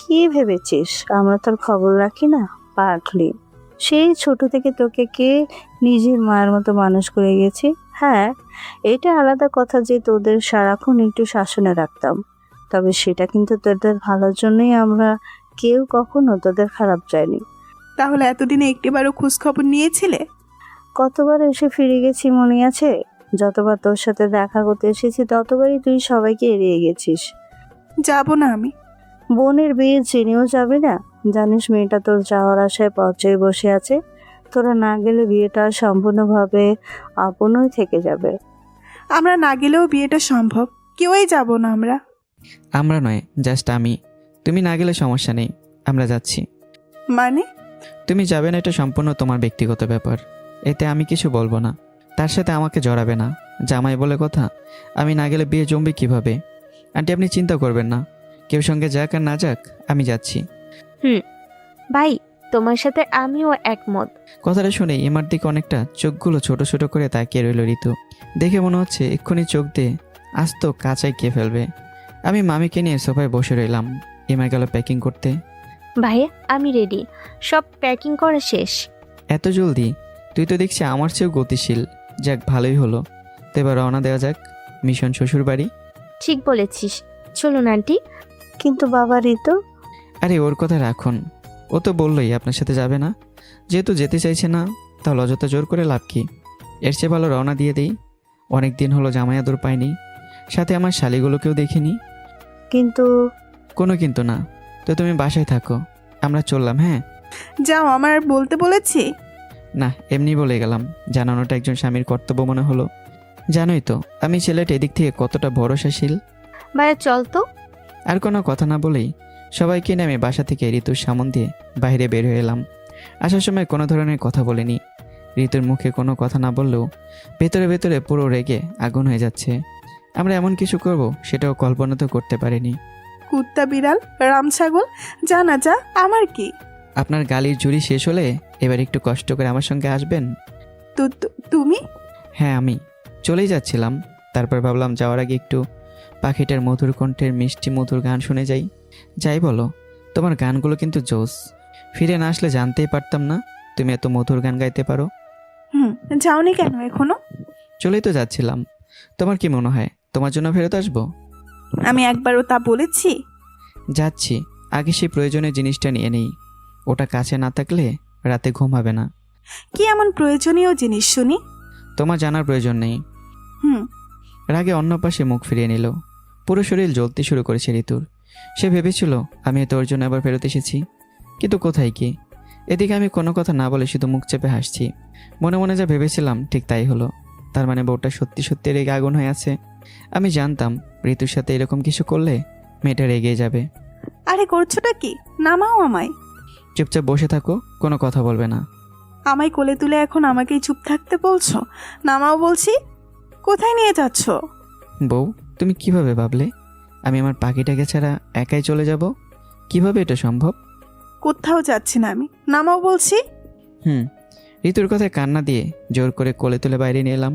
কি ভেবেছিস আমরা তোর খবর রাখি না? পাগলি, সেই ছোট থেকে তোকে কে নিজের মায়ের মতো মানুষ করে গেছি। হ্যাঁ, এটা আলাদা কথা যে তোদের সারাক্ষণ একটু শাসনে রাখতাম, তবে সেটা কিন্তু তোদের ভালোর জন্যই। আমরা কেউ কখনো তোদের খারাপ চাইনি। তাহলে এতদিনে একটিবারও খোঁজ খবর নিয়েছিলে? কতবার এসে ফিরে গেছি মনে আছে? যতবার তোর সাথে দেখা করতে এসেছি ততবারই তুই সবাইকে এড়িয়ে গেছিস। যাব না আমি। বোনের বিয়ে জেনেও যাবে না? জানিস মেয়েটা তোর যাওয়ার আশায় পথেই বসে আছে। তোরা না গেলে বিয়েটা সম্পূর্ণভাবে আপনই থেকে যাবে। আমরা না গেলেও বিয়েটা সম্ভব। কেউই যাব না আমরা। আমরা নয়, জাস্ট আমি। তুমি না গেলে সমস্যা নেই, আমরা যাচ্ছি। মানে? তুমি যাবে না এটা সম্পূর্ণ তোমার ব্যক্তিগত ব্যাপার, এতে আমি কিছু বলবো না। তার সাথে আমাকে জড়াবে না, জামাই বলে কথা। আমি না গেলে বিয়ে জমবে কিভাবে? আন্টি আপনি চিন্তা করবেন না, কেউ সঙ্গে যাক আর না যাক, আমি যাচ্ছি। ভাই, তোমার সাথে আমিও একমত। কথাটা শুনে ইমার দিকে অনেকটা চোখগুলো ছোট ছোট করে তাকিয়ে রইল ঋতু। দেখে মনে হচ্ছে এক্ষুনি চোখ দিয়ে আস্ত কাঁচাই কে ফেলবে। আমি মামিকে নিয়ে সোফায় বসে রইলাম। ইমা গেল প্যাকিং করতে। ভাইয়া, আমি রেডি, সব প্যাকিং করা শেষ। এত জলদি? তুই তো দেখছি আমার চেয়েও গতিশীল। যাক, ভালোই হলো। তো এবার রওনা দেওয়া যাক মিশন শ্বশুর বাড়ি। ঠিক বলেছিস, চলুন আন্টি। কিন্তু বাবা ঋতু। আরে ওর কথা রাখুন, ও তো বললোই আপনার সাথে যাবে না। যেহেতু যেতে চাইছে না, তাহলে অযথা জোর করে লাভ কি? এর চেয়ে ভালো রওনা দিয়ে দেই। অনেক দিন হলো জামাই আদর পাইনি, সাথে আমার শালিগুলোকেও দেখিনি। কিন্তু কোনো কিন্তু না। তো তুমি বাসায় থাকো, আমরা চললাম। হ্যাঁ যাও, আমার আর বলতে বলেছি। না, এমনি বলে গেলাম, জানানোটা একজন স্বামীর কর্তব্য মনে হলো। জানোই তো আমি ছেলেটা এদিক থেকে কতটা ভরসাশীল। ভাইয়া চল তো। আর কোনো কথা না বলেই সবাইকে নিয়ে আমি বাসা থেকে ঋতুর সামন দিয়ে বাইরে বের হয়ে এলাম। আসার সময় কোনো ধরনের কথা বলিনি। ঋতুর মুখে কোনো কথা না বললেও ভেতরে ভেতরে পুরো রেগে আগুন হয়ে যাচ্ছে। আমরা এমন কিছু করব সেটাও কল্পনা তো করতে পারিনি। কুত্তা, বিড়াল, রাম ছাগল, যা না যা, আমার কি? আপনার গালির ঝুড়ি শেষ হলে এবার একটু কষ্ট করে আমার সঙ্গে আসবেন। তুমি? হ্যাঁ, আমি চলেই যাচ্ছিলাম। তারপর ভাবলাম যাওয়ার আগে একটু পাখিটার মধুর কণ্ঠের মিষ্টি মধুর গান শুনে যাই। যাই বলো, তোমার গানগুলো কিন্তু জোস। ফিরে না আসলে জানতেই পারতাম না তুমি এত মধুর গান গাইতে পারো। যাওনি কেন এখনো? চলেই তো যাচ্ছিলাম। তোমার কি মনে হয় তোমার জন্য ফেরত আসবো? আমি একবারও তা বলেছি? যাচ্ছি, আগে সেই প্রয়োজনীয় জিনিসটা নিয়ে নেই। ওটা কাছে না থাকলে রাতে ঘুম হবে না। কি এমন প্রয়োজনীয় জিনিস শুনি? তোমার জানার প্রয়োজন নেই। রাগে অন্য পাশে মুখ ফিরিয়ে নিল। পুরো শরীর জ্বলতে শুরু করেছে ঋতুর। সে ভেবেছিল আমি তোর জন্য আবার ফেরত এসেছি, কিন্তু কোথায় কি। এদিকে আমি কোনো কথা না বলে শুধু মুখ চেপে হাসছি। মনে মনে যা ভেবেছিলাম ঠিক তাই হলো। তার মানে বউটা সত্যি সত্যি রেগে আগুন হয়ে আছে। আমি জানতাম ঋতুর সাথে এরকম কিছু করলে মেয়েটা রেগে যাবে। আরে করছোটা কি? নামাও আমায়। চুপচাপ বসে থাকো, কোনো কথা বলবে না। আমায় কোলে তুলে এখন আমাকেই চুপ থাকতে বলছো? নামাও বলছি। কোথায় নিয়ে যাচ্ছ? বউ, তুমি কিভাবে ভাবলে আমি আমার পাখিটাকে ছাড়া একাই চলে যাব? কিভাবে এটা সম্ভব? কোথাও যাচ্ছি না আমি, নামাও বলছি। ঋতুর কথায় কান্না দিয়ে জোর করে কোলে তুলে বাইরে নিয়ে এলাম।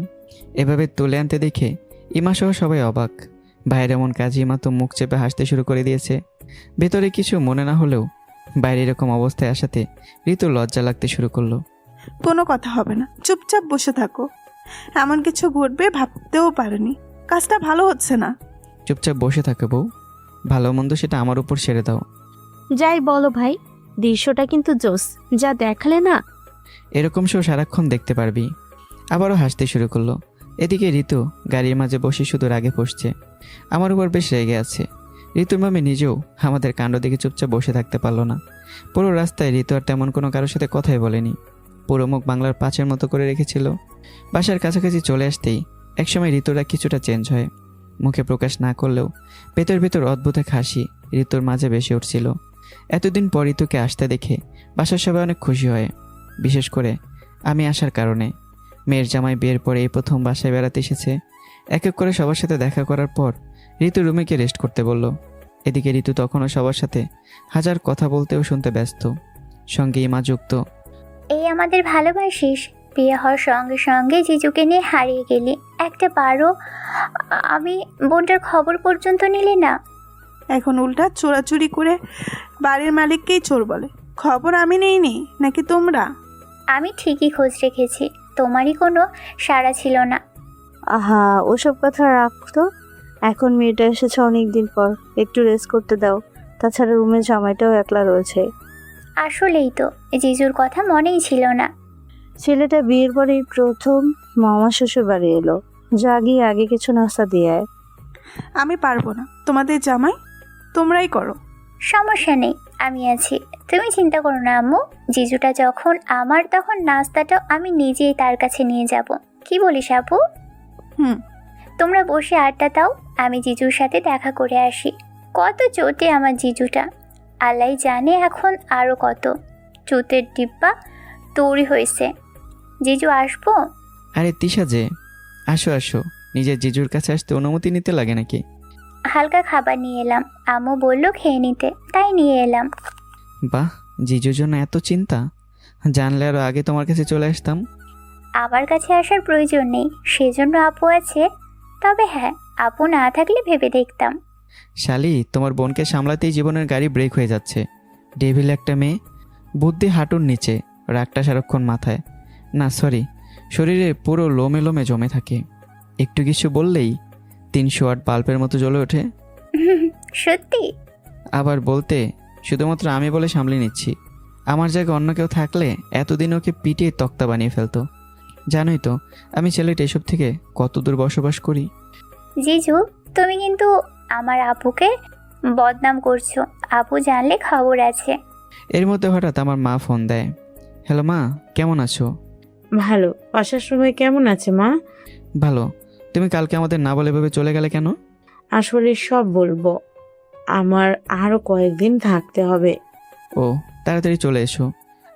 এভাবে তুলে আনতে দেখে ইমা সহ সবাই অবাক। বাইরে এমন কাজী মা তো মুখ চেপে হাসতে শুরু করে দিয়েছে। ভেতরে কিছু মনে না হলেও বাইরে এরকম অবস্থায় আসাতে ঋতুর লজ্জা লাগতে শুরু করলো। কোনো কথা হবে না, চুপচাপ বসে থাকো। এমন কিছু ঘটবে ভাবতেও পারোনি। কাজটা ভালো হচ্ছে না। চুপচাপ বসে থাকে বউ, ভালো মন্দ সেটা আমার উপর ছেড়ে দাও। যাই বলো ভাই, দৃশ্যটা কিন্তু জোস, যা দেখালে না। এরকম শো সারাক্ষণ দেখতে পারবি। আবারও হাসতে শুরু করলো। এদিকে ঋতু গাড়ির মাঝে বসে শুধু রাগে ফুঁসছে। আমার উপর বেশ রেগে আছে। ঋতুর মামি নিজেও আমাদের কাণ্ড দেখে চুপচাপ বসে থাকতে পারলো না। পুরো রাস্তায় ঋতু আর তেমন কোনো কারোর সাথে কথাই বলেনি। পুরো মুখ বাংলার পাঁচের মতো করে রেখেছিল। বাসার কাছাকাছি চলে আসতেই একসময় ঋতুরা কিছুটা চেঞ্জ হয়। মুখে প্রকাশ না করলেও ভেতর ভেতর অদ্ভুত এক হাসি ঋতুর মাঝে বেশি উঠছিল। এতদিন পর ঋতুকে আসতে দেখে বাসার সবাই অনেক খুশি হয়, বিশেষ করে আমি আসার কারণে। মেয়ের জামাই বিয়ের পরে এই প্রথম বাসায় বেড়াতে এসেছে। এক এক করে সবার সাথে দেখা করার পর ঋতু রুমে গিয়ে রেস্ট করতে বলল। এদিকে ঋতু তখনও সবার সাথে হাজার কথা বলতেও শুনতে ব্যস্ত, সঙ্গে ইমা যুক্ত। এই আমাদের ভালোবাসিস, বিয়ে হওয়ার সঙ্গে সঙ্গে জিজুকে নিয়ে হারিয়ে গেলি, একটা বারো আমি বোনটার খবর পর্যন্ত নিলি না। এখন উল্টা চোরাচুরি করে বাড়ির মালিককেই চোর বলে। খবর আমি নেইনি নাকি তোমরা? আমি ঠিকই খোঁজ রেখেছি, তোমারই কোনো সাড়া ছিল না। আহা, ওসব কথা রাখতো। এখন মেয়েটা এসেছে অনেক দিন পর, একটু রেস্ট করতে দাও। তাছাড়া রুমে জামাইটাও একলা রয়েছে। আসলেই তো, জিজুর কথা মনেই ছিল না। ছেলেটা বিয়ের পরেই প্রথম মামা শ্বশুর বাড়ি এলো। যা গিয়ে আগে কিছু নাস্তা দিয়ে আয়। আমি পারবো না, তোমাদের জামাই, তোমরাই করো। সমস্যা নেই, আমি আছি, তুমি চিন্তা করো না আম্মু। জিজুটা যখন আমার, তখন নাস্তাটাও আমি নিজেই তার কাছে নিয়ে যাব। কি বলিস আপু? হুম। তোমরা বসে আড্ডা দাও, আমি জিজুর সাথে দেখা করে আসি। কত চোটে আমার জিজুটা, আল্লাহ জানে এখন আরও কত চুতের ডিব্বা তৈরি হয়েছে। জিজু আসবো? আরে তিশা যে, আসো আসো। নিজের জিজুর কাছে আসতে অনুমতি নিতে লাগে নাকি? হালকা খাবার নিয়ে এলাম, আম্মু বললো খেয়ে নিতে, তাই নিয়ে এলাম। বাহ, জিজুর জন্য এত চিন্তা। জানলে আরও আগে তোমার কাছে চলে আসতাম। আমার কাছে আসার প্রয়োজন নেই, সেজন্য আপু আছে। তবে হ্যাঁ, আপু না থাকলে ভেবে দেখতাম। শালি, তোমার বোনকে সামলাতেই জীবনের গাড়ি ব্রেক হয়ে যাচ্ছে। ডেভিল একটা মেয়ে, বুদ্ধি হাঁটুর নিচে, রাগটা সারাক্ষণ মাথায়, না সরি শরীরে পুরো লোমে লোমে জমে থাকে। একটু কিছু বললেই 300 ওয়াট বাল্বের মতো জ্বলে ওঠে। সত্যি? আবার বলতে শুধুমাত্র আমি বলে সামলে নিচ্ছি। আমার জায়গায় অন্য কেউ থাকলে এতদিন ওকে পিটিয়ে তক্তা বানিয়ে ফেলতো। জানোই তো আমি ছেলেটা এসব থেকে কত দূর বসবাস করি। জিজু, তুমি কিন্তু আমার আপুকে বদনাম করছো। আপু জানলে খবর আছে। এর মধ্যে হঠাৎ আমার মা ফোন দেয়। হ্যালো মা, কেমন আছো? ভালো। আসার সময় কেমন আছে মা? ভালো। তুমি কালকে আমাদের না বলে ভেবে চলে গেলে কেন? আসলে সব বলবো, আমার আরো কয়েকদিন থাকতে হবে। ও, তাড়াতাড়ি চলে এসো,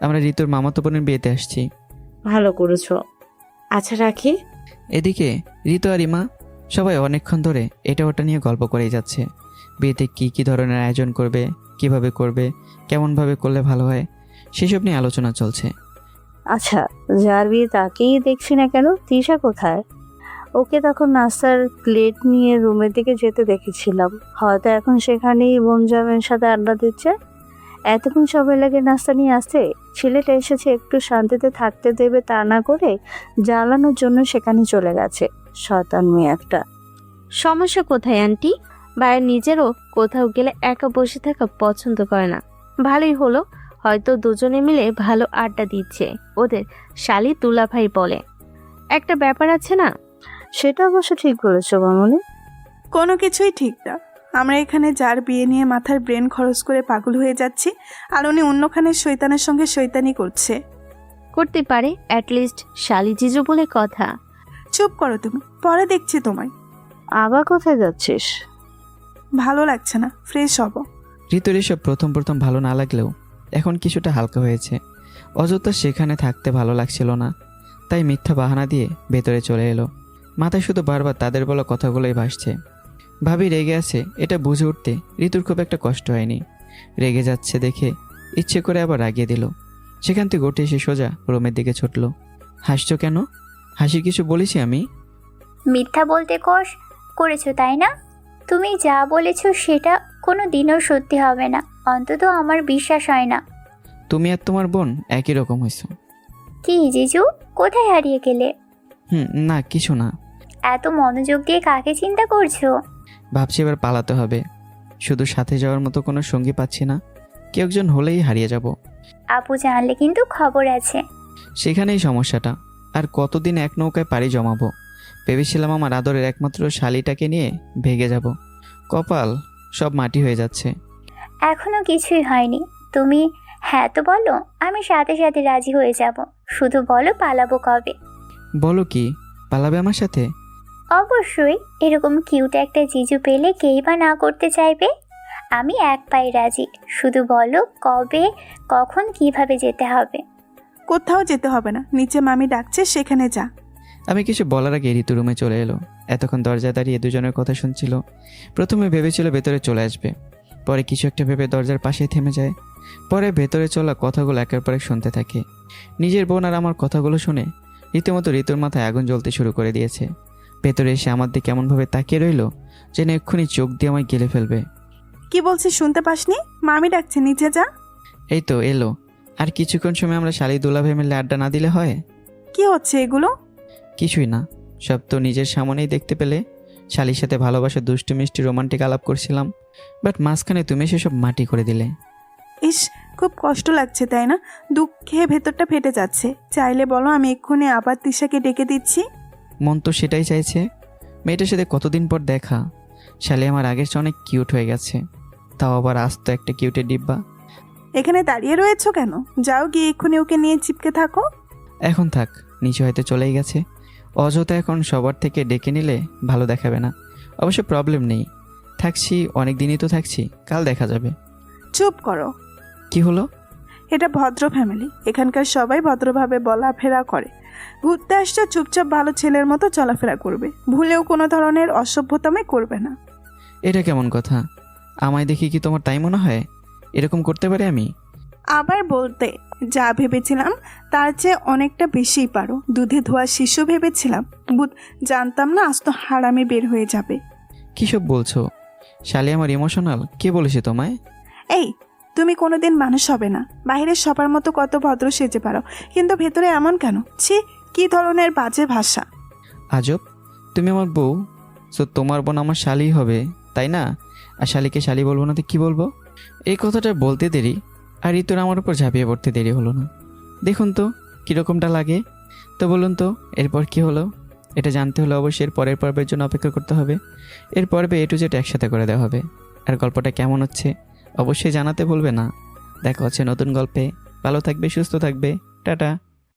আমরা ঋতুর মামাতো বোনের বিয়েতে আসছি। ভালো করেছো। আচ্ছা রাখি। এদিকে ঋতু আর ইমা সবাই অনেকক্ষণ ধরে এটা ওটা নিয়ে গল্প করেই যাচ্ছে। বিয়েতে কি কি ধরনের আয়োজন করবে, কিভাবে করবে, কেমনভাবে করলে ভালো হয়, সেসব নিয়ে আলোচনা চলছে। আচ্ছা, যার বিয়ে তাকেই দেখছি না কেন? তৃষা কোথায়? ওকে তখন নাস্তার প্লেট নিয়ে রুমের দিকে যেতে দেখেছিলাম। হয়তো এখন সেখানেই বোনজামের সাথে আড্ডা দিচ্ছে। এতক্ষণ সবাই লাগে নাস্তা নিয়ে আসতে। ছেলেটা এসেছে একটু শান্তিতে থাকতে দেবে তা না করে জ্বালানোর জন্য সেখানে চলে গেছে। শয়তান মেয়ে একটা। সমস্যা কোথায় আন্টি? ভাইয়ের নিজেরও কোথাও গেলে একা বসে থাকা পছন্দ করে না। ভালোই হলো, হয়তো দুজনে মিলে ভালো আড্ডা দিচ্ছে। ওদের শালি দুলাভাই বলে একটা ব্যাপার আছে না? সেটা অবশ্য ঠিক বলেছো মামনি। কোনো কিছুই ঠিক না। আমরা এখানে যার বিয়ে নিয়ে মাথার ব্রেন খরচ করে পাগল হয়ে যাচ্ছি, আর উনি অন্যখানের শয়তানের সঙ্গে শয়তানি করছে। করতে পারে, অ্যাটলিস্ট শালি জিজু বলে কথা। চুপ করো তুমি, পরে দেখছি তোমায়। আবার কোথায় যাচ্ছিস? ভালো লাগছে না, ফ্রেশ হব। ঋতুর এসব প্রথম প্রথম ভালো না লাগলেও এখন কিছুটা হালকা হয়েছে। অযথা সেখানে থাকতে ভালো লাগছিল না, তাই মিথ্যা বাহানা দিয়ে ভেতরে চলে এলো। মাথায় শুধু বারবার তাদের বলা কথাগুলোই ভাসছে। ভাবি রেগে আছে এটা বুঝে উঠতে ঋতুর খুব একটা কষ্ট হয়নি। রেগে যাচ্ছে দেখে ইচ্ছে করে আবার রাগিয়ে দিল। সেখান থেকে উঠে এসে সোজা রুমের দিকে ছুটল। হাসছো কেন? হাসির কিছু বলেছি আমি? মিথ্যা বলতে করেছো তাই না? তুমি যা বলেছো সেটা কোনো দিনও সত্যি হবে না, অন্তত আমার বিশ্বাস হয় না। তুমি আর তোমার বোন একই রকম হয়েছো। কি জিজু, কোথায় হারিয়ে গেলে? না কিছু না। এত মনোযোগ দিয়ে কাকে চিন্তা করছো? ভাবছি এবার পালাতে হবে, শুধু সাথে যাওয়ার মতো কোনো সঙ্গী পাচ্ছি না, কেউ একজন হলেই হারিয়ে যাব। আপু জানলে কিন্তু খবর আছে। সেখানেই সমস্যাটা, আর কতদিন এক নৌকায় পাড়ি জমাবো। ভেবেছিলাম আমার আদরের একমাত্র শালিটাকে নিয়ে ভেগে যাব, কপাল সব মাটি হয়ে যাচ্ছে। এখনো কিছুই হয়নি, তুমি হ্যাঁ তো বলো, আমি সাথে সাথে রাজি হয়ে যাব। শুধু বলো পালাবো কবে। বলো কি, পালাবে আমার সাথে? অবশ্যই, এরকম কিউট একটা জিজু পেলে কেই বা না করতে চাইবে। আমি এক পায়ে রাজি, শুধু বলো কবে, কখন, কিভাবে যেতে হবে। কোথাও যেতে হবে না, নিচে মামি ডাকছে, সেখানে যা। আমি কিছু বলার আগে ঋতু রুমে চলে এলো। এতক্ষণ দরজা দাঁড়িয়ে দুজনের কথা শুনছিল। প্রথমে ভেবেছিল ভেতরে চলে আসবে, পরে কিছু একটা ভেবে দরজার পাশেই থেমে যায়। পরে ভেতরে চলা কথাগুলো একের পর এক শুনতে থাকে। নিজের বোন আর আমার কথাগুলো শুনে রীতিমতো ঋতুর মাথায় আগুন জ্বলতে শুরু করে দিয়েছে। ভেতরে এসে আমার দিকে এমনভাবে তাকিয়ে রইল যেন এক্ষুনি চোখ দিয়ে আমায় গেলে ফেলবে। কি বলছিস শুনতে পাসনি? মামি ডাকছে, নিচে যা। এই তো এলো। আর কিছুক্ষণ সময় আমরা শালি দুলাভাই মিলে আড্ডা না দিলে হয়? কি হচ্ছে এগুলো? কিছুই না, সব তো নিজের সামনেই দেখতে পেলে। শালির সাথে ভালোবাসা, দুষ্টু মিষ্টি রোমান্টিক আলাপ করছিলাম, বাট মাঝখানে তুমি সেসব মাটি করে দিলে। ইস, খুব কষ্ট লাগছে তাই না? দুঃখে ভেতরটা ফেটে যাচ্ছে। চাইলে বলো আমি এক্ষুনি আবার তিশাকে ডেকে দিচ্ছি। মন তো সেটাই চাইছে। মেয়েটার সাথে কতদিন পর দেখা। শালি আমার আগের চেয়ে অনেক কিউট হয়ে গেছে, তাও আবার আস্ত একটা কিউটের ডিব্বা। এখানে দাঁড়িয়ে রয়েছো কেন? যাও গিয়ে এক্ষুনি ওকে নিয়ে চিপকে থাকো। এখন থাক, নিচে হয়তো চলেই গেছে। অযথা এখন সবার থেকে ডেকে নিলে ভালো দেখাবে না। অবশ্য প্রবলেম নেই, থাকছি অনেক দিনই তো থাকছি, কাল দেখা যাবে। চুপ করো। কি হলো? এটা ভদ্র ফ্যামিলি, এখানকার সবাই ভদ্রভাবে বলাফেরা করে। ঘুরতে আসছে, চুপচাপ ভালো ছেলের মতো চলাফেরা করবে, ভুলেও কোনো ধরনের অসভ্যতামে করবে না। এটা কেমন কথা? আমায় দেখি কি তোমার তাই মনে হয় এরকম করতে পারি আমি? আবার বলতে, যা ভেবেছিলাম তার চেয়ে অনেকটা বেশিই পারো। দুধে ধোয়া শিশু ভেবেছিলাম, জানতাম না আজ তো হারামে বের হয়ে যাবে। কী সব বলছো? শালি আমার ইমোশনাল, কে বলেছে তোমায়? এই, তুমি কোনোদিন মানুষ হবে না। বাইরের সবার মতো কত ভদ্র সেজে পারো, কিন্তু ভেতরে এমন কেন? ছি, কি ধরনের বাজে ভাষা। আজব, তুমি আমার বউ, সো তোমার বোন আমার শালি হবে তাই না? আর শালিকে শালি বলবো না তো কী বলবো? এই কথাটা বলতে দেরি আর ঋতুর আমার উপর ঝাঁপিয়ে পড়তে দেরি হলো না। দেখুন তো কীরকমটা লাগে। তো বলুন তো এরপর কি হলো? এটা জানতে হলে অবশ্যই এর পরের পর্বের জন্য অপেক্ষা করতে হবে। এর পর্বে A to Z একসাথে করে দেওয়া হবে। আর গল্পটা কেমন হচ্ছে অবশ্যই জানাতে ভুলবে না। দেখা হচ্ছে নতুন গল্পে। ভালো থাকবে, সুস্থ থাকবে, টাটা।